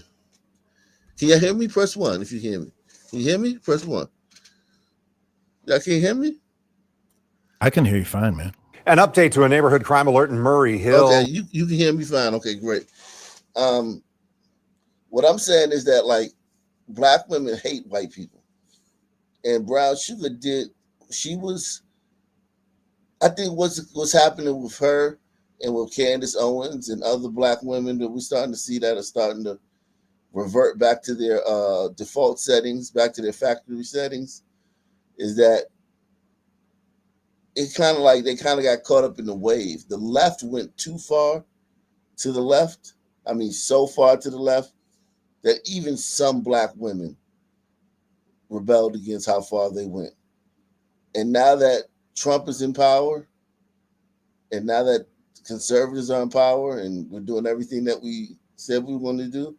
Can you hear me? Press one if you hear me. Can you hear me? Press one. Y'all can't hear me? I can hear you fine, man. An update to a neighborhood crime alert in Murray Okay, Hill. you can hear me fine. Okay, great. Um, what I'm saying is that like black women hate white people, and Brown Sugar did. She was. I think what's happening with her and with Candace Owens and other black women that we're starting to see that are starting to revert back to their default settings, back to their factory settings, is that it kind of like they kind of got caught up in the wave. The left went too far to the left. I mean, so far to the left that even some black women rebelled against how far they went. And now that Trump is in power, and now that conservatives are in power, and we're doing everything that we said we wanted to do,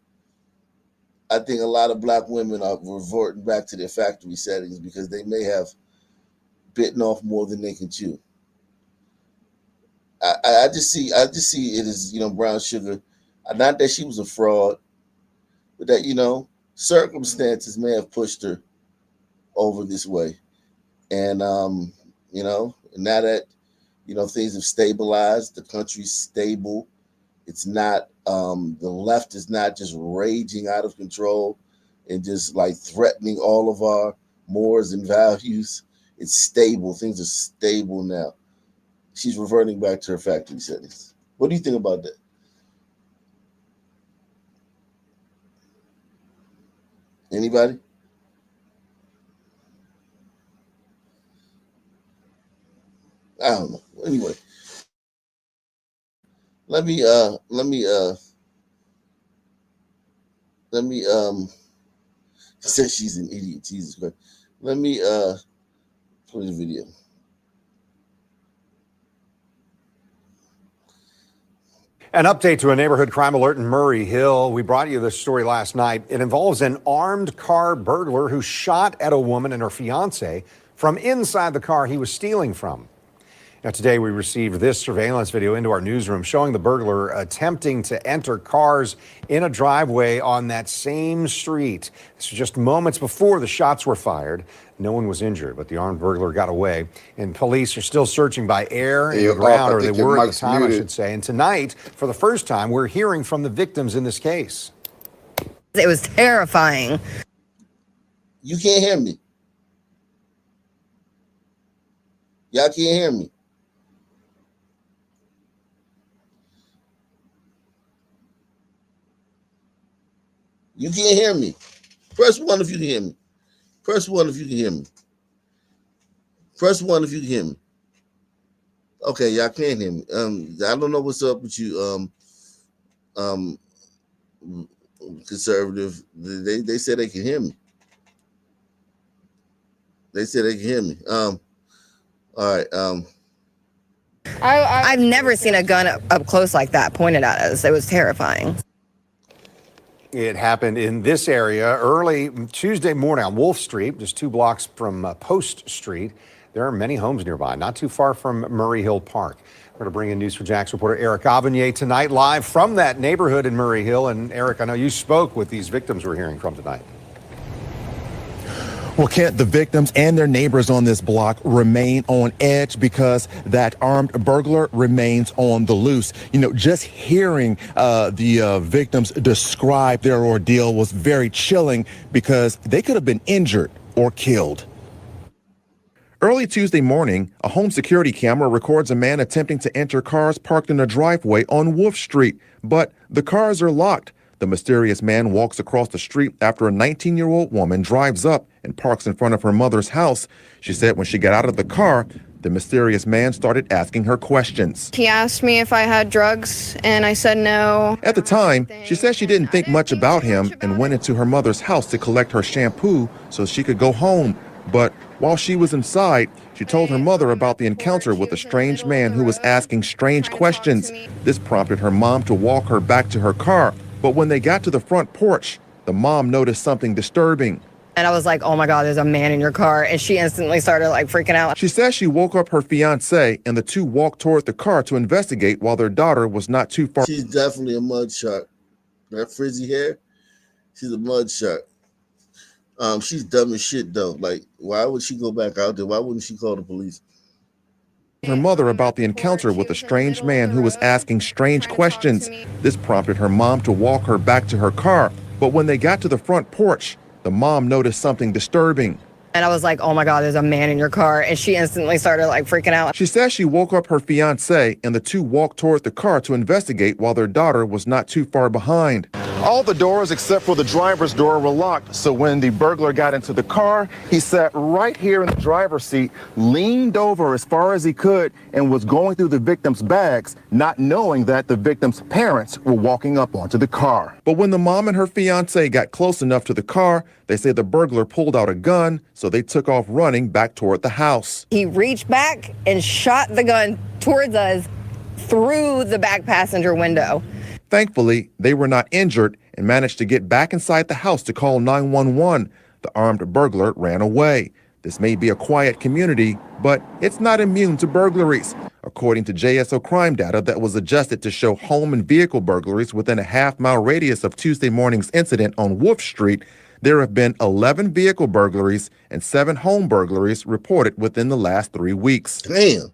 I think a lot of black women are reverting back to their factory settings because they may have bitten off more than they can chew. I just see it as Brown Sugar. Not that she was a fraud, but that circumstances may have pushed her over this way, and now that things have stabilized, the country's stable. It's not the left is not just raging out of control and just like threatening all of our mores and values. It's stable. Things are stable now. She's reverting back to her factory settings. What do you think about that? Anybody? I don't know. Anyway, let me let me Says she's an idiot. Jesus Christ. Let me play the video. An update to a neighborhood crime alert in Murray Hill. We brought you this story last night. It involves an armed car burglar who shot at a woman and her fiance from inside the car he was stealing from. Now, today we received this surveillance video into our newsroom showing the burglar attempting to enter cars in a driveway on that same street. This was just moments before the shots were fired. No one was injured, but the armed burglar got away. And police are still searching by air and ground, or they were at the time, I should say. And tonight, for the first time, we're hearing from the victims in this case. It was terrifying. You can't hear me. Y'all can't hear me. You can't hear me. Press 1 if you can hear me. Press 1 if you can hear me. Press 1 if you can hear me. Okay, y'all can't hear me. I don't know what's up with you, conservative. They said they can hear me. They said they can hear me. All right. I've never seen a gun up close like that pointed at us. It was terrifying. It happened in this area early Tuesday morning on Wolf Street, just 2 blocks from Post Street. There are many homes nearby, not too far from Murray Hill Park. We're going to bring in News4Jax reporter Eric Avanier tonight, live from that neighborhood in Murray Hill. And Eric, I know you spoke with these victims we're hearing from tonight. Well, Kent, the victims and their neighbors on this block remain on edge because that armed burglar remains on the loose. You know, just hearing the victims describe their ordeal was very chilling because they could have been injured or killed. Early Tuesday morning, a home security camera records a man attempting to enter cars parked in a driveway on Wolf Street, but the cars are locked. The mysterious man walks across the street after a 19-year-old woman drives up and parks in front of her mother's house. She said when she got out of the car, the mysterious man started asking her questions. He asked me if I had drugs, and I said no. At the time, she said she didn't think much about him and went into her mother's house to collect her shampoo so she could go home. But while she was inside, she told her mother about the encounter with a strange man who was asking strange questions. This prompted her mom to walk her back to her car. But when they got to the front porch, the mom noticed something disturbing. And I was like, oh my God, there's a man in your car. And she instantly started like freaking out. She says she woke up her fiance and the two walked toward the car to investigate while their daughter was not too far. She's definitely a mud shark. That frizzy hair, she's a mud shark. She's dumb as shit though. Like, why would she go back out there? Why wouldn't she call the police? Her mother about the encounter with a strange man who was asking strange questions. This prompted her mom to walk her back to her car. But when they got to the front porch, the mom noticed something disturbing. And I was like, oh my God, there's a man in your car. And she instantly started like freaking out. She says she woke up her fiance and the two walked toward the car to investigate while their daughter was not too far behind. All the doors except for the driver's door were locked. So when the burglar got into the car, he sat right here in the driver's seat, leaned over as far as he could, and was going through the victim's bags, not knowing that the victim's parents were walking up onto the car. But when the mom and her fiance got close enough to the car, they say the burglar pulled out a gun, so they took off running back toward the house. He reached back and shot the gun towards us through the back passenger window. Thankfully, they were not injured and managed to get back inside the house to call 911. The armed burglar ran away. This may be a quiet community, but it's not immune to burglaries. According to JSO crime data that was adjusted to show home and vehicle burglaries within a half-mile radius of Tuesday morning's incident on Wolf Street, there have been 11 vehicle burglaries and 7 home burglaries reported within the last 3 weeks. Damn.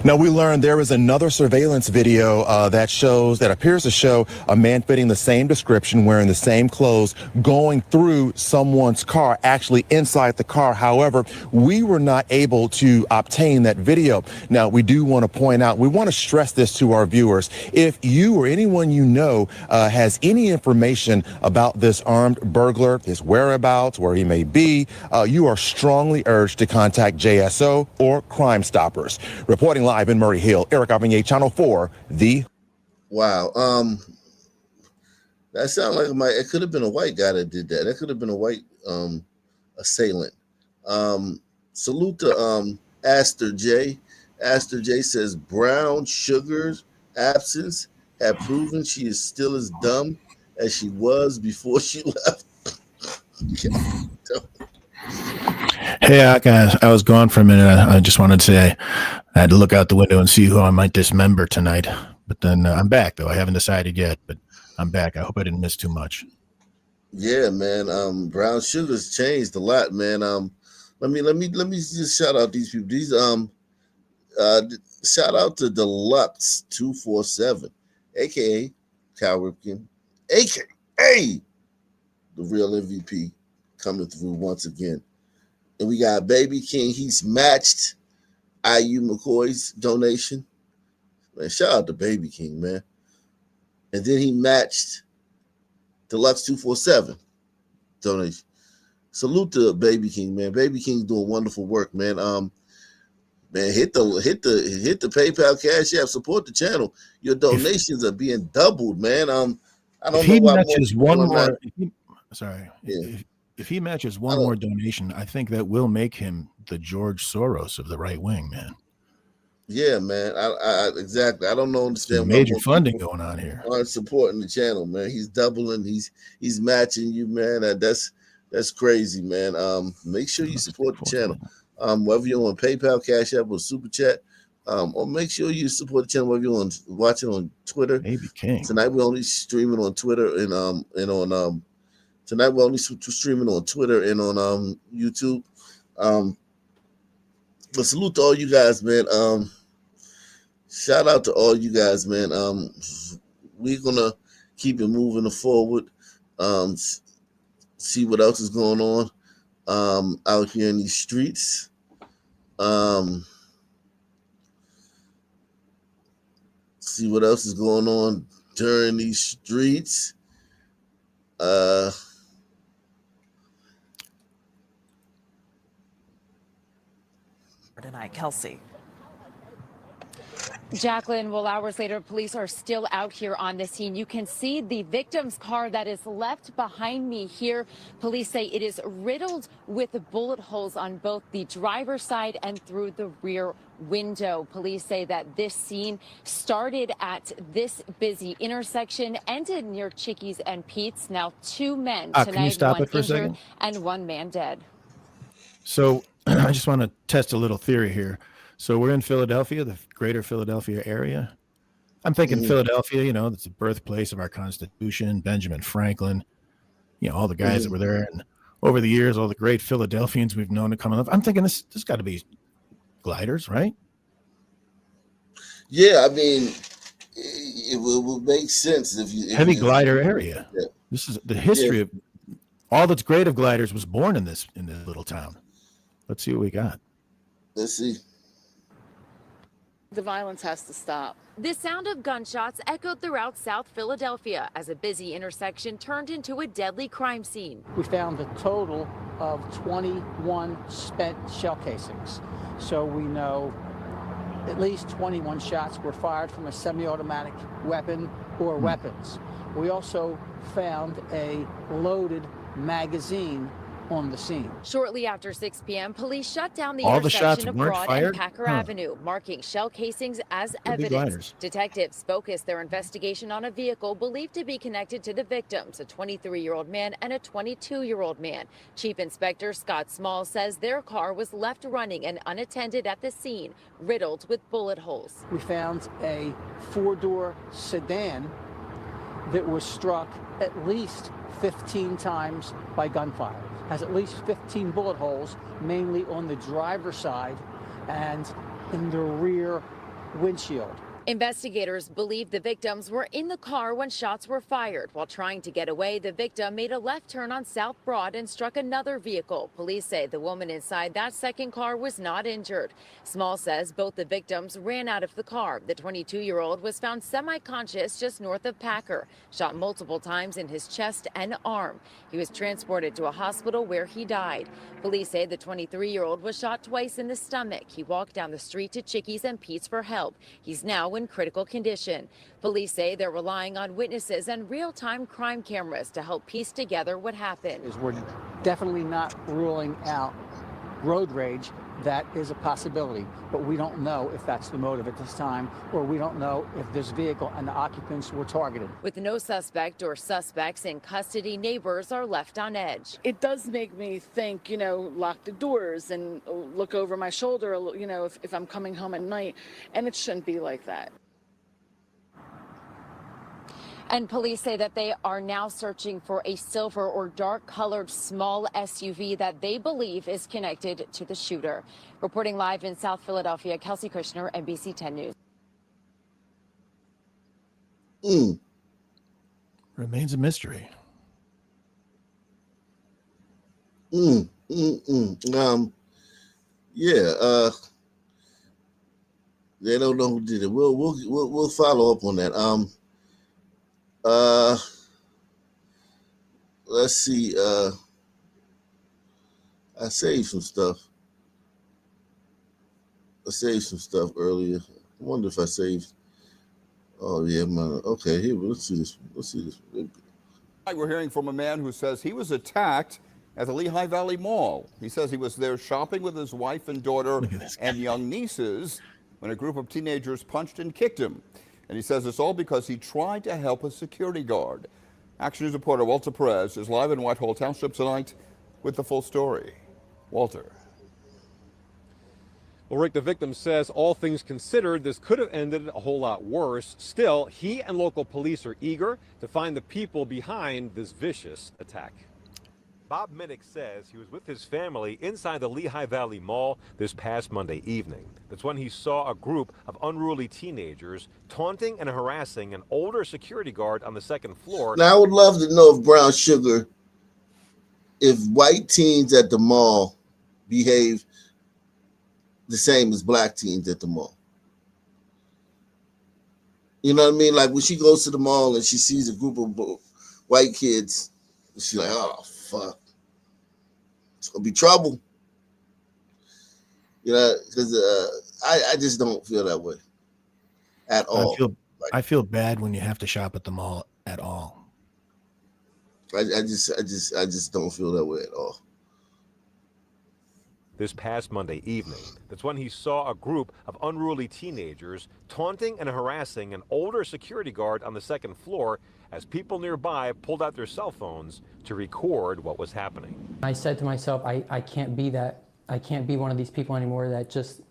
Now, we learned there is another surveillance video that appears to show a man fitting the same description, wearing the same clothes, going through someone's car, actually inside the car. However, we were not able to obtain that video. Now, we do want to point out, we want to stress this to our viewers. If you or anyone you know has any information about this armed burglar, his whereabouts, where he may be, you are strongly urged to contact JSO or Crime Stoppers. Reporting live in Murray Hill, Eric Avanier, Channel 4, the... Wow. That sounds like it could have been a white guy that did that. That could have been a white assailant. Salute to Aster J. Aster J says brown sugar's absence had proven she is still as dumb as she was before she left. Hey, guys, I was gone for a minute. I just wanted to say I had to look out the window and see who I might dismember tonight. But then I'm back, though. I haven't decided yet, but I'm back. I hope I didn't miss too much. Yeah, man. Brown sugar's changed a lot, man. Let me just shout out these people. These shout out to Deluxe 247, aka Cal Ripken, aka the real MVP, coming through once again. And we got Baby King. He's matched IU McCoy's donation. Man, shout out to Baby King, man. And then he matched Deluxe 247 donation. Salute to Baby King, man. Baby King's doing wonderful work, man. Man, hit the PayPal, Cash App, support the channel. Your donations are being doubled, man. I don't know why matches one more. If he Yeah. matches one more donation, I think that will make him the George Soros of the right wing, man. Yeah, man. I exactly. I don't know. Understand some major funding going on here. Aren't supporting the channel, man. He's doubling. He's matching you, man. That's crazy, man. Make sure you support the channel. Whether you're on PayPal, Cash App, or Super Chat, or make sure you support the channel whether you're watching on Twitter. Baby King. Tonight we're only streaming on Twitter and on tonight we're only streaming on Twitter and on YouTube. But salute to all you guys, man. Shout out to all you guys, man. We're gonna keep it moving forward. See what else is going on out here in these streets. See what else is going on during these streets. Tonight, Kelsey. Jacqueline, well, hours later, police are still out here on the scene. You can see the victim's car that is left behind me here. Police say it is riddled with bullet holes on both the driver's side and through the rear window. Police say that this scene started at this busy intersection, ended near Chickies and Pete's. Now 2 men Can you tonight, stop 1 it for a injured second? and 1 man dead. So I just want to test a little theory here. So we're in Philadelphia, the greater Philadelphia area. I'm thinking Philadelphia, it's the birthplace of our Constitution, Benjamin Franklin, all the guys that were there. And over the years, all the great Philadelphians we've known to come up. I'm thinking this got to be gliders, right? Yeah, I mean, it will make sense if you heavy glider area. Yeah. This is the history of all that's great of gliders was born in this little town. Let's see what we got. Let's see. The violence has to stop. The sound of gunshots echoed throughout South Philadelphia as a busy intersection turned into a deadly crime scene. We found a total of 21 spent shell casings. So we know at least 21 shots were fired from a semi-automatic weapon or weapons. We also found a loaded magazine on the scene. Shortly after 6 p.m., police shut down the All the shots intersection of weren't Broad fired? and Packer Avenue, marking shell casings as Could be evidence. gliders. Detectives focused their investigation on a vehicle believed to be connected to the victims, a 23-year-old man and a 22-year-old man. Chief Inspector Scott Small says their car was left running and unattended at the scene, riddled with bullet holes. We found a 4-door sedan that was struck at least 15 times by gunfire. Has at least 15 bullet holes, mainly on the driver's side and in the rear windshield. Investigators believe the victims were in the car when shots were fired. While trying to get away, the victim made a left turn on South Broad and struck another vehicle. Police say the woman inside that second car was not injured. Small says both the victims ran out of the car. The 22-year-old was found semi-conscious just north of Packer, shot multiple times in his chest and arm. He was transported to a hospital where he died. Police say the 23-year-old was shot twice in the stomach. He walked down the street to Chickies and Pete's for help. He's now in critical condition. Police say they're relying on witnesses and real-time crime cameras to help piece together what happened. We're definitely not ruling out road rage. That is a possibility, but we don't know if that's the motive at this time, or we don't know if this vehicle and the occupants were targeted. With no suspect or suspects in custody, neighbors are left on edge. It does make me think, lock the doors and look over my shoulder, if I'm coming home at night, and it shouldn't be like that. And police say that they are now searching for a silver or dark-colored small SUV that they believe is connected to the shooter. Reporting live in South Philadelphia, Kelsey Kushner, NBC 10 News. Remains a mystery. Yeah. They don't know who did it. We'll follow up on that. Let's see. I saved some stuff. Earlier. I wonder if I saved. Oh yeah, man. Okay, here. Let's see this. We're hearing from a man who says he was attacked at the Lehigh Valley Mall. He says he was there shopping with his wife and daughter and young nieces when a group of teenagers punched and kicked him. And he says it's all because he tried to help a security guard. Action News reporter Walter Perez is live in Whitehall Township tonight with the full story. Walter. Well, Rick, the victim says all things considered, this could have ended a whole lot worse. Still, he and local police are eager to find the people behind this vicious attack. Bob Minnick says he was with his family inside the Lehigh Valley Mall this past Monday evening. That's when he saw a group of unruly teenagers taunting and harassing an older security guard on the second floor. Now, I would love to know if Brown Sugar, if white teens at the mall behave the same as black teens at the mall. You know what I mean? Like when she goes to the mall and she sees a group of white kids, she's like, oh, fuck. It's going to be trouble. You know, because I just don't feel that way at all. I feel bad when you have to shop at the mall at all. I just don't feel that way at all. This past Monday evening, that's when he saw a group of unruly teenagers taunting and harassing an older security guard on the second floor as people nearby pulled out their cell phones to record what was happening. I said to myself, I can't be that. I can't be one of these people anymore that just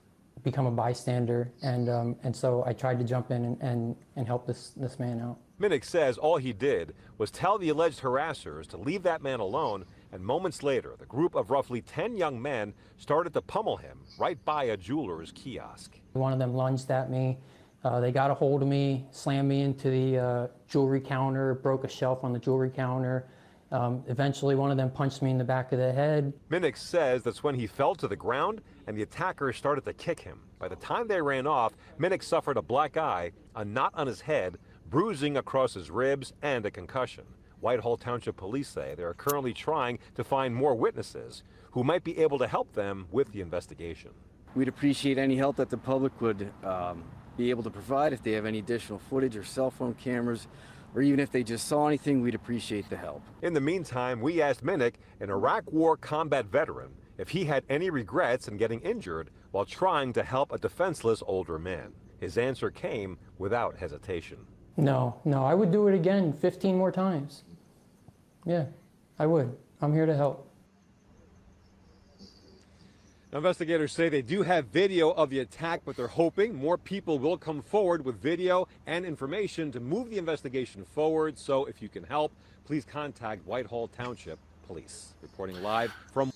become a bystander. And so I tried to jump in and help this man out. Minnick says all he did was tell the alleged harassers to leave that man alone, and moments later, the group of roughly 10 young men started to pummel him right by a jeweler's kiosk. One of them lunged at me. They got a hold of me, slammed me into the jewelry counter, broke a shelf on the jewelry counter. Eventually, one of them punched me in the back of the head. Minnick says that's when he fell to the ground and the attackers started to kick him. By the time they ran off, Minnick suffered a black eye, a knot on his head, bruising across his ribs, and a concussion. Whitehall Township Police say they are currently trying to find more witnesses who might be able to help them with the investigation. We'd appreciate any help that the public would be able to provide. If they have any additional footage or cell phone cameras, or even if they just saw anything, we'd appreciate the help. In the meantime, we asked Minnick, an Iraq War combat veteran, if he had any regrets in getting injured while trying to help a defenseless older man. His answer came without hesitation. No, I would do it again 15 more times. Yeah, I would. I'm here to help. Investigators say they do have video of the attack, but they're hoping more people will come forward with video and information to move the investigation forward. So if you can help, please contact Whitehall Township Police. Reporting live from...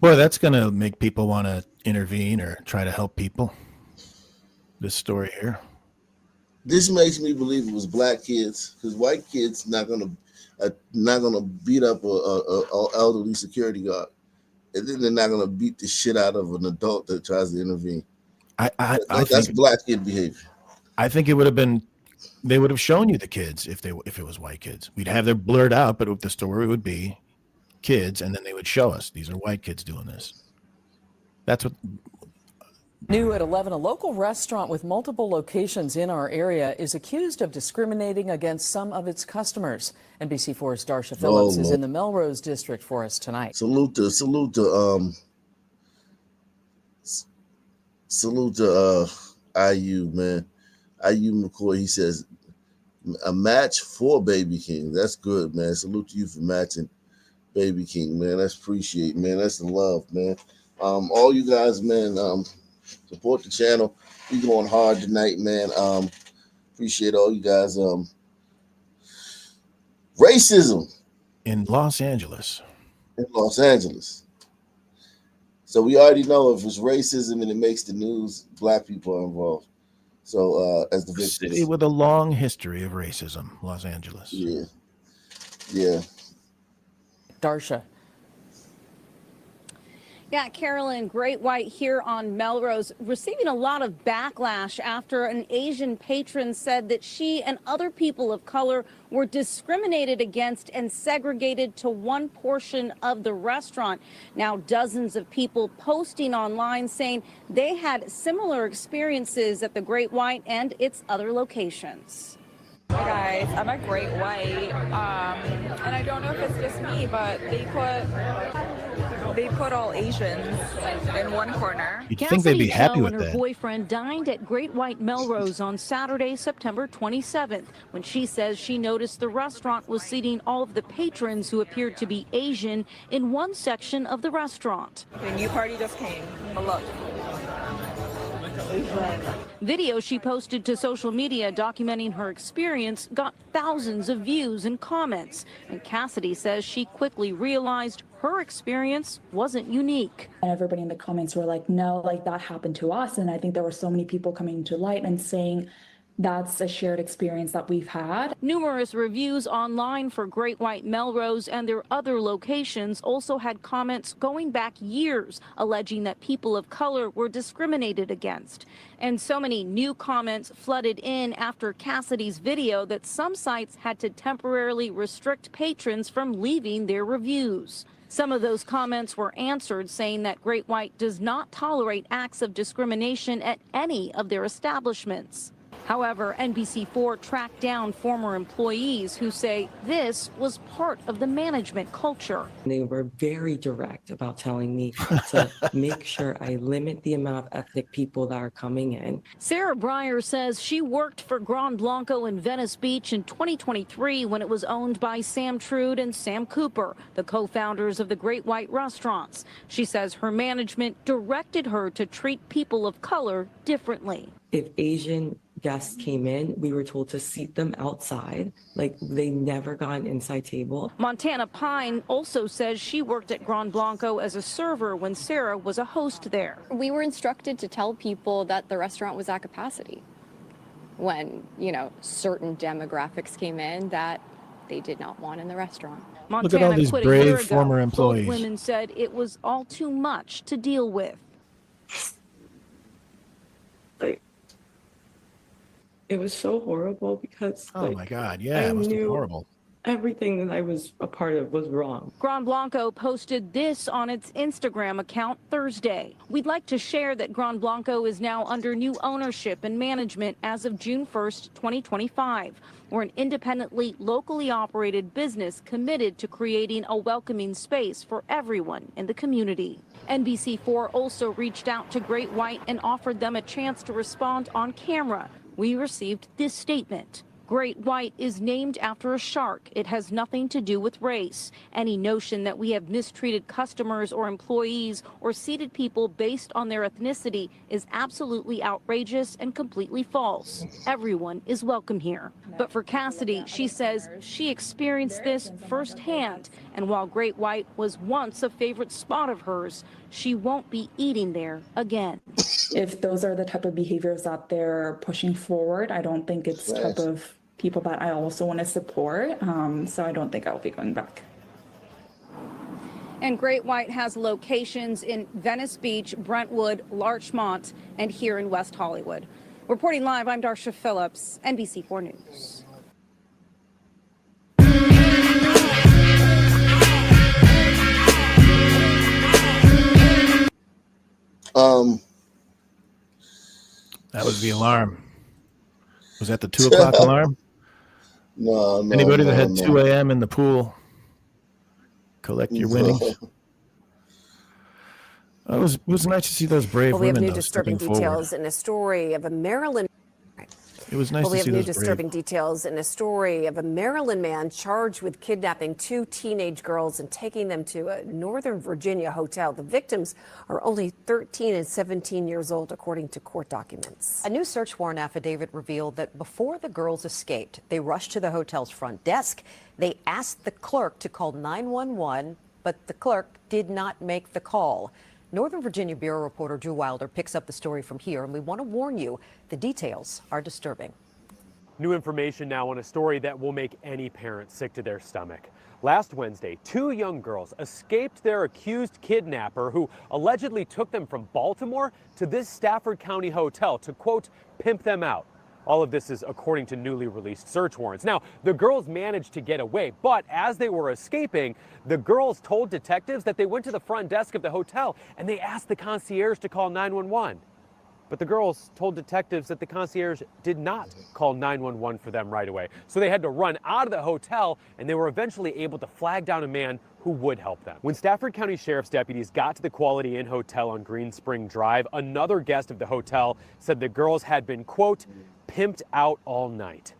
Boy, that's going to make people want to intervene or try to help people. This story here. This makes me believe it was black kids, because white kids not gonna beat up a elderly security guard, and then they're not gonna beat the shit out of an adult that tries to intervene. That's black kid behavior. I think it would have been. They would have shown you the kids if it was white kids. We'd have them blurred out, but the story would be kids, and then they would show us these are white kids doing this. That's what New at 11, a local restaurant with multiple locations in our area is accused of discriminating against some of its customers. NBC4's Darsha Phillips is in the Melrose district for us tonight. Salute to IU, man. IU McCoy, he says, a match for Baby King. That's good, man. Salute to you for matching Baby King, man. That's appreciate, man. That's the love, man. All you guys, man, support the channel. We going hard tonight, man. Appreciate all you guys. Racism in Los Angeles. So we already know if it's racism and it makes the news, black people are involved. So as the victims. City with a long history of racism, Los Angeles. Yeah. Darsha. Yeah, Carolyn, Great White here on Melrose, receiving a lot of backlash after an Asian patron said that she and other people of color were discriminated against and segregated to one portion of the restaurant. Now, dozens of people posting online saying they had similar experiences at the Great White and its other locations. Hi guys, I'm at Great White, and I don't know if it's just me, but they put all Asians in one corner. You'd think they'd be happy with and her that. boyfriend dined at Great White Melrose on Saturday, September 27th, when she says she noticed the restaurant was seating all of the patrons who appeared to be Asian in one section of the restaurant. The new party just came, but look. Video she posted to social media documenting her experience got thousands of views and comments. And Cassidy says she quickly realized her experience wasn't unique. And everybody in the comments were like, no, like that happened to us. And I think there were so many people coming to light and saying that's a shared experience that we've had. Numerous reviews online for Great White Melrose and their other locations also had comments going back years alleging that people of color were discriminated against. And so many new comments flooded in after Cassidy's video that some sites had to temporarily restrict patrons from leaving their reviews. Some of those comments were answered, saying that Great White does not tolerate acts of discrimination at any of their establishments. However, NBC4 tracked down former employees who say this was part of the management culture. They were very direct about telling me to make sure I limit the amount of ethnic people that are coming in. Sarah Breyer says she worked for Grand Blanco in Venice Beach in 2023 when it was owned by Sam Trude and Sam Cooper, the co-founders of the Great White Restaurants. She says her management directed her to treat people of color differently. If Asian guests came in, we were told to seat them outside. Like, they never got an inside table. Montana Pine also says she worked at Grand Blanco as a server when Sarah was a host there. We were instructed to tell people that the restaurant was at capacity when, certain demographics came in that they did not want in the restaurant. Look at all these brave former employees. Both women said it was all too much to deal with. It was so horrible because, oh my God, yeah, it must be horrible. Everything that I was a part of was wrong. Grand Blanco posted this on its Instagram account Thursday. We'd like to share that Grand Blanco is now under new ownership and management as of June 1st, 2025. We're an independently, locally operated business committed to creating a welcoming space for everyone in the community. NBC4 also reached out to Great White and offered them a chance to respond on camera. We received this statement. Great White is named after a shark. It has nothing to do with race. Any notion that we have mistreated customers or employees or seated people based on their ethnicity is absolutely outrageous and completely false. Everyone is welcome here. But for Cassidy, she says she experienced this firsthand. And while Great White was once a favorite spot of hers, she won't be eating there again. If those are the type of behaviors that they're pushing forward, I don't think it's the type of people that I also want to support. So I don't think I'll be going back. And Great White has locations in Venice Beach, Brentwood, Larchmont, and here in West Hollywood. Reporting live, I'm Darsha Phillips, NBC4 News. That was the alarm. Was that the 2 o'clock alarm? No. Anybody that had 2 a.m. in the pool, collect your winnings. It was nice to see those brave Well, we have women, new though, disturbing stepping forward. details in a story of a Maryland. It was nice Well, we to have see new those disturbing brave. details in a story of a Maryland man charged with kidnapping 2 teenage girls and taking them to a Northern Virginia hotel. The victims are only 13 and 17 years old, according to court documents. A new search warrant affidavit revealed that before the girls escaped, they rushed to the hotel's front desk. They asked the clerk to call 911, but the clerk did not make the call. Northern Virginia Bureau reporter Drew Wilder picks up the story from here, and we want to warn you, the details are disturbing. New information now on a story that will make any parent sick to their stomach. Last Wednesday, 2 young girls escaped their accused kidnapper who allegedly took them from Baltimore to this Stafford County hotel to, quote, pimp them out. All of this is according to newly released search warrants. Now, the girls managed to get away, but as they were escaping, the girls told detectives that they went to the front desk of the hotel and they asked the concierge to call 911. But the girls told detectives that the concierge did not call 911 for them right away. So they had to run out of the hotel, and they were eventually able to flag down a man who would help them. When Stafford County Sheriff's deputies got to the Quality Inn Hotel on Green Spring Drive, another guest of the hotel said the girls had been, quote, pimped out all night.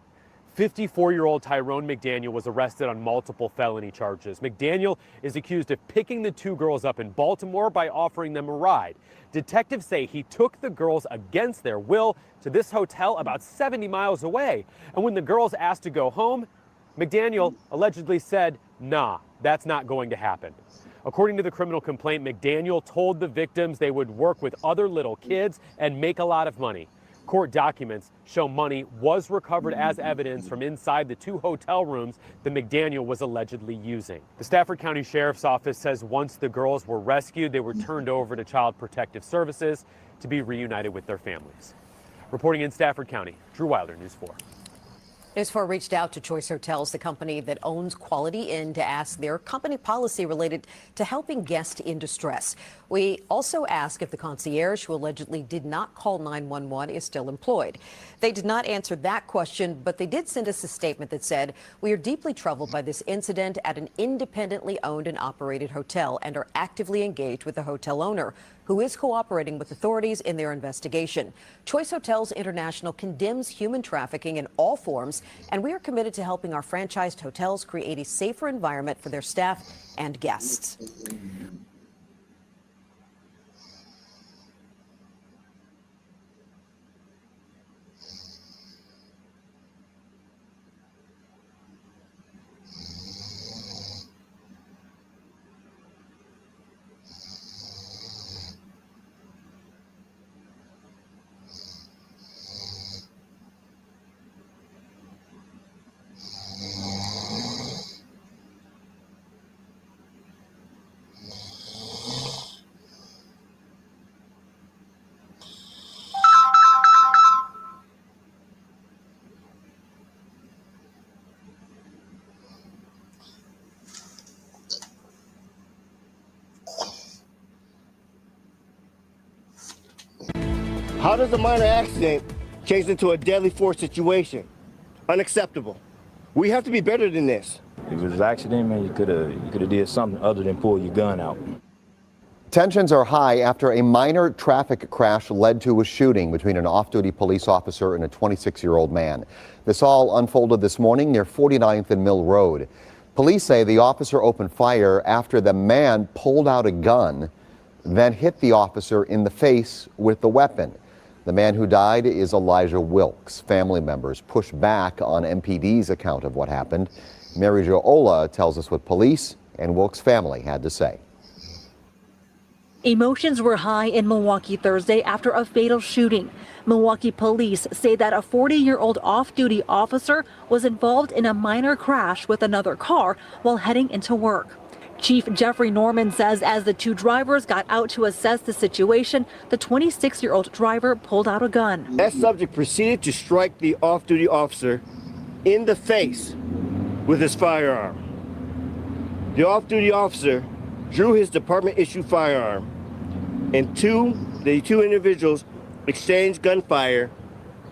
54-year-old Tyrone McDaniel was arrested on multiple felony charges. McDaniel is accused of picking the 2 girls up in Baltimore by offering them a ride. Detectives say he took the girls against their will to this hotel about 70 miles away. And when the girls asked to go home, McDaniel allegedly said, nah, that's not going to happen. According to the criminal complaint, McDaniel told the victims they would work with other little kids and make a lot of money. Court documents show money was recovered as evidence from inside the 2 hotel rooms that McDaniel was allegedly using. The Stafford County Sheriff's Office says once the girls were rescued, they were turned over to Child Protective Services to be reunited with their families. Reporting in Stafford County, Drew Wilder, News 4. News 4 reached out to Choice Hotels, the company that owns Quality Inn, to ask their company policy related to helping guests in distress. We also asked if the concierge who allegedly did not call 911 is still employed. They did not answer that question, but they did send us a statement that said, we are deeply troubled by this incident at an independently owned and operated hotel and are actively engaged with the hotel owner, who is cooperating with authorities in their investigation. Choice Hotels International condemns human trafficking in all forms, and we are committed to helping our franchised hotels create a safer environment for their staff and guests. How does a minor accident change into a deadly force situation? Unacceptable. We have to be better than this. If it was an accident, man, you could have did something other than pull your gun out. Tensions are high after a minor traffic crash led to a shooting between an off-duty police officer and a 26-year-old man. This all unfolded this morning near 49th and Mill Road. Police say the officer opened fire after the man pulled out a gun, then hit the officer in the face with the weapon. The man who died is Elijah Wilkes. Family members pushed back on MPD's account of what happened. Mary Jo Ola tells us what police and Wilkes' family had to say. Emotions were high in Milwaukee Thursday after a fatal shooting. Milwaukee police say that a 40-year-old off-duty officer was involved in a minor crash with another car while heading into work. Chief Jeffrey Norman says as the 2 drivers got out to assess the situation, the 26-year-old driver pulled out a gun. That subject proceeded to strike the off-duty officer in the face with his firearm. The off-duty officer drew his department-issued firearm, and the two individuals exchanged gunfire,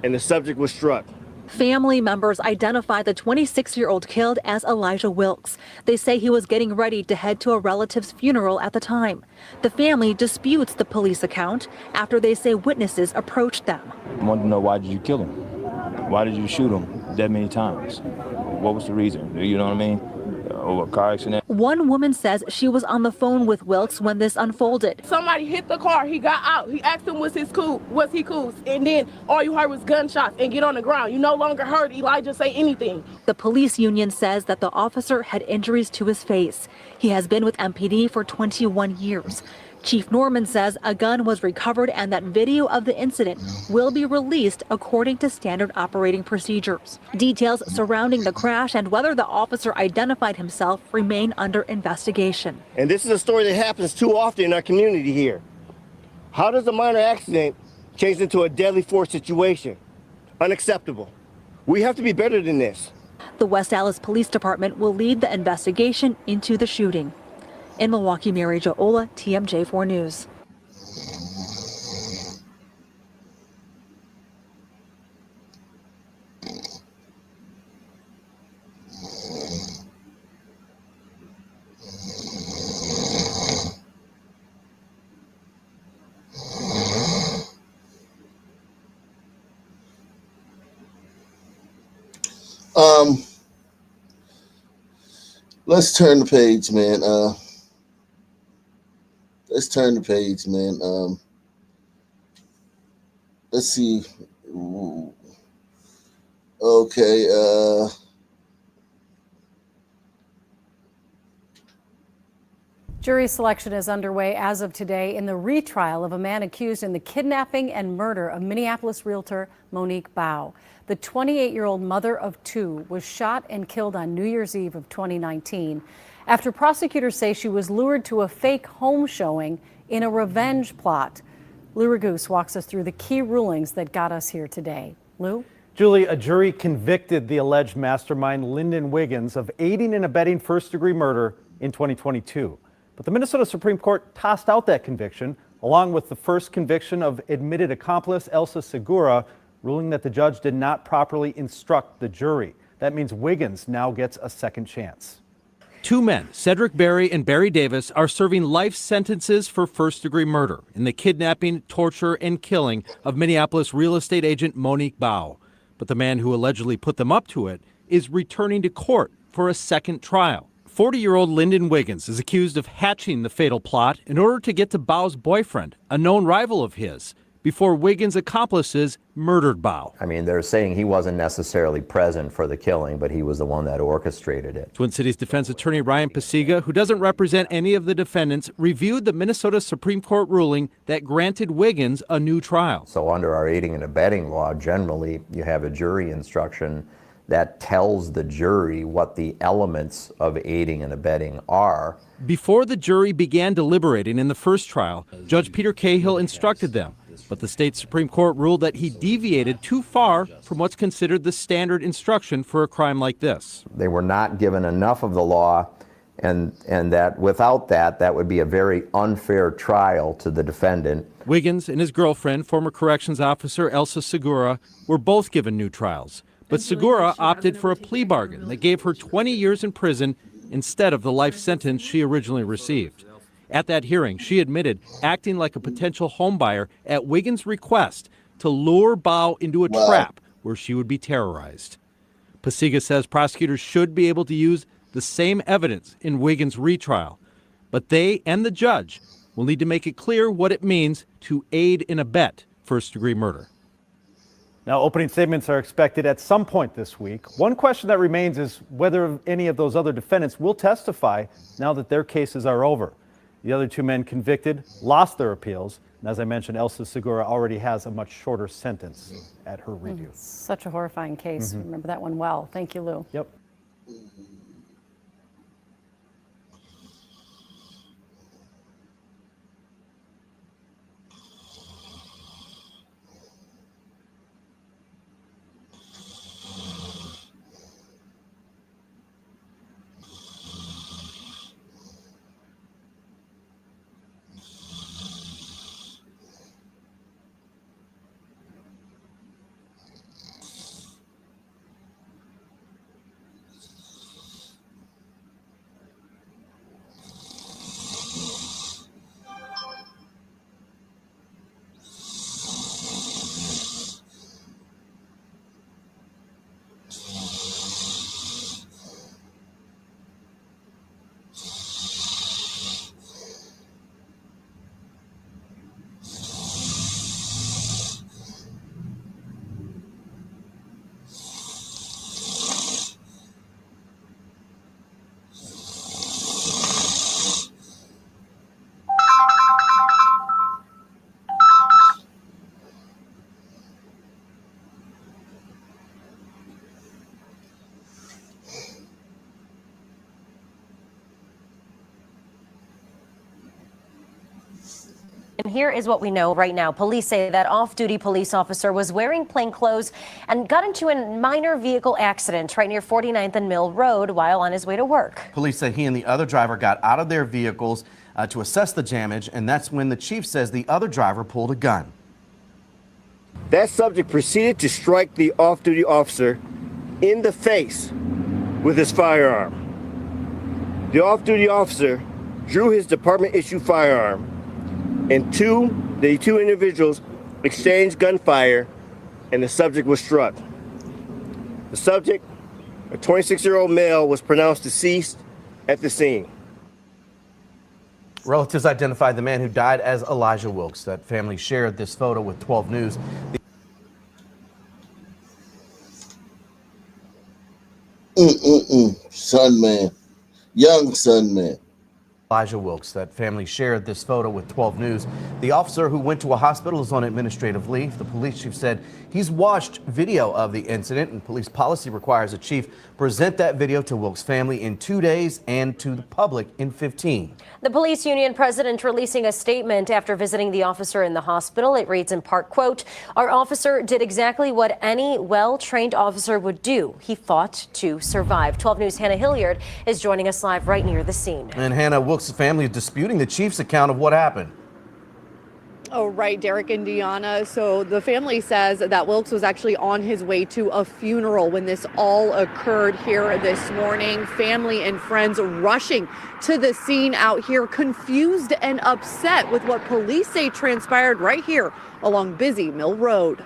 and the subject was struck. Family members identify the 26-year-old killed as Elijah Wilkes. They say he was getting ready to head to a relative's funeral at the time. The family disputes the police account after they say witnesses approached them. I want to know, why did you kill him? Why did you shoot him that many times? What was the reason? You know what I mean? Over a car accident? One woman says she was on the phone with Wilkes when this unfolded. Somebody hit the car. He got out. He asked him, was he cool? And then all you heard was gunshots and get on the ground. You no longer heard Elijah say anything. The police union says that the officer had injuries to his face. He has been with MPD for 21 years. Chief Norman says a gun was recovered and that video of the incident will be released according to standard operating procedures. Details surrounding the crash and whether the officer identified himself remain under investigation. And this is a story that happens too often in our community here. How does a minor accident change into a deadly force situation? Unacceptable. We have to be better than this. The West Allis Police Department will lead the investigation into the shooting. In Milwaukee, Mary Jo Ola, TMJ4 News. Let's turn the page, man. Let's turn the page, man. Let's see. Ooh. Okay. Jury selection is underway as of today in the retrial of a man accused in the kidnapping and murder of Minneapolis realtor Monique Bao. The 28-year-old mother of two was shot and killed on New Year's Eve of 2019 after prosecutors say she was lured to a fake home showing in a revenge plot. Lou Ragoose walks us through the key rulings that got us here today. Lou? Julie, a jury convicted the alleged mastermind Lyndon Wiggins of aiding and abetting first-degree murder in 2022. But the Minnesota Supreme Court tossed out that conviction, along with the first conviction of admitted accomplice Elsa Segura, ruling that the judge did not properly instruct the jury. That means Wiggins now gets a second chance. Two men, Cedric Berry and Barry Davis, are serving life sentences for first-degree murder in the kidnapping, torture, and killing of Minneapolis real estate agent Monique Bao. But the man who allegedly put them up to it is returning to court for a second trial. 40-year-old Lyndon Wiggins is accused of hatching the fatal plot in order to get to Bao's boyfriend, a known rival of his, before Wiggins' accomplices murdered Bao. I mean, they're saying he wasn't necessarily present for the killing, but he was the one that orchestrated it. Twin Cities defense attorney Ryan Pasiga, who doesn't represent any of the defendants, reviewed the Minnesota Supreme Court ruling that granted Wiggins a new trial. So under our aiding and abetting law, generally, you have a jury instruction that tells the jury what the elements of aiding and abetting are. Before the jury began deliberating in the first trial, Judge Peter Cahill instructed them, but the state Supreme Court ruled that he deviated too far from what's considered the standard instruction for a crime like this. They were not given enough of the law, and that without that, that would be a very unfair trial to the defendant. Wiggins and his girlfriend, former corrections officer Elsa Segura, were both given new trials. But Segura opted for a plea bargain that gave her 20 years in prison instead of the life sentence she originally received. At that hearing, she admitted acting like a potential homebuyer at Wiggins' request to lure Bao into a trap where she would be terrorized. Pasiga says prosecutors should be able to use the same evidence in Wiggins' retrial, but they and the judge will need to make it clear what it means to aid and abet first-degree murder. Now, opening statements are expected at some point this week. One question that remains is whether any of those other defendants will testify now that their cases are over. The other two men convicted lost their appeals. And as I mentioned, Elsa Segura already has a much shorter sentence at her review. Such a horrifying case. Remember that one well. Thank you, Lou. Yep. Here is what we know right now. Police say that off-duty police officer was wearing plain clothes and got into a minor vehicle accident right near 49th and Mill Road while on his way to work. Police say he and the other driver got out of their vehicles to assess the damage, and that's when the chief says the other driver pulled a gun. That subject proceeded to strike the off-duty officer in the face with his firearm. The off-duty officer drew his department-issued firearm, and the two individuals exchanged gunfire, and the subject was struck. The subject, a 26-year-old male, was pronounced deceased at the scene. Relatives identified the man who died as Elijah Wilkes. That family shared this photo with 12 News. Son man, young son man. Elijah Wilkes. That family shared this photo with 12 News. The officer who went to a hospital is on administrative leave. The police chief said he's watched video of the incident, and police policy requires the chief present that video to Wilkes' family in 2 days and to the public in 15. The police union president releasing a statement after visiting the officer in the hospital. It reads in part, quote, "Our officer did exactly what any well-trained officer would do. He fought to survive." 12 News' Hannah Hilliard is joining us live right near the scene. And Hannah, Wilkes' family is disputing the chief's account of what happened. Oh, right, Derek and Deanna. So the family says that Wilkes was actually on his way to a funeral when this all occurred here this morning. Family and friends rushing to the scene out here, confused and upset with what police say transpired right here along busy Mill Road.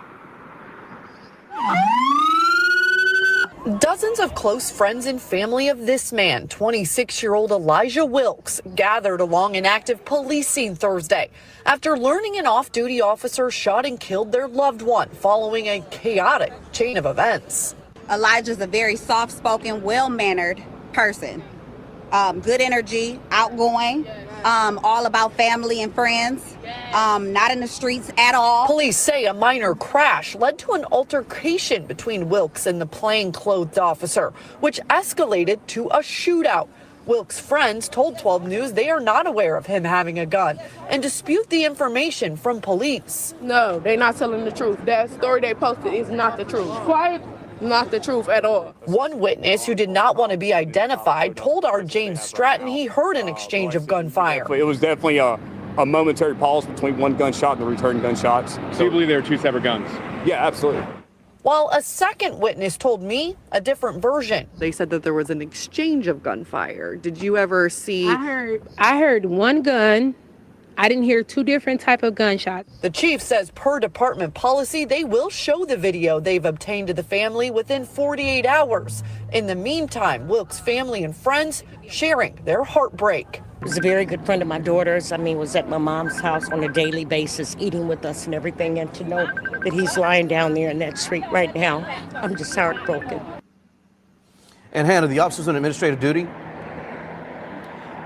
Dozens of close friends and family of this man, 26-year-old Elijah Wilkes, gathered along an active police scene Thursday after learning an off-duty officer shot and killed their loved one following a chaotic chain of events. Elijah's a very soft-spoken, well-mannered person. Good energy, outgoing, all about family and friends, not in the streets at all. Police say a minor crash led to an altercation between Wilkes and the plainclothed officer, which escalated to a shootout. Wilkes' friends told 12 News they are not aware of him having a gun and dispute the information from police. No, they're not telling the truth. That story they posted is not the truth. Quiet. Not the truth at all. One witness who did not want to be identified told our James Stratton he heard an exchange of gunfire. It was definitely a momentary pause between one gunshot and the return gunshots. So you believe there were two separate guns? Yeah, absolutely. While a second witness told me a different version. They said that there was an exchange of gunfire. Did you ever see? I heard one gun. I didn't hear two different type of gunshots. The chief says per department policy, they will show the video they've obtained to the family within 48 hours. In the meantime, Wilkes' family and friends sharing their heartbreak. He was a very good friend of my daughter's. Was at my mom's house on a daily basis, eating with us and everything. And to know that he's lying down there in that street right now, I'm just heartbroken. And Hannah, the officer's on administrative duty.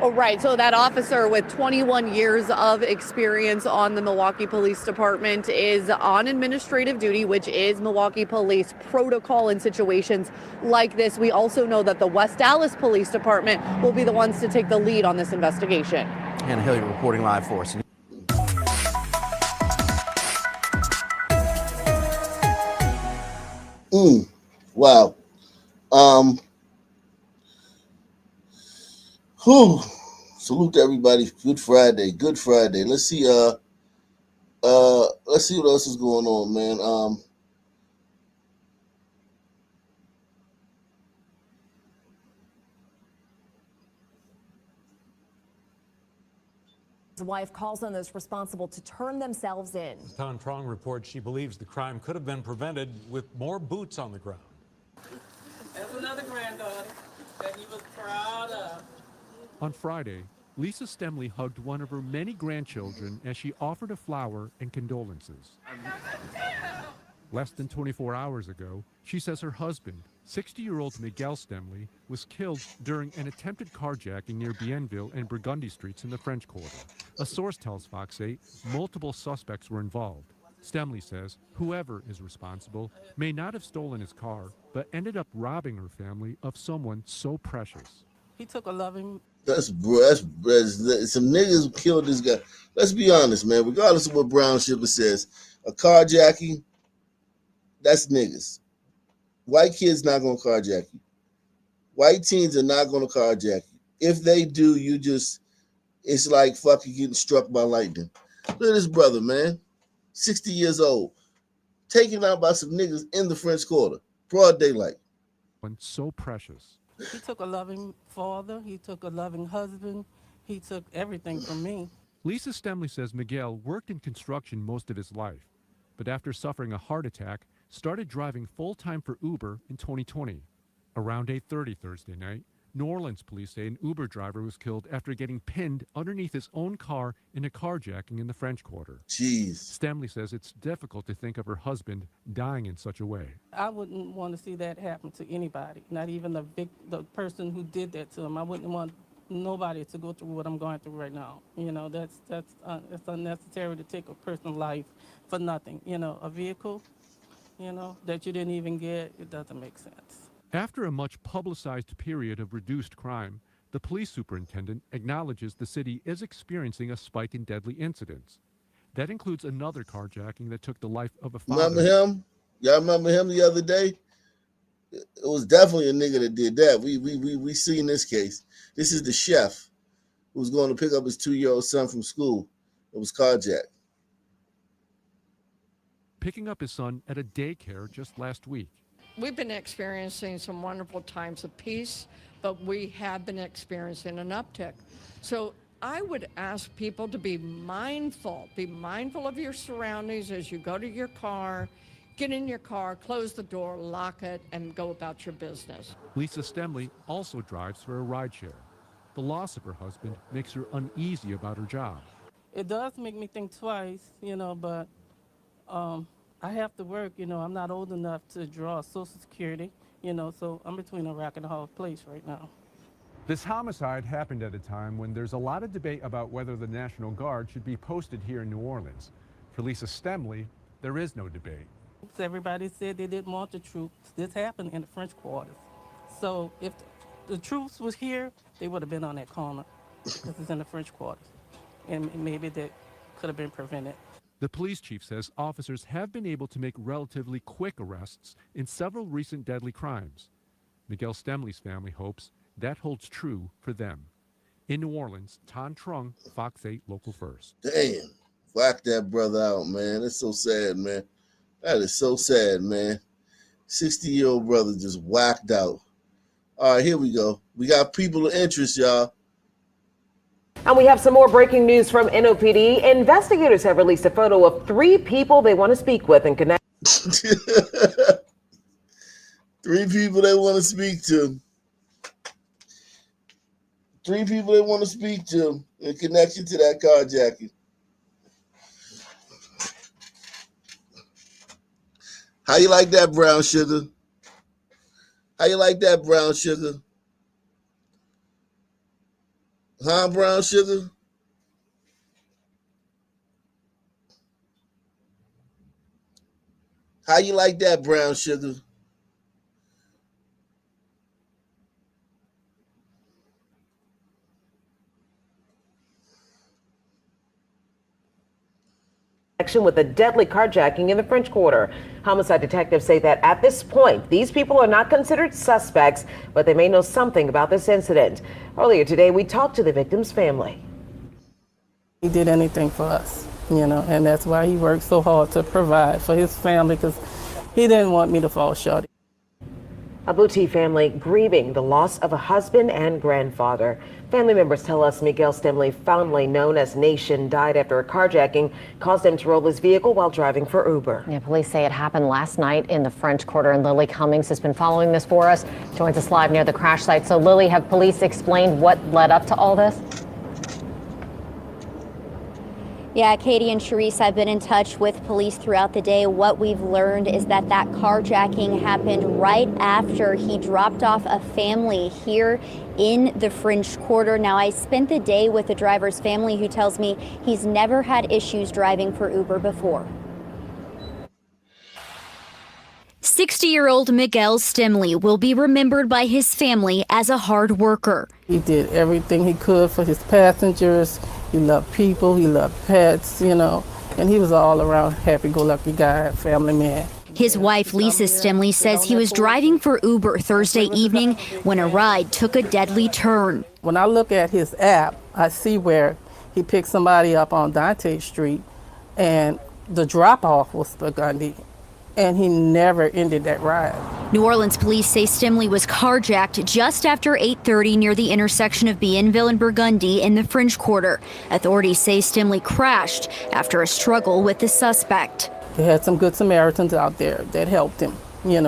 Oh, right. So that officer with 21 years of experience on the Milwaukee Police Department is on administrative duty, which is Milwaukee Police protocol in situations like this. We also know that the West Dallas Police Department will be the ones to take the lead on this investigation. Hannah Hilliard reporting live for us. Wow. Salute to everybody. Good Friday. Good Friday. Let's see what else is going on, man. His wife calls on those responsible to turn themselves in. Ton Trong reports she believes the crime could have been prevented with more boots on the ground. That's another granddaughter that he was proud of. On Friday, Lisa Stemley hugged one of her many grandchildren as she offered a flower and condolences. Less than 24 hours ago, she says her husband, 60-year-old Miguel Stemley, was killed during an attempted carjacking near Bienville and Burgundy Streets in the French Quarter. A source tells Fox 8 multiple suspects were involved. Stemley says whoever is responsible may not have stolen his car, but ended up robbing her family of someone so precious. He took a loving That's some niggas who killed this guy. Let's be honest, man. Regardless of what Brown Sugar says, a carjacking, that's niggas. White kids not gonna carjack you. White teens are not gonna carjack you. If they do, it's like fucking getting struck by lightning. Look at this brother, man. 60 years old. Taken out by some niggas in the French Quarter. Broad daylight. And so precious. He took a loving father. He took a loving husband. He took everything from me. Lisa Stemley says Miguel worked in construction most of his life, but after suffering a heart attack, started driving full-time for Uber in 2020. Around 8:30 Thursday night, New Orleans police say an Uber driver was killed after getting pinned underneath his own car in a carjacking in the French Quarter. Jeez. Stemley says it's difficult to think of her husband dying in such a way. I wouldn't want to see that happen to anybody, not even the person who did that to him. I wouldn't want nobody to go through what I'm going through right now. You know, it's unnecessary to take a person's life for nothing. You know, a vehicle, that you didn't even get, it doesn't make sense. After a much publicized period of reduced crime, the police superintendent acknowledges the city is experiencing a spike in deadly incidents. That includes another carjacking that took the life of a father. Remember him? Y'all remember him the other day? It was definitely a nigga that did that. We seen this case. This is the chef who was going to pick up his 2-year-old son from school. It was carjacked. Picking up his son at a daycare just last week. We've been experiencing some wonderful times of peace, but we have been experiencing an uptick. So I would ask people to be mindful of your surroundings as you go to your car, get in your car, close the door, lock it, and go about your business. Lisa Stemley also drives for a rideshare. The loss of her husband makes her uneasy about her job. It does make me think twice, but I have to work, I'm not old enough to draw Social Security, so I'm between a rock and a hard place right now. This homicide happened at a time when there's a lot of debate about whether the National Guard should be posted here in New Orleans. For Lisa Stemley, there is no debate. Everybody said they didn't want the troops. This happened in the French Quarters. So if the troops was here, they would have been on that corner because it's in the French Quarters. And maybe that could have been prevented. The police chief says officers have been able to make relatively quick arrests in several recent deadly crimes. Miguel Stemley's family hopes that holds true for them. In New Orleans, Tan Trung, Fox 8 Local First. Damn. Whack that brother out, man. It's so sad, man. That is so sad, man. 60-year-old brother just whacked out. All right, here we go. We got people of interest, y'all. And we have some more breaking news from NOPD. Investigators have released a photo of 3 people they want to speak with and connect. 3 people they want to speak to. 3 people they want to speak to in connection to that carjacking. How you like that, Brown Sugar? How you like that, Brown Sugar? Huh, Brown Sugar? How you like that, Brown Sugar? With a deadly carjacking in the French Quarter. Homicide detectives say that at this point, these people are not considered suspects, but they may know something about this incident. Earlier today, we talked to the victim's family. He did anything for us, and that's why he worked so hard to provide for his family, because he didn't want me to fall short. A Boutte family grieving the loss of a husband and grandfather. Family members tell us Miguel Stemley, fondly known as Nation, died after a carjacking caused him to roll his vehicle while driving for Uber. Yeah, police say it happened last night in the French Quarter, and Lily Cummings has been following this for us. Joins us live near the crash site. So, Lily, have police explained what led up to all this? Yeah, Katie and Sharice, I've been in touch with police throughout the day. What we've learned is that carjacking happened right after he dropped off a family here in the French Quarter. Now, I spent the day with the driver's family who tells me he's never had issues driving for Uber before. 60-year-old Miguel Stimley will be remembered by his family as a hard worker. He did everything he could for his passengers. He loved people, he loved pets, and he was an all-around happy-go-lucky guy, family man. His wife, Lisa Stimley, says he was driving for Uber Thursday evening when a ride took a deadly turn. When I look at his app, I see where he picked somebody up on Dante Street, and the drop-off was Burgundy, and he never ended that ride. New Orleans police say Stimley was carjacked just after 8:30 near the intersection of Bienville and Burgundy in the Fringe Quarter. Authorities say Stimley crashed after a struggle with the suspect. They had some good Samaritans out there that helped him, and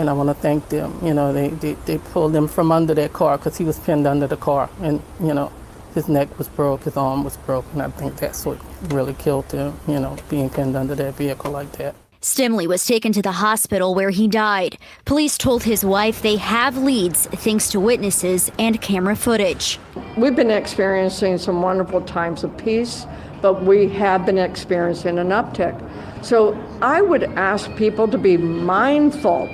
I want to thank them. They pulled him from under that car because he was pinned under the car, and, his neck was broke, his arm was broken. I think that's what really killed him, being pinned under that vehicle like that. Stimley was taken to the hospital where he died. Police told his wife they have leads thanks to witnesses and camera footage. We've been experiencing some wonderful times of peace, but we have been experiencing an uptick. So I would ask people to be mindful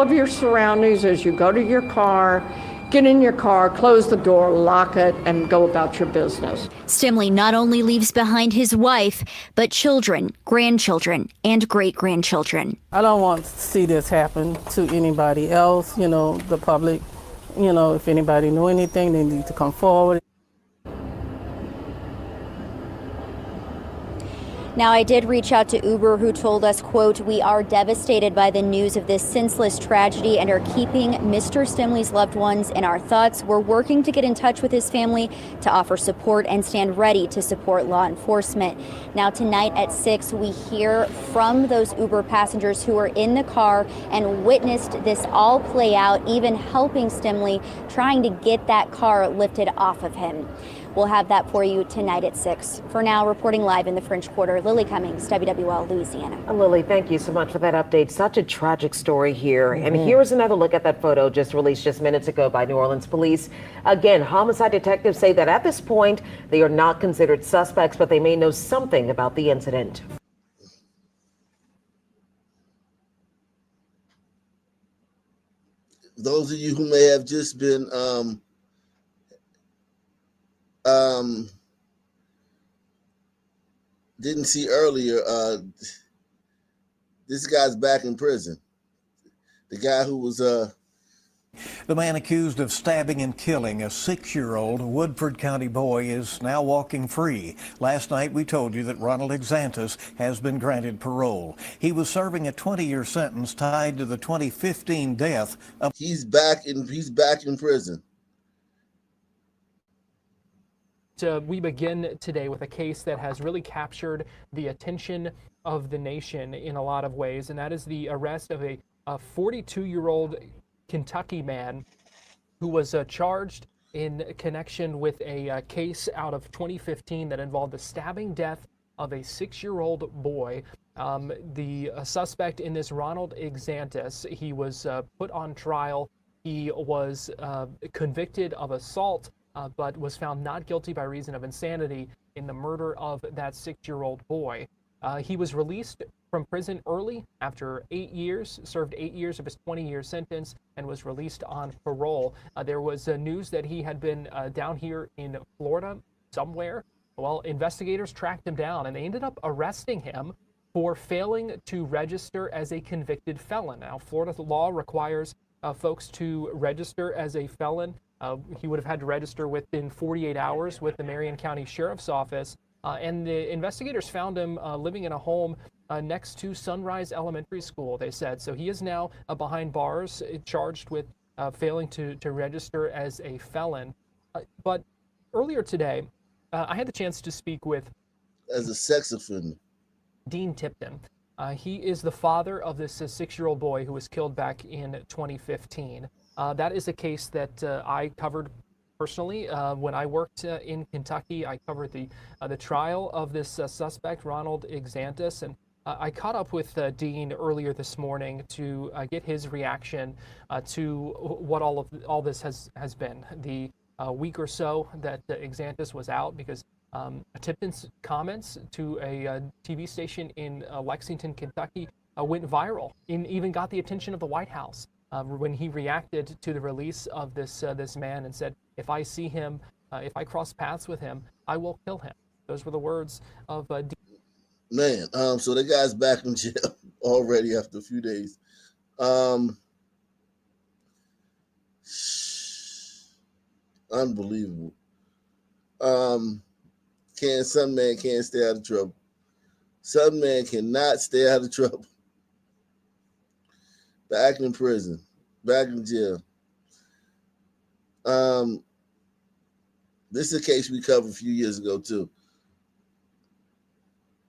of your surroundings as you go to your car. Get in your car, close the door, lock it, and go about your business. Stimley not only leaves behind his wife, but children, grandchildren, and great-grandchildren. I don't want to see this happen to anybody else, the public. If anybody knew anything, they need to come forward. Now, I did reach out to Uber, who told us, quote, "We are devastated by the news of this senseless tragedy and are keeping Mr. Stimley's loved ones in our thoughts. We're working to get in touch with his family to offer support and stand ready to support law enforcement." Now, tonight at 6, we hear from those Uber passengers who were in the car and witnessed this all play out, even helping Stimley, trying to get that car lifted off of him. We'll have that for you tonight at 6. For now, reporting live in the French Quarter, Lily Cummings, WWL, Louisiana. Lily, thank you so much for that update. Such a tragic story here. And here's another look at that photo just released just minutes ago by New Orleans police. Again, homicide detectives say that at this point, they are not considered suspects, but they may know something about the incident. Those of you who may have just been didn't see earlier, this guy's back in prison. The guy who was the man accused of stabbing and killing a 6-year-old Woodford County boy is now walking free. Last night we told you that Ronald Exantis has been granted parole. He was serving a 20-year sentence tied to the 2015 death of... He's back in prison. We begin today with a case that has really captured the attention of the nation in a lot of ways, and that is the arrest of a 42-year-old Kentucky man who was charged in connection with a case out of 2015 that involved the stabbing death of a 6-year-old boy. The suspect in this, Ronald Exantis, he was put on trial. He was convicted of assault, but was found not guilty by reason of insanity in the murder of that 6-year-old boy. He was released from prison early after 8 years, served 8 years of his 20-year sentence, and was released on parole. There was news that he had been down here in Florida somewhere. Well, investigators tracked him down, and they ended up arresting him for failing to register as a convicted felon. Now, Florida law requires folks to register as a felon. He would have had to register within 48 hours with the Marion County Sheriff's Office. And the investigators found him living in a home next to Sunrise Elementary School, they said. So he is now behind bars, charged with failing to register as a felon. But earlier today, I had the chance to speak with... As a sex offender. Dean Tipton. He is the father of this 6-year-old boy who was killed back in 2015. That is a case that I covered personally when I worked in Kentucky. I covered the trial of this suspect, Ronald Exantis, and I caught up with Dean earlier this morning to get his reaction to what all this has been. The week or so that Exantis was out, because Tipton's comments to a TV station in Lexington, Kentucky went viral and even got the attention of the White House when he reacted to the release of this man and said, if I see him, if I cross paths with him, I will kill him. Those were the words of Man, so the guy's back in jail already after a few days. Unbelievable. Some man can't stay out of trouble. Some man cannot stay out of trouble. Back in prison, back in jail. This is a case we covered a few years ago too.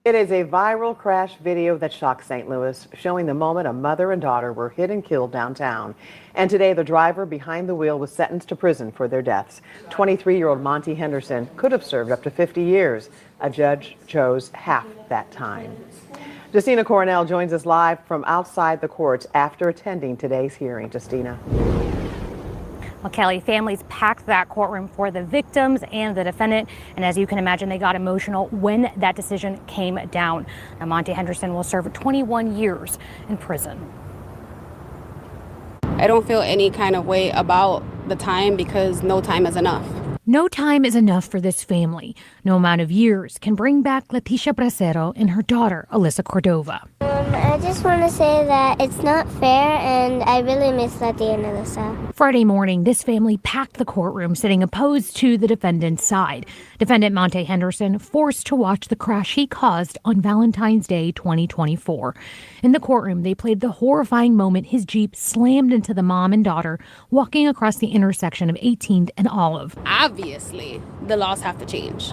It is a viral crash video that shocked St. Louis, showing the moment a mother and daughter were hit and killed downtown. And today, the driver behind the wheel was sentenced to prison for their deaths. 23-year-old Monty Henderson could have served up to 50 years. A judge chose half that time. Justina Cornell joins us live from outside the courts after attending today's hearing. Justina. Well, Kelly, families packed that courtroom for the victims and the defendant. And as you can imagine, they got emotional when that decision came down. Now, Monty Henderson will serve 21 years in prison. I don't feel any kind of way about the time because no time is enough. No time is enough for this family. No amount of years can bring back Leticia Bracero and her daughter, Alyssa Cordova. I just want to say that it's not fair, and I really miss Letty and Alyssa. Friday morning, this family packed the courtroom, sitting opposed to the defendant's side. Defendant Monty Henderson forced to watch the crash he caused on Valentine's Day 2024. In the courtroom, they played the horrifying moment his Jeep slammed into the mom and daughter walking across the intersection of 18th and Olive. Obviously, the laws have to change.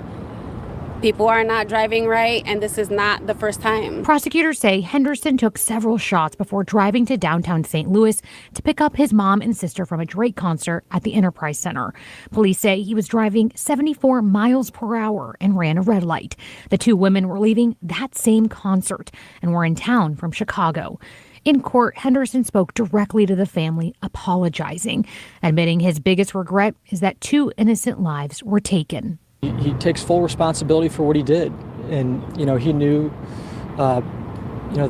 People are not driving right, and this is not the first time. Prosecutors say Henderson took several shots before driving to downtown St. Louis to pick up his mom and sister from a Drake concert at the Enterprise Center. Police say he was driving 74 miles per hour and ran a red light. The two women were leaving that same concert and were in town from Chicago. In court, Henderson spoke directly to the family, apologizing, admitting his biggest regret is that 2 innocent lives were taken. He takes full responsibility for what he did, and he knew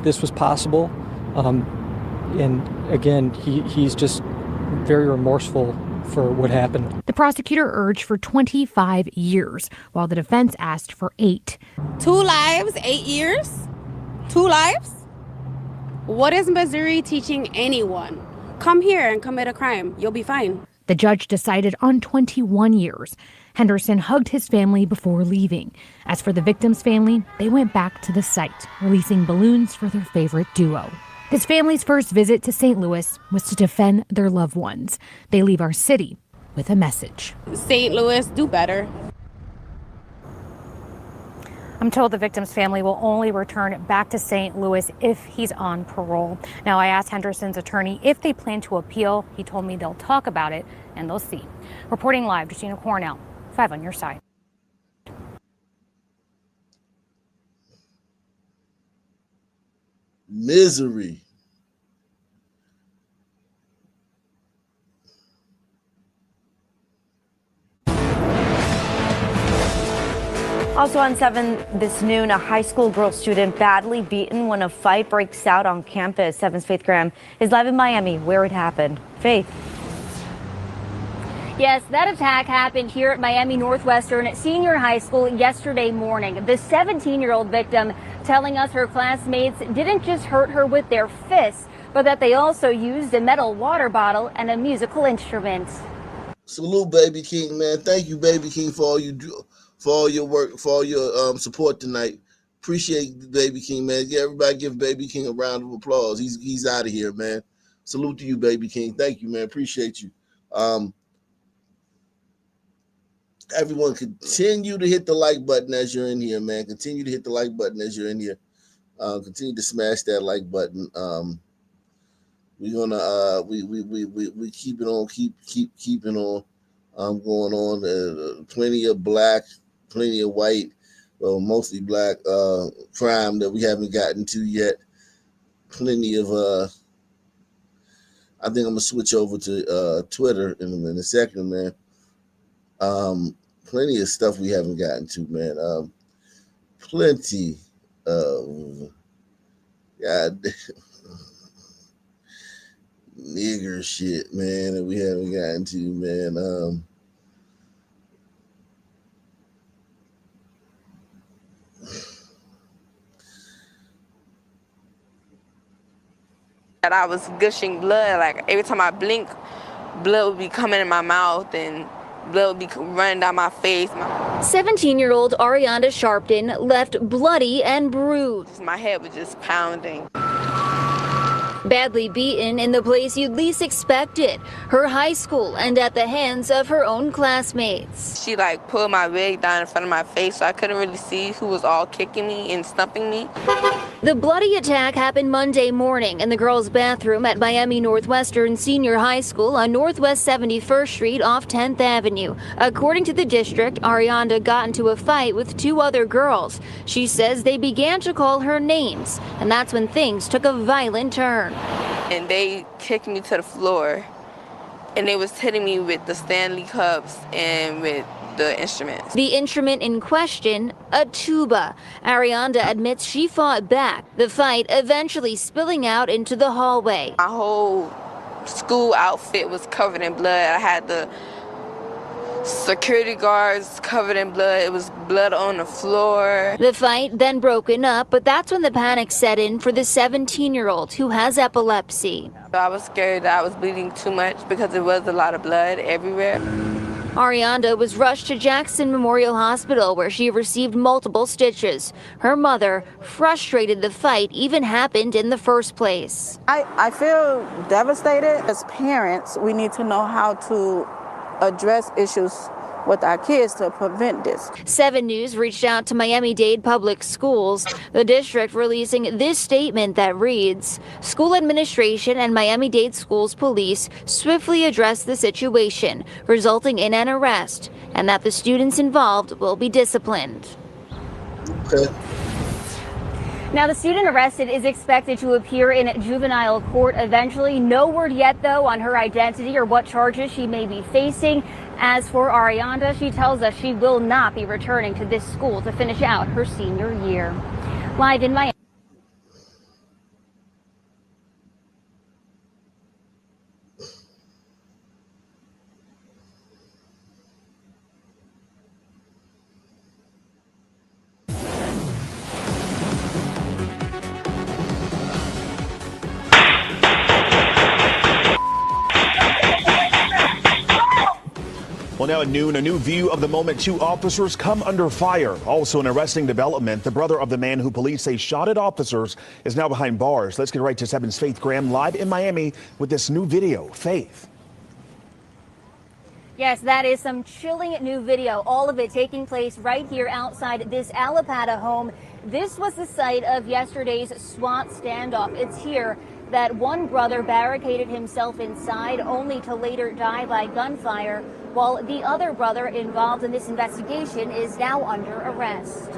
this was possible, and again he's just very remorseful for what happened. The prosecutor urged for 25 years, while the defense asked for 8. 2 lives, 8 years? 2 lives? What is Missouri teaching anyone? Come here and commit a crime. You'll be fine. The judge decided on 21 years. Henderson hugged his family before leaving. As for the victim's family, they went back to the site, releasing balloons for their favorite duo. This family's first visit to St. Louis was to defend their loved ones. They leave our city with a message. St. Louis, do better. I'm told the victim's family will only return back to St. Louis if he's on parole. Now, I asked Henderson's attorney if they plan to appeal. He told me they'll talk about it and they'll see. Reporting live, Justina Cornell, 5 on your side. Misery. Also on 7 this noon, a high school girl student badly beaten when a fight breaks out on campus. 7's Faith Graham is live in Miami, where it happened. Faith. Yes, that attack happened here at Miami Northwestern Senior High School yesterday morning. The 17-year-old victim telling us her classmates didn't just hurt her with their fists, but that they also used a metal water bottle and a musical instrument. Salute, Baby King, man. Thank you, Baby King, for all you do, for all your work, for all your support tonight. Appreciate Baby King, man. Yeah, everybody give Baby King a round of applause. He's out of here, man. Salute to you, Baby King. Thank you, man. Appreciate you. Everyone, continue to hit the like button as you're in here, man. Continue to hit the like button as you're in here. Continue to smash that like button. We're gonna we keep it on, keeping on. Going on. Plenty of black, plenty of white, well, mostly black crime that we haven't gotten to yet. Plenty of I think I'm gonna switch over to Twitter in a second, man. Plenty of stuff we haven't gotten to, man. Plenty of God damn. Nigger shit, man, that we haven't gotten to, man. That I was gushing blood, like every time I blink, blood would be coming in my mouth and blood would be running down my face. 17-year-old Arianda Sharpton left bloody and bruised. My head was just pounding. Badly beaten in the place you'd least expect it, her high school, and at the hands of her own classmates. She like pulled my wig down in front of my face, so I couldn't really see who was all kicking me and stumping me. The bloody attack happened Monday morning in the girls' bathroom at Miami Northwestern Senior High School on Northwest 71st Street off 10th Avenue. According to the district, Arianda got into a fight with two other girls. She says they began to call her names, and that's when things took a violent turn. And they kicked me to the floor, and they was hitting me with the Stanley cups and with the instruments. The instrument in question, a tuba. Arianda admits she fought back, the fight eventually spilling out into the hallway. My whole school outfit was covered in blood. I had the security guards covered in blood. It was blood on the floor. The fight then broken up, but that's when the panic set in for the 17-year-old who has epilepsy. I was scared that I was bleeding too much because there was a lot of blood everywhere. Arianda was rushed to Jackson Memorial Hospital where she received multiple stitches. Her mother, frustrated the fight even happened in the first place. I feel devastated. As parents, we need to know how to address issues with our kids to prevent this. 7 News reached out to Miami-Dade Public Schools, the district releasing this statement that reads, "School administration and Miami-Dade Schools police swiftly addressed the situation, resulting in an arrest, and that the students involved will be disciplined." Okay. Now, the student arrested is expected to appear in juvenile court eventually. No word yet, though, on her identity or what charges she may be facing. As for Arianda, she tells us she will not be returning to this school to finish out her senior year. Live in Miami. Well, now at noon, a new view of the moment two officers come under fire. Also an arresting development. The brother of the man who police say shot at officers is now behind bars. Let's get right to 7's Faith Graham live in Miami with this new video. Faith. Yes, that is some chilling new video. All of it taking place right here outside this Allapattah home. This was the site of yesterday's SWAT standoff. It's here that one brother barricaded himself inside only to later die by gunfire, while the other brother involved in this investigation is now under arrest.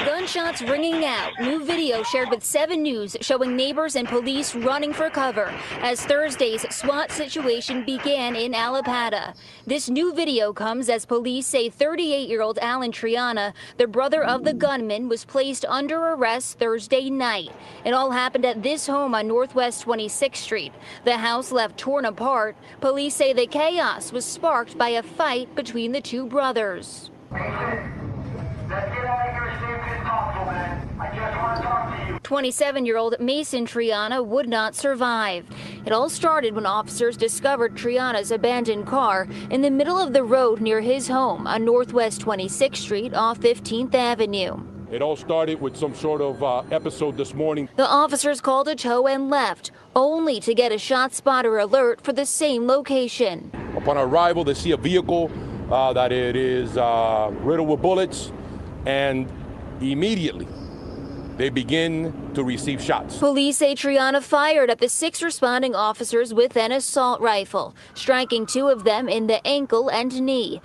Gunshots ringing out. New video shared with 7 News showing neighbors and police running for cover as Thursday's SWAT situation began in Allapattah. This new video comes as police say 38-year-old Alan Triana, the brother of the gunman, was placed under arrest Thursday night. It all happened at this home on Northwest 26th Street. The house left torn apart. Police say the chaos was sparked by a fight between the two brothers. 27-year-old Mason Triana would not survive. It all started when officers discovered Triana's abandoned car in the middle of the road near his home on Northwest 26th Street off 15th Avenue. It all started with some sort of episode this morning. The officers called a tow and left, only to get a shot spotter alert for the same location. Upon arrival, they see a vehicle that it is riddled with bullets, and immediately they begin to receive shots. Police say Triana fired at the 6 responding officers with an assault rifle, striking 2 of them in the ankle and knee.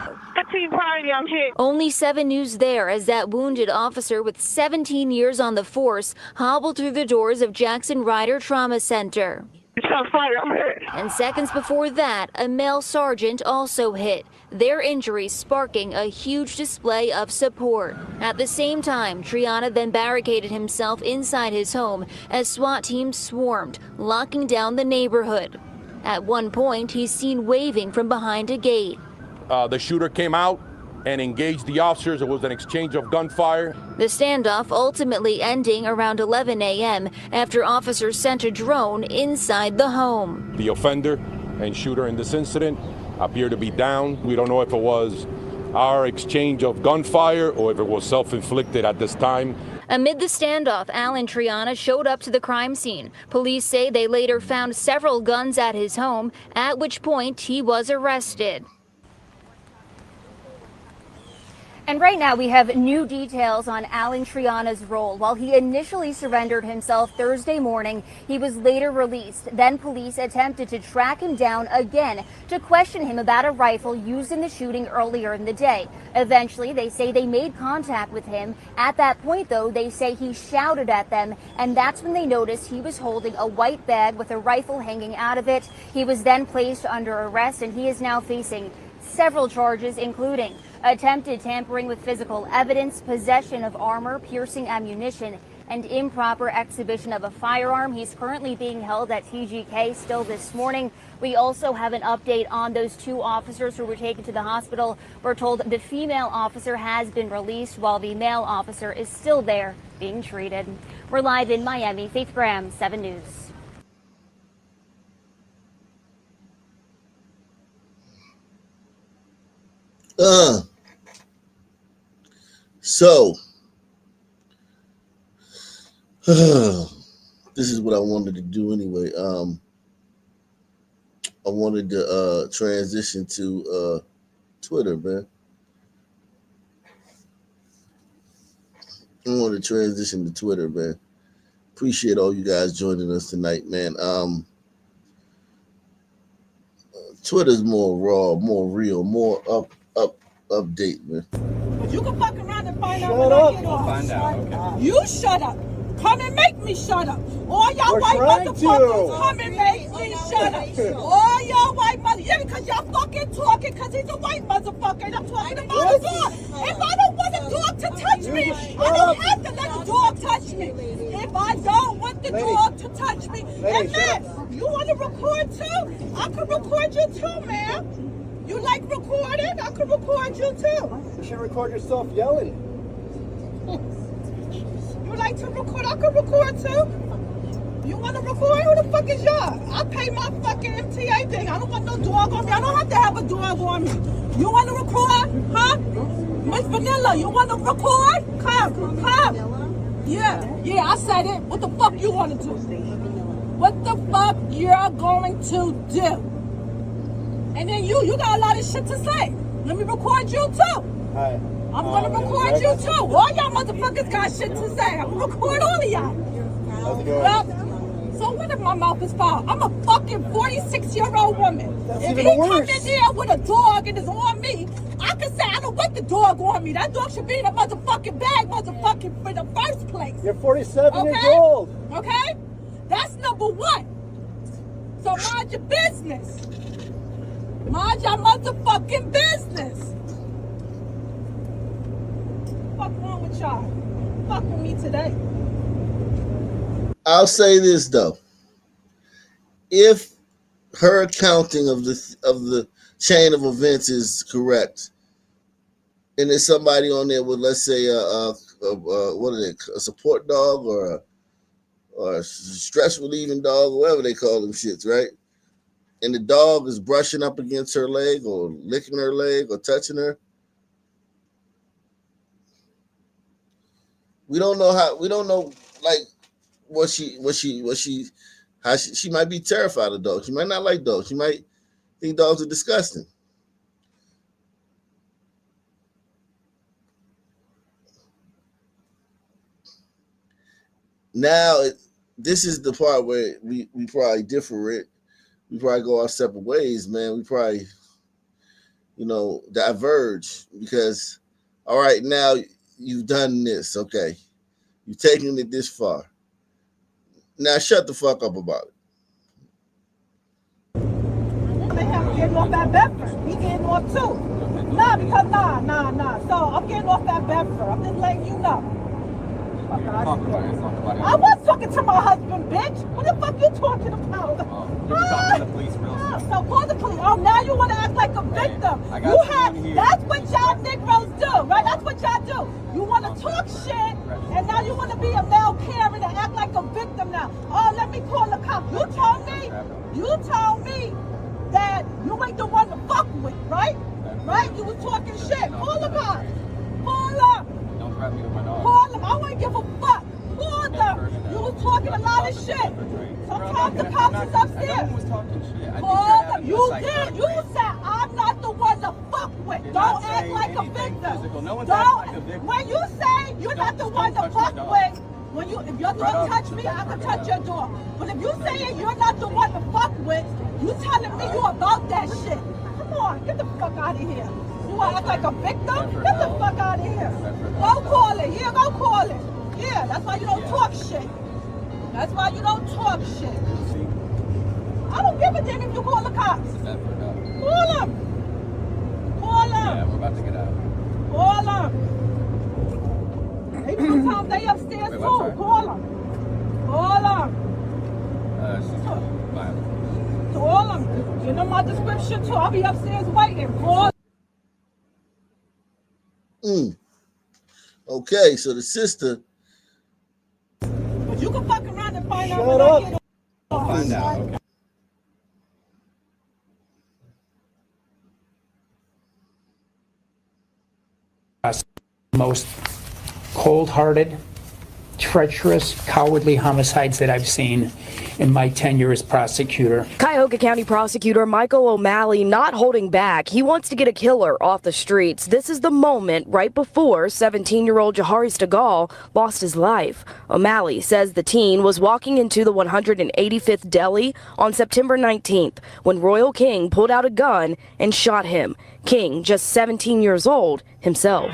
Only 7 News there as that wounded officer with 17 years on the force hobbled through the doors of Jackson Ryder Trauma Center. Shots fired, I'm hit. And seconds before that, a male sergeant also hit, their injuries sparking a huge display of support. At the same time, Triana then barricaded himself inside his home as SWAT teams swarmed, locking down the neighborhood. At one point, he's seen waving from behind a gate. The shooter came out and engaged the officers. It was an exchange of gunfire. The standoff ultimately ending around 11 a.m. after officers sent a drone inside the home. The offender and shooter in this incident appear to be down. We don't know if it was our exchange of gunfire or if it was self-inflicted at this time. Amid the standoff, Alan Triana showed up to the crime scene. Police say they later found several guns at his home, at which point he was arrested. And right now we have new details on Alan Triana's role. While he initially surrendered himself Thursday morning, he was later released. Then police attempted to track him down again to question him about a rifle used in the shooting earlier in the day. Eventually, they say they made contact with him. At that point, though, they say he shouted at them, and that's when they noticed he was holding a white bag with a rifle hanging out of it. He was then placed under arrest, and he is now facing several charges, including attempted tampering with physical evidence, possession of armor-piercing ammunition, and improper exhibition of a firearm. He's currently being held at TGK still this morning. We also have an update on those two officers who were taken to the hospital. We're told the female officer has been released while the male officer is still there being treated. We're live in Miami. Faith Graham, 7 News. So, this is what I wanted to do anyway. I wanted to transition to Twitter, man. Appreciate all you guys joining us tonight, man. Twitter's more raw, more real, more update, man. You can fuck around and find out when I get off. Find out, okay. You shut up. Come and make me shut up. All y'all white motherfuckers, come and make me shut up. All y'all white motherfuckers, yeah, because y'all fucking talking, because he's a white motherfucker, and I'm talking about a dog. If I don't want a dog to touch me, I don't have to let the dog touch me. If I don't want the dog to touch me, and man, you want to record too? I can record you too, man. You like recording? I can record you too. You should record yourself yelling. You like to record? I can record too. You want to record? Who the fuck is y'all? I pay my fucking MTA thing. I don't want no dog on me. I don't have to have a dog on me. You want to record? Huh? Miss Vanilla, you want to record? Come. Yeah, I said it. What the fuck you want to do? What the fuck you're going to do? And then you got a lot of shit to say. Let me record you too. Hi. I'm gonna record you too. All y'all motherfuckers got shit to say. I'm gonna record all of y'all. How's it going? Well, so what if my mouth is foul? I'm a fucking 46-year-old woman. That's if even he worse. come in there with a dog and is on me, I can say I don't want the dog on me. That dog should be in a motherfucking bag, motherfucking for the first place. You're 47 years Okay? old. Okay? That's number one. So mind your business. Mind your motherfucking business. Fuck wrong with y'all? Fuck with me today. I'll say this though: if her accounting of the chain of events is correct, and there's somebody on there with, let's say, what are they, a support dog or a stress relieving dog, or whatever they call them shits, right? And the dog is brushing up against her leg or licking her leg or touching her. We don't know, like she might be terrified of dogs. She might not like dogs. She might think dogs are disgusting. Now, this is the part where we probably differ. We probably go our separate ways, man. We probably, diverge because, all right, now you've done this, okay. You've taken it this far. Now shut the fuck up about it. getting off at Bedford. He getting off too. Nah. So I'm getting off at Bedford. I'm just letting you know. I was talking to my husband, bitch. What the fuck you talking about? So call the police. Oh, now you want to act like a victim. That's what y'all Negroes do, right? That's what y'all do. You want to talk shit, and now you want to be a male Karen and act like a victim now. Oh, let me call the cops. You told me that you ain't the one to fuck with, right? Right? You was talking shit. Call the cops. Call them. Call them. I wouldn't give a fuck. Call them. You was talking a lot of shit. Sometimes the cops is upstairs. Call them. You did. You said I'm not the one to fuck with. Don't act like a victim. Don't. When you say you're not the one to fuck with, if your door touch me, I can touch your door. But if you saying you're not the one to fuck with, you telling me you about that shit. Come on, get the fuck out of here. You want to act like a victim? Get the fuck out of here. Go call it. Yeah, go call it. Yeah, that's why you don't talk shit. That's why you don't talk shit. I don't give a damn if you call the cops. Call them. Call them. Yeah, we're about to get out. Call them. Maybe sometimes they upstairs too. Call them. Call them. Call them. You know my description too. I'll be upstairs waiting. Call. Okay, so the sister. But you can fuck around and find out Shut when up. I get off. Find out. Okay. Most cold-hearted, treacherous, cowardly homicides that I've seen in my tenure as prosecutor. Cuyahoga County Prosecutor Michael O'Malley not holding back. He wants to get a killer off the streets. This is the moment right before 17-year-old Jahari Stegall lost his life. O'Malley says the teen was walking into the 185th Deli on September 19th when Royal King pulled out a gun and shot him. King, just 17 years old himself.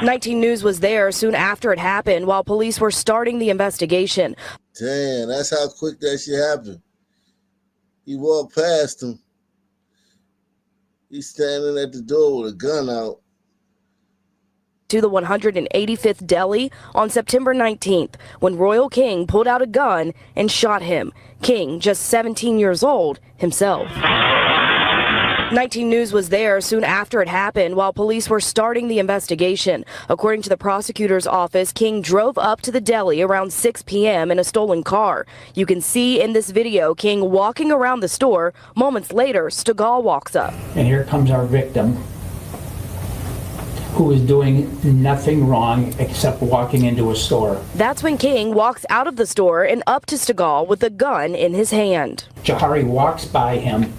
19 News was there soon after it happened while police were starting the investigation. Damn, that's how quick that shit happened. He walked past him. He's standing at the door with a gun out. To the 185th Deli on September 19th when Royal King pulled out a gun and shot him. King, just 17 years old himself. 19 News was there soon after it happened while police were starting the investigation. According to the prosecutor's office, King drove up to the deli around 6 p.m. in a stolen car. You can see in this video King walking around the store. Moments later, Stegall walks up. And here comes our victim, who is doing nothing wrong except walking into a store. That's when King walks out of the store and up to Stegall with a gun in his hand. Jahari walks by him,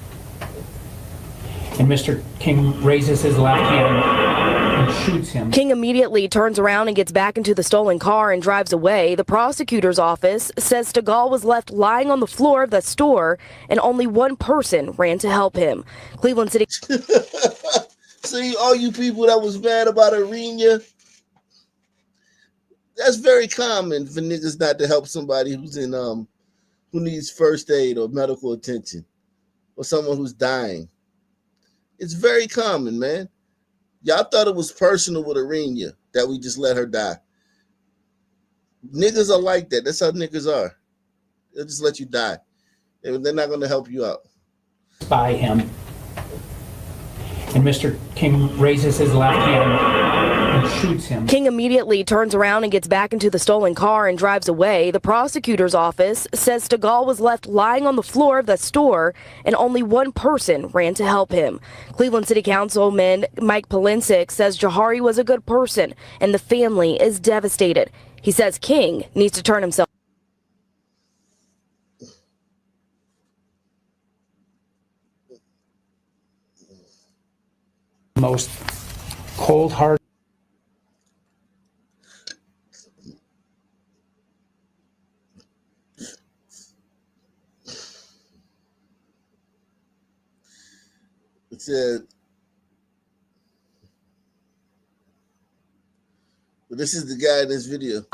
and Mr. King raises his left hand and shoots him. King immediately turns around and gets back into the stolen car and drives away. The prosecutor's office says Stegall was left lying on the floor of the store and only one person ran to help him. Cleveland City. See, all you people that was mad about Arena, that's very common for niggas not to help somebody who's in who needs first aid or medical attention or someone who's dying. It's very common, man. Y'all thought it was personal with Arena that we just let her die. Niggas are like that. That's how niggas are. They'll just let you die. They're not going to help you out. By him. And Mr. King raises his left hand and shoots him. King immediately turns around and gets back into the stolen car and drives away. The prosecutor's office says Stegall was left lying on the floor of the store and only one person ran to help him. Cleveland City Councilman Mike Polinsik says Jahari was a good person and the family is devastated. He says King needs to turn himself. Most cold-hearted. It said, but this is the guy in this video.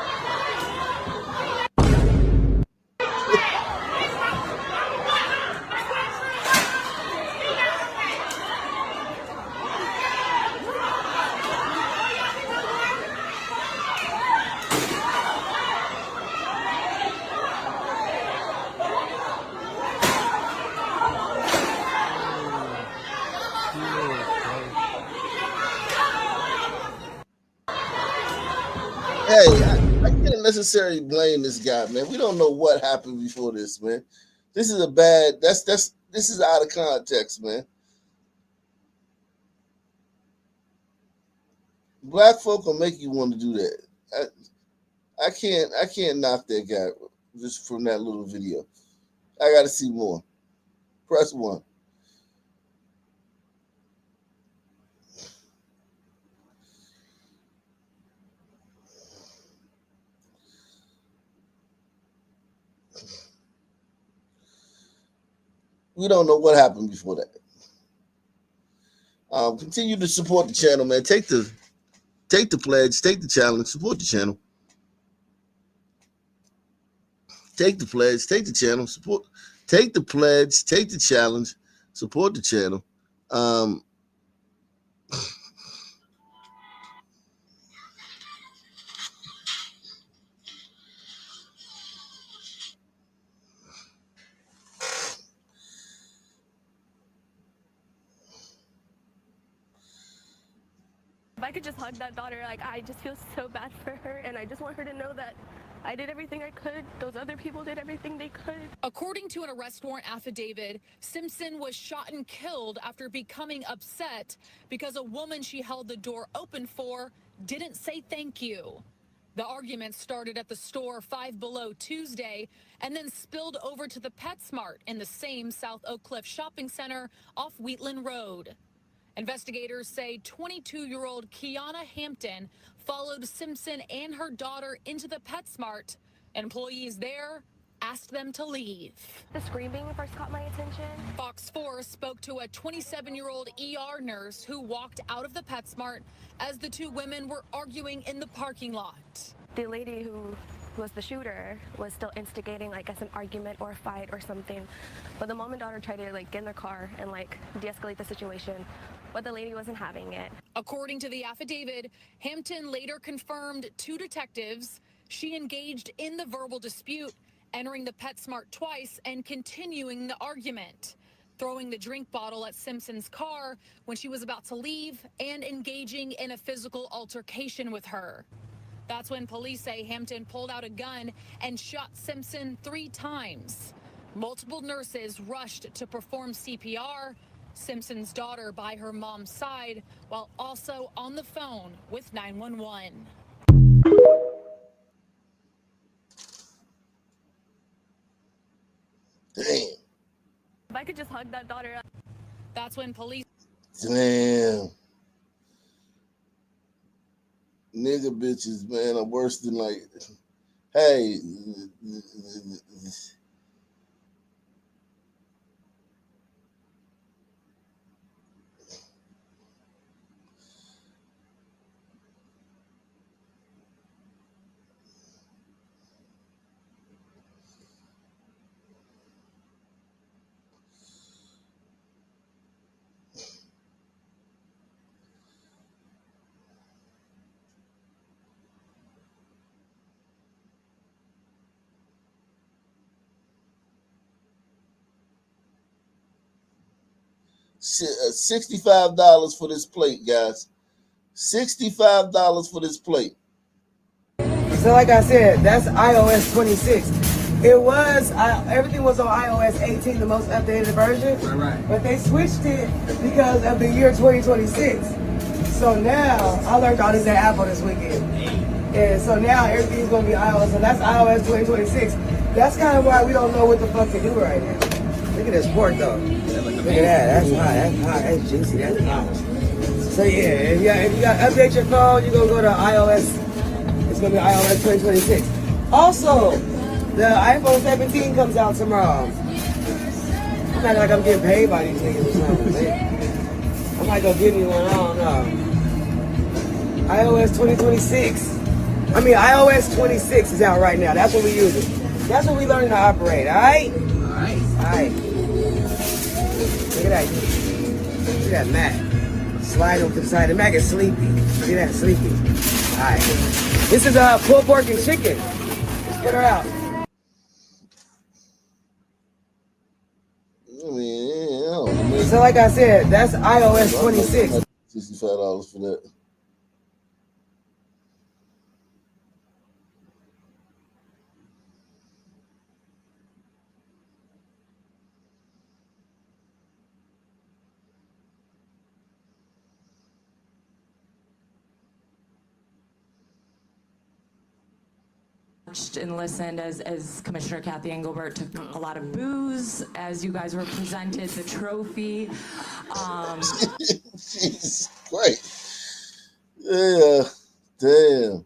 Hey, I can't necessarily blame this guy, man. We don't know what happened before this, man. This is a bad. This is out of context, man. Black folk will make you want to do that. I can't knock that guy just from that little video. I got to see more. Press 1. We don't know what happened before that. Continue to support the channel, man. Take the pledge, take the challenge, support the channel. Take the pledge, take the channel, support. Take the pledge, take the challenge, support the channel. If I could just hug that daughter, like, I just feel so bad for her, and I just want her to know that I did everything I could. Those other people did everything they could. According to an arrest warrant affidavit, Simpson was shot and killed after becoming upset because a woman she held the door open for didn't say thank you. The argument started at the store Five Below Tuesday and then spilled over to the PetSmart in the same South Oak Cliff shopping center off Wheatland Road. Investigators say 22-year-old Kiana Hampton followed Simpson and her daughter into the PetSmart. Employees there asked them to leave. The screaming first caught my attention. Fox 4 spoke to a 27-year-old ER nurse who walked out of the PetSmart as the two women were arguing in the parking lot. The lady who was the shooter was still instigating, like, as an argument or a fight or something. But the mom and daughter tried to, like, get in their car and, like, de-escalate the situation. But the lady wasn't having it. According to the affidavit, Hampton later confirmed 2 detectives. She engaged in the verbal dispute, entering the PetSmart twice and continuing the argument, throwing the drink bottle at Simpson's car when she was about to leave and engaging in a physical altercation with her. That's when police say Hampton pulled out a gun and shot Simpson 3 times. Multiple nurses rushed to perform CPR. Simpson's daughter by her mom's side, while also on the phone with 911. Damn. If I could just hug that daughter. That's when police. Damn. Nigga bitches, man, are worse than, like, hey. $65 for this plate, guys. $65 for this plate. So like I said, that's iOS 26. It was, everything was on iOS 18, the most updated version. Right. But they switched it because of the year 2026. So now, I learned all this at Apple this weekend. And so now everything's going to be iOS, and that's iOS 2026. That's kind of why we don't know what the fuck to do right now. Look at this port though. Look at that, that's hot, that's juicy, that's hot. So yeah, if you got to update your phone, you're going to go to iOS. It's going to be iOS 2026. Also, the iPhone 17 comes out tomorrow. I'm not like I'm getting paid by these niggas or something, man. I might go give me one, I don't know. iOS 2026. I mean, iOS 26 is out right now. That's what we using. That's what we learning to operate, alright? Alright. Look at that. Look at that Mac. Slide over to the side. The Mac is sleepy. See that? Sleepy. Alright. This is pulled pork and chicken. Let's get her out. So like I said, that's iOS 26. $65 for that. watched and listened as Commissioner Kathy Engelbert took a lot of booze as you guys were presented the trophy. Jesus Christ. Yeah, damn.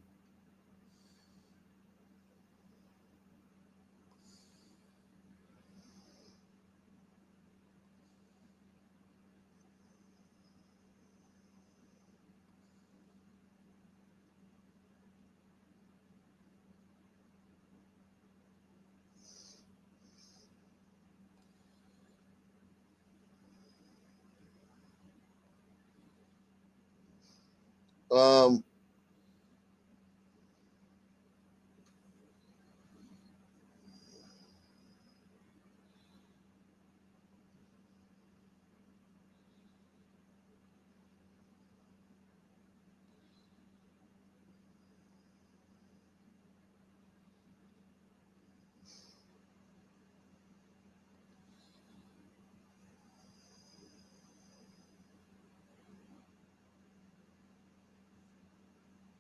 Um,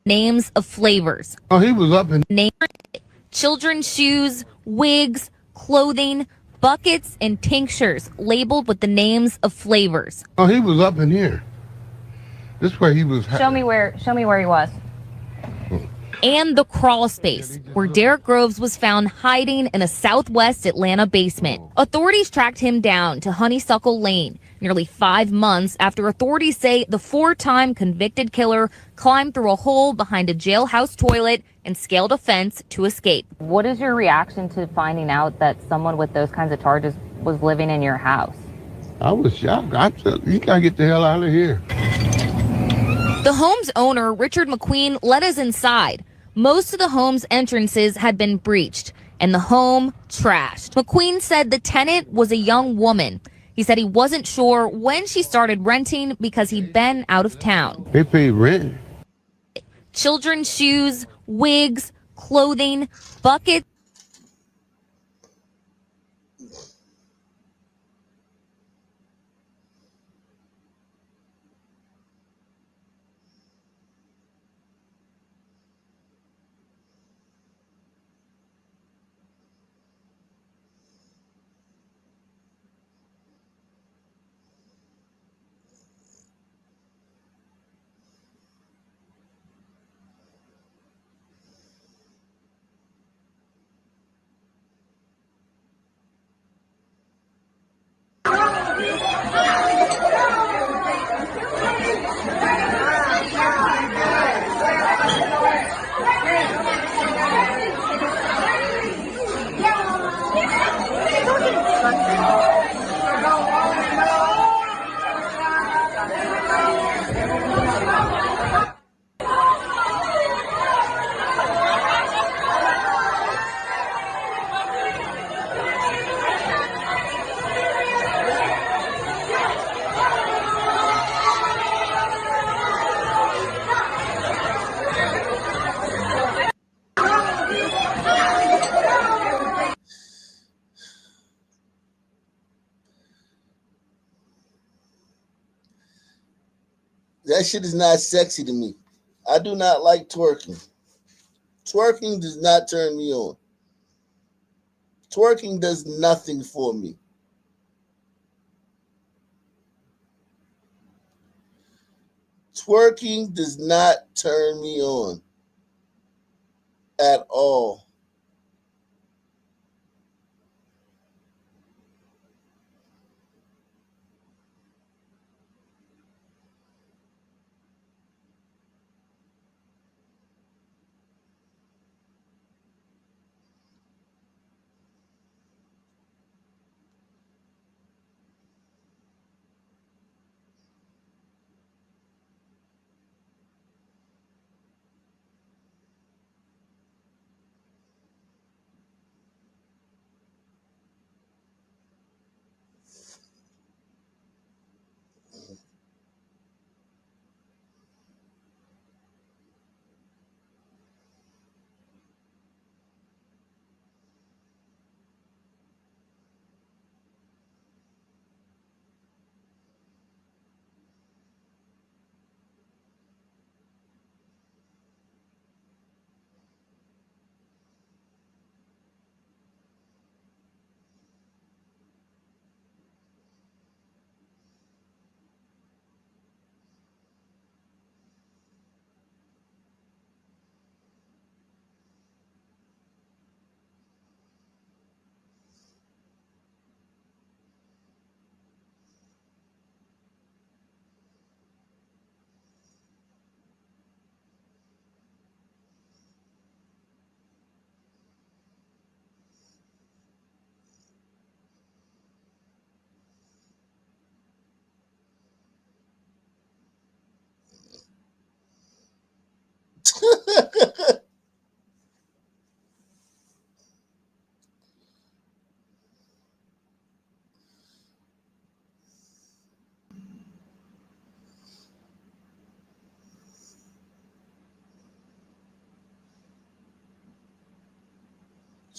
Names of flavors. Oh, he was up in. Name children's shoes, wigs, clothing, buckets, and tinctures labeled with the names of flavors. Oh, he was up in here. This way he was. Show me where he was. And the crawl space, where Derek Groves was found hiding in a Southwest Atlanta basement. Authorities tracked him down to Honeysuckle Lane nearly 5 months after authorities say the 4-time convicted killer climbed through a hole behind a jailhouse toilet and scaled a fence to escape. What is your reaction to finding out that someone with those kinds of charges was living in your house? I was shocked. I said, you gotta get the hell out of here. The home's owner, Richard McQueen, let us inside. Most of the home's entrances had been breached and the home trashed. McQueen said the tenant was a young woman. He said he wasn't sure when she started renting because he'd been out of town. They paid rent. Children's shoes, wigs, clothing, buckets. that shit is not sexy to me. I do not like twerking. Twerking does not turn me on. Twerking does nothing for me. Twerking does not turn me on at all.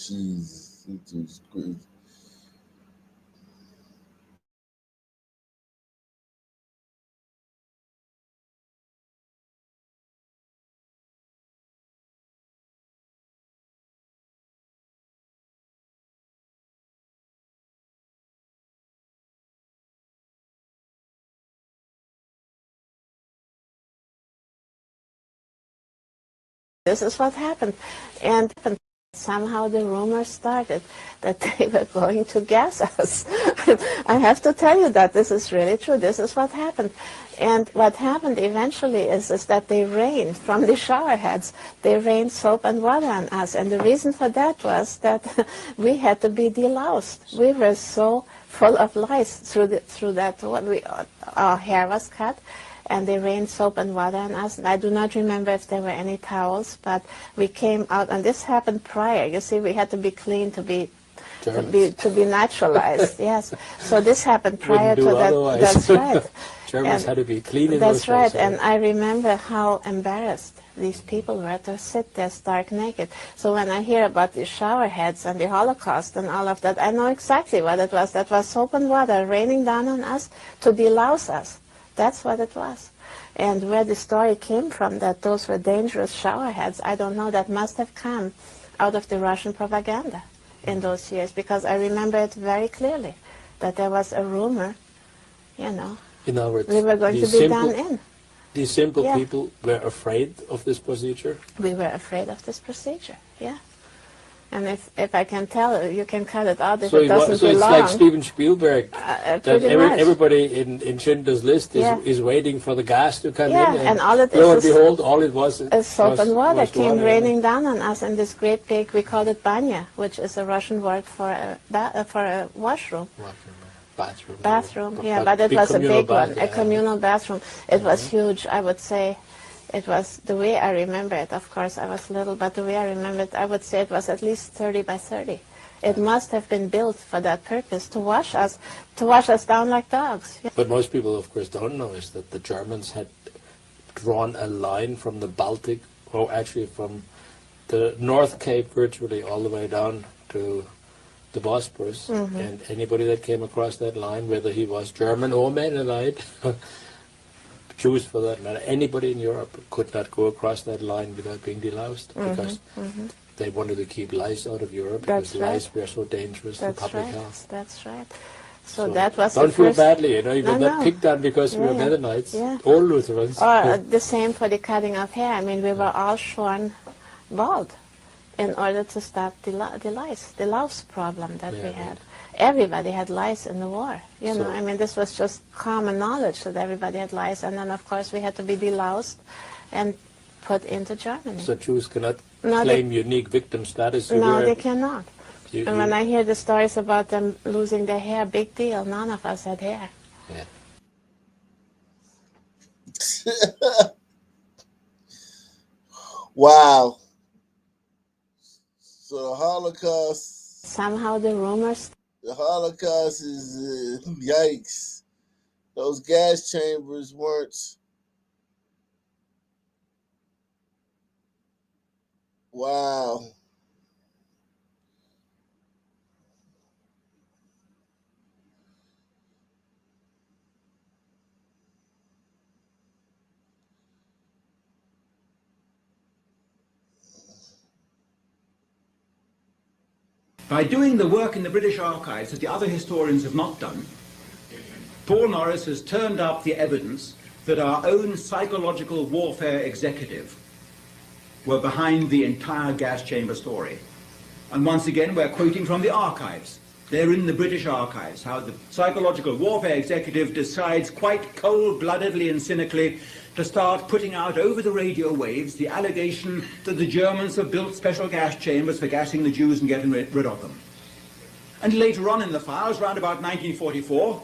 Jesus, it was crazy. This is what happened. And somehow the rumor started that they were going to gas us. I have to tell you that this is really true. This is what happened. And what happened eventually is that they rained from the shower heads. They rained soap and water on us. And the reason for that was that we had to be deloused. We were so full of lice through that when our hair was cut. And they rained soap and water on us. And I do not remember if there were any towels, but we came out, and this happened prior. You see, we had to be clean to be naturalized. Yes. So this happened prior to that. Otherwise. That's right. Germans had to be clean in That's those right. days, And I remember how embarrassed these people were to sit there stark naked. So when I hear about the shower heads and the Holocaust and all of that, I know exactly what it was. That was soap and water raining down on us to delouse us. That's what it was. And where the story came from, that those were dangerous shower heads, I don't know. That must have come out of the Russian propaganda in those years, because I remember it very clearly, that there was a rumor, In other words, we were going to be done in. These simple people were afraid of this procedure? We were afraid of this procedure, yeah. And if I can tell, you can cut it out if it doesn't so belong. it's like Steven Spielberg, that everybody in Schindler's List is waiting for the gas to come in. And all it lo and is behold, all it was soap and water was came water. raining down on us in this great big, we called it banya, which is a Russian word for a washroom. Bathroom, yeah, but it was a big one, a communal bathroom. It was huge, I would say. It was, the way I remember it, of course I was little, but the way I remember it, I would say it was at least 30 by 30. It must have been built for that purpose, to wash us down like dogs. Yeah. But most people, of course, don't know is that the Germans had drawn a line from the Baltic, or actually from the North Cape virtually all the way down to the Bosporus. And anybody that came across that line, whether he was German or Mennonite, Jews for that matter, anybody in Europe could not go across that line without being deloused, because they wanted to keep lice out of Europe, because lice were so dangerous to public health. That's right. So that was don't the feel first... badly, you were not picked on because we were Mennonites or Lutherans. Or the same for the cutting of hair. I mean, we were all shorn bald in order to stop the lice, the louse problem that we had. Everybody had lice in the war. You know, I mean, this was just common knowledge that everybody had lice, and then of course we had to be deloused and put into Germany. So Jews cannot claim unique victim status? No, they cannot. And when I hear the stories about them losing their hair, big deal. None of us had hair. Wow. So the Holocaust. Somehow the rumors. The Holocaust is yikes. Those gas chambers weren't. Wow. By doing the work in the British archives that the other historians have not done, Paul Norris has turned up the evidence that our own psychological warfare executive were behind the entire gas chamber story. And once again, we're quoting from the archives. They're in the British archives, how the psychological warfare executive decides quite cold-bloodedly and cynically to start putting out over the radio waves the allegation that the Germans have built special gas chambers for gassing the Jews and getting rid of them. And later on in the files, around about 1944,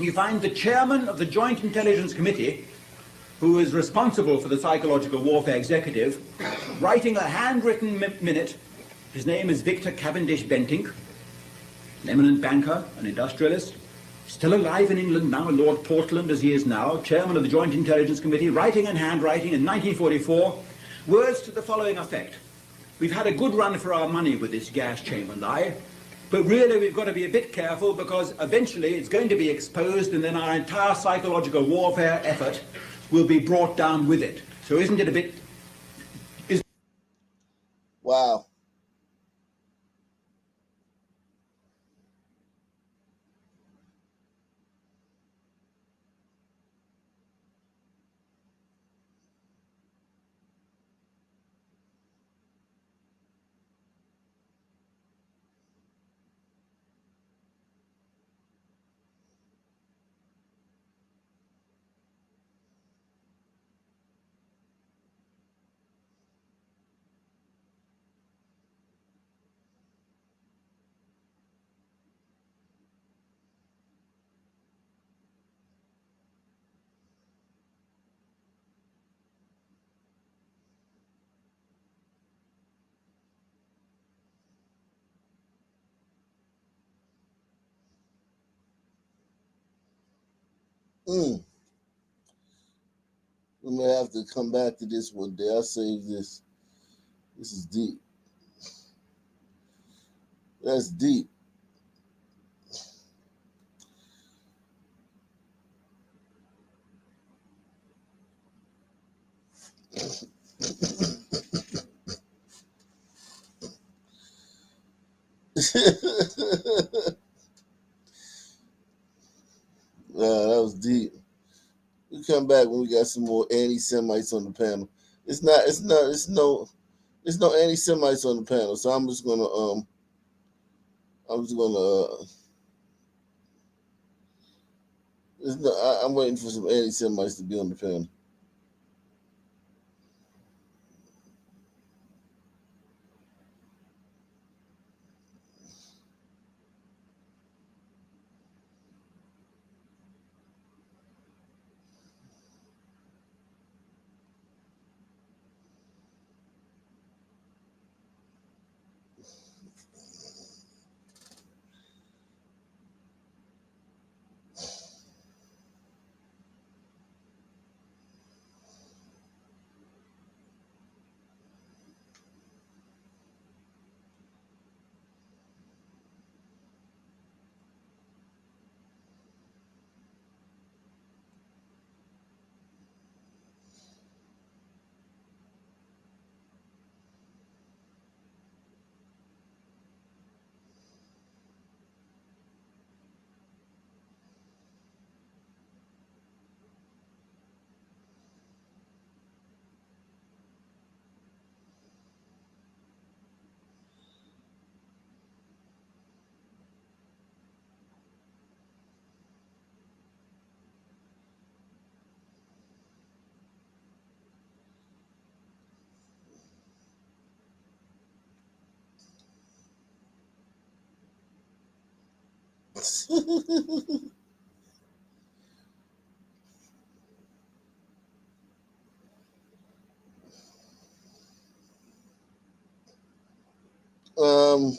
you find the chairman of the Joint Intelligence Committee, who is responsible for the psychological warfare executive, writing a handwritten minute. His name is Victor Cavendish Bentinck, an eminent banker, an industrialist, still alive in England now, Lord Portland as he is now, chairman of the Joint Intelligence Committee, writing and handwriting in 1944, words to the following effect. we've had a good run for our money with this gas chamber lie, but really we've got to be a bit careful because eventually it's going to be exposed and then our entire psychological warfare effort will be brought down with it. So isn't it a bit... Wow. Mm. We may have to come back to this one day. I'll save this. This is deep. That's deep. That was deep. We come back when we got some more anti-Semites on the panel. It's no anti-Semites on the panel. So I'm just gonna I'm waiting for some anti-Semites to be on the panel. um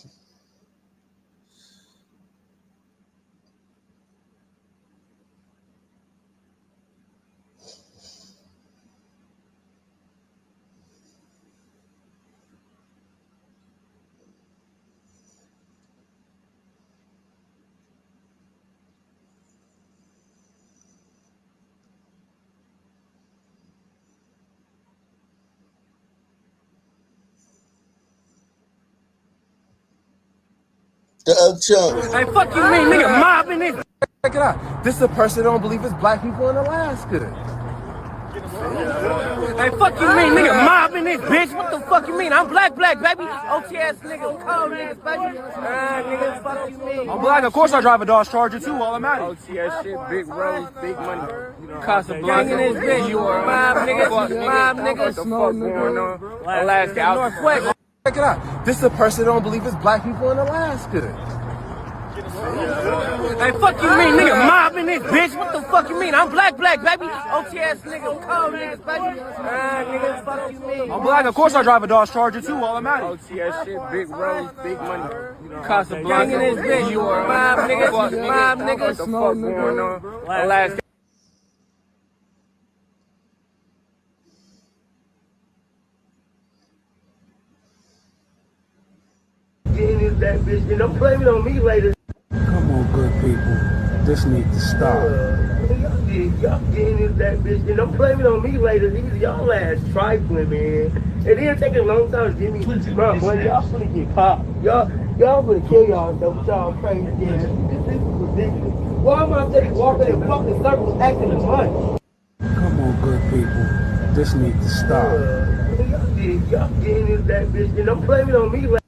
Chunk. Hey, fuck you mean, nigga, mobbing this. Check it out. This is a person that don't believe it's black people in Alaska. Hey, fuck you mean, nigga, mobbing this, bitch. What the fuck you mean? I'm black, baby. OT ass niggas, cold niggas, baby. Niggas, fuck you mean? I'm black. Of course I drive a Dodge Charger too, automatic. OT ass shit, big roads, big money. Casablanca, this bitch. You are mob niggas, What the fuck going on? Alaska, Northwest. Check it out. This is a person that don't believe it's black people in Alaska. Hey, fuck you mean, nigga, mobbing this, bitch. What the fuck you mean? I'm black, baby. OT ass niggas, cold niggas, baby. Niggas, fuck you mean? I'm black. Of course I drive a Dodge Charger too, automatic. OT ass shit, big roads, big money. Casablanca, this bitch. You are mob niggas, What the fuck going on? Alaska. is that bitch, and don't blame it on me later. Come on, good people. This needs to stop. Y'all getting is that bitch, and don't blame it on me later. These y'all ass trifling, man. It didn't take a long time to get me, bro. Boy, y'all finna get popped. Y'all finna kill y'all though with y'all crazy ass. This is ridiculous. Why am I just walking in fucking circles acting the money? Come on, good people. This needs to stop. Y'all getting is that bitch, and don't blame it on me later.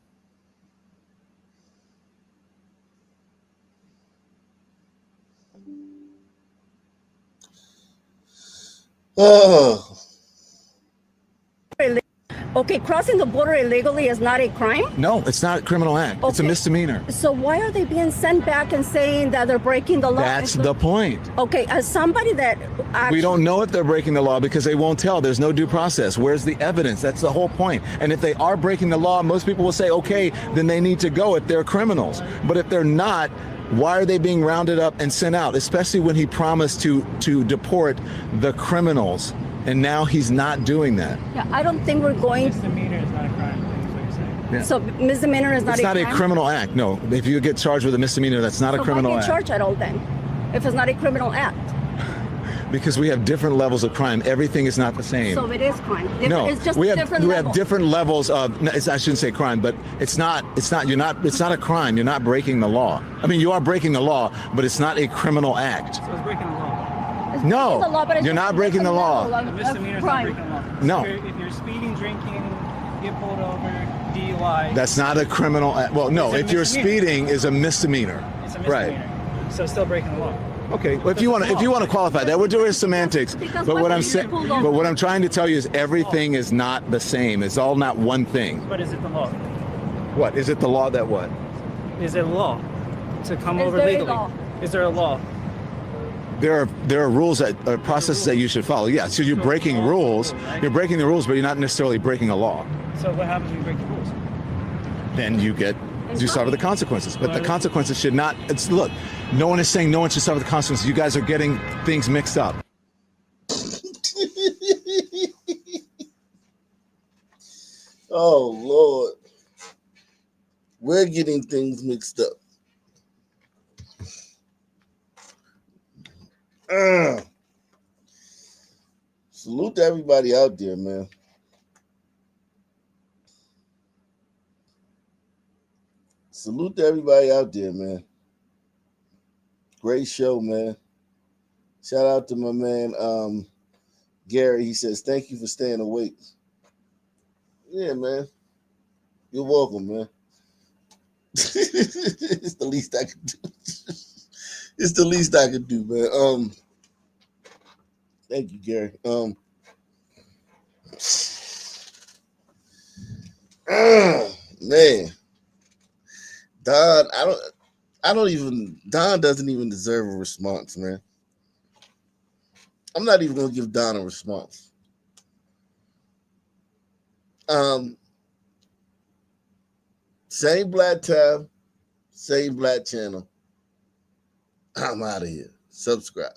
Oh, Okay, crossing the border illegally is not a crime? No, it's not a criminal act. It's a Okay. misdemeanor. So why are they being sent back and saying that they're breaking the law? That's the point. Okay, as somebody that actually... We don't know if they're breaking the law because they won't tell. There's no due process. Where's the evidence? That's the whole point. And if they are breaking the law, most people will say, okay, then they need to go if they're criminals. But if they're not, why are they being rounded up and sent out? Especially when he promised to deport the criminals. And now he's not doing that. Yeah, I don't think we're going... Misdemeanor is not a crime. That's what you're saying. Yeah. So misdemeanor is not It's a not crime? a criminal act. No, if you get charged with a misdemeanor, that's not a criminal why act. get charged at all then, if it's not a criminal act? Because we have different levels of crime. Everything is not the same. So it is crime. No, It's just we have different we level. have different levels of. I shouldn't say crime, but it's not a crime. You're not breaking the law. I mean, you are breaking the law, but it's not a criminal act. So it's breaking the law. No, the law, but it's you're just not breaking the law. A misdemeanor is not breaking the law. No. If you're speeding, drinking, get pulled over, DUI. That's not a criminal act. Well, no, It's a if you're misdemeanor. speeding, is a misdemeanor. It's a misdemeanor. Right. So it's still breaking the law. Okay. Well, if you want to qualify that, we're doing semantics. Because But why what I'm would you saying, pull over? but what I'm trying to tell you is everything is not the same. It's all not one thing. But is it the law? What is it? The law that what? Is it a law to come Is over there a legally? law? Is there a law? There are rules that processes that you should follow. Yeah, so you're breaking rules. You're breaking the rules, but you're not necessarily breaking a law. So what happens when you break the rules? Then you suffer the consequences. But the consequences should not. Look, no one is saying no one should suffer the consequences. You guys are getting things mixed up. oh Lord. We're getting things mixed up. Salute to everybody out there, man. Salute to everybody out there, man. Great show, man. Shout out to my man, Gary. He says, thank you for staying awake. Yeah, man. You're welcome, man. It's the least I can do. It's the least I can do, man. Thank you, Gary. Man, Don, Don doesn't even deserve a response, man. I'm not even gonna give Don a response. Same black time, same black channel. I'm out of here. Subscribe.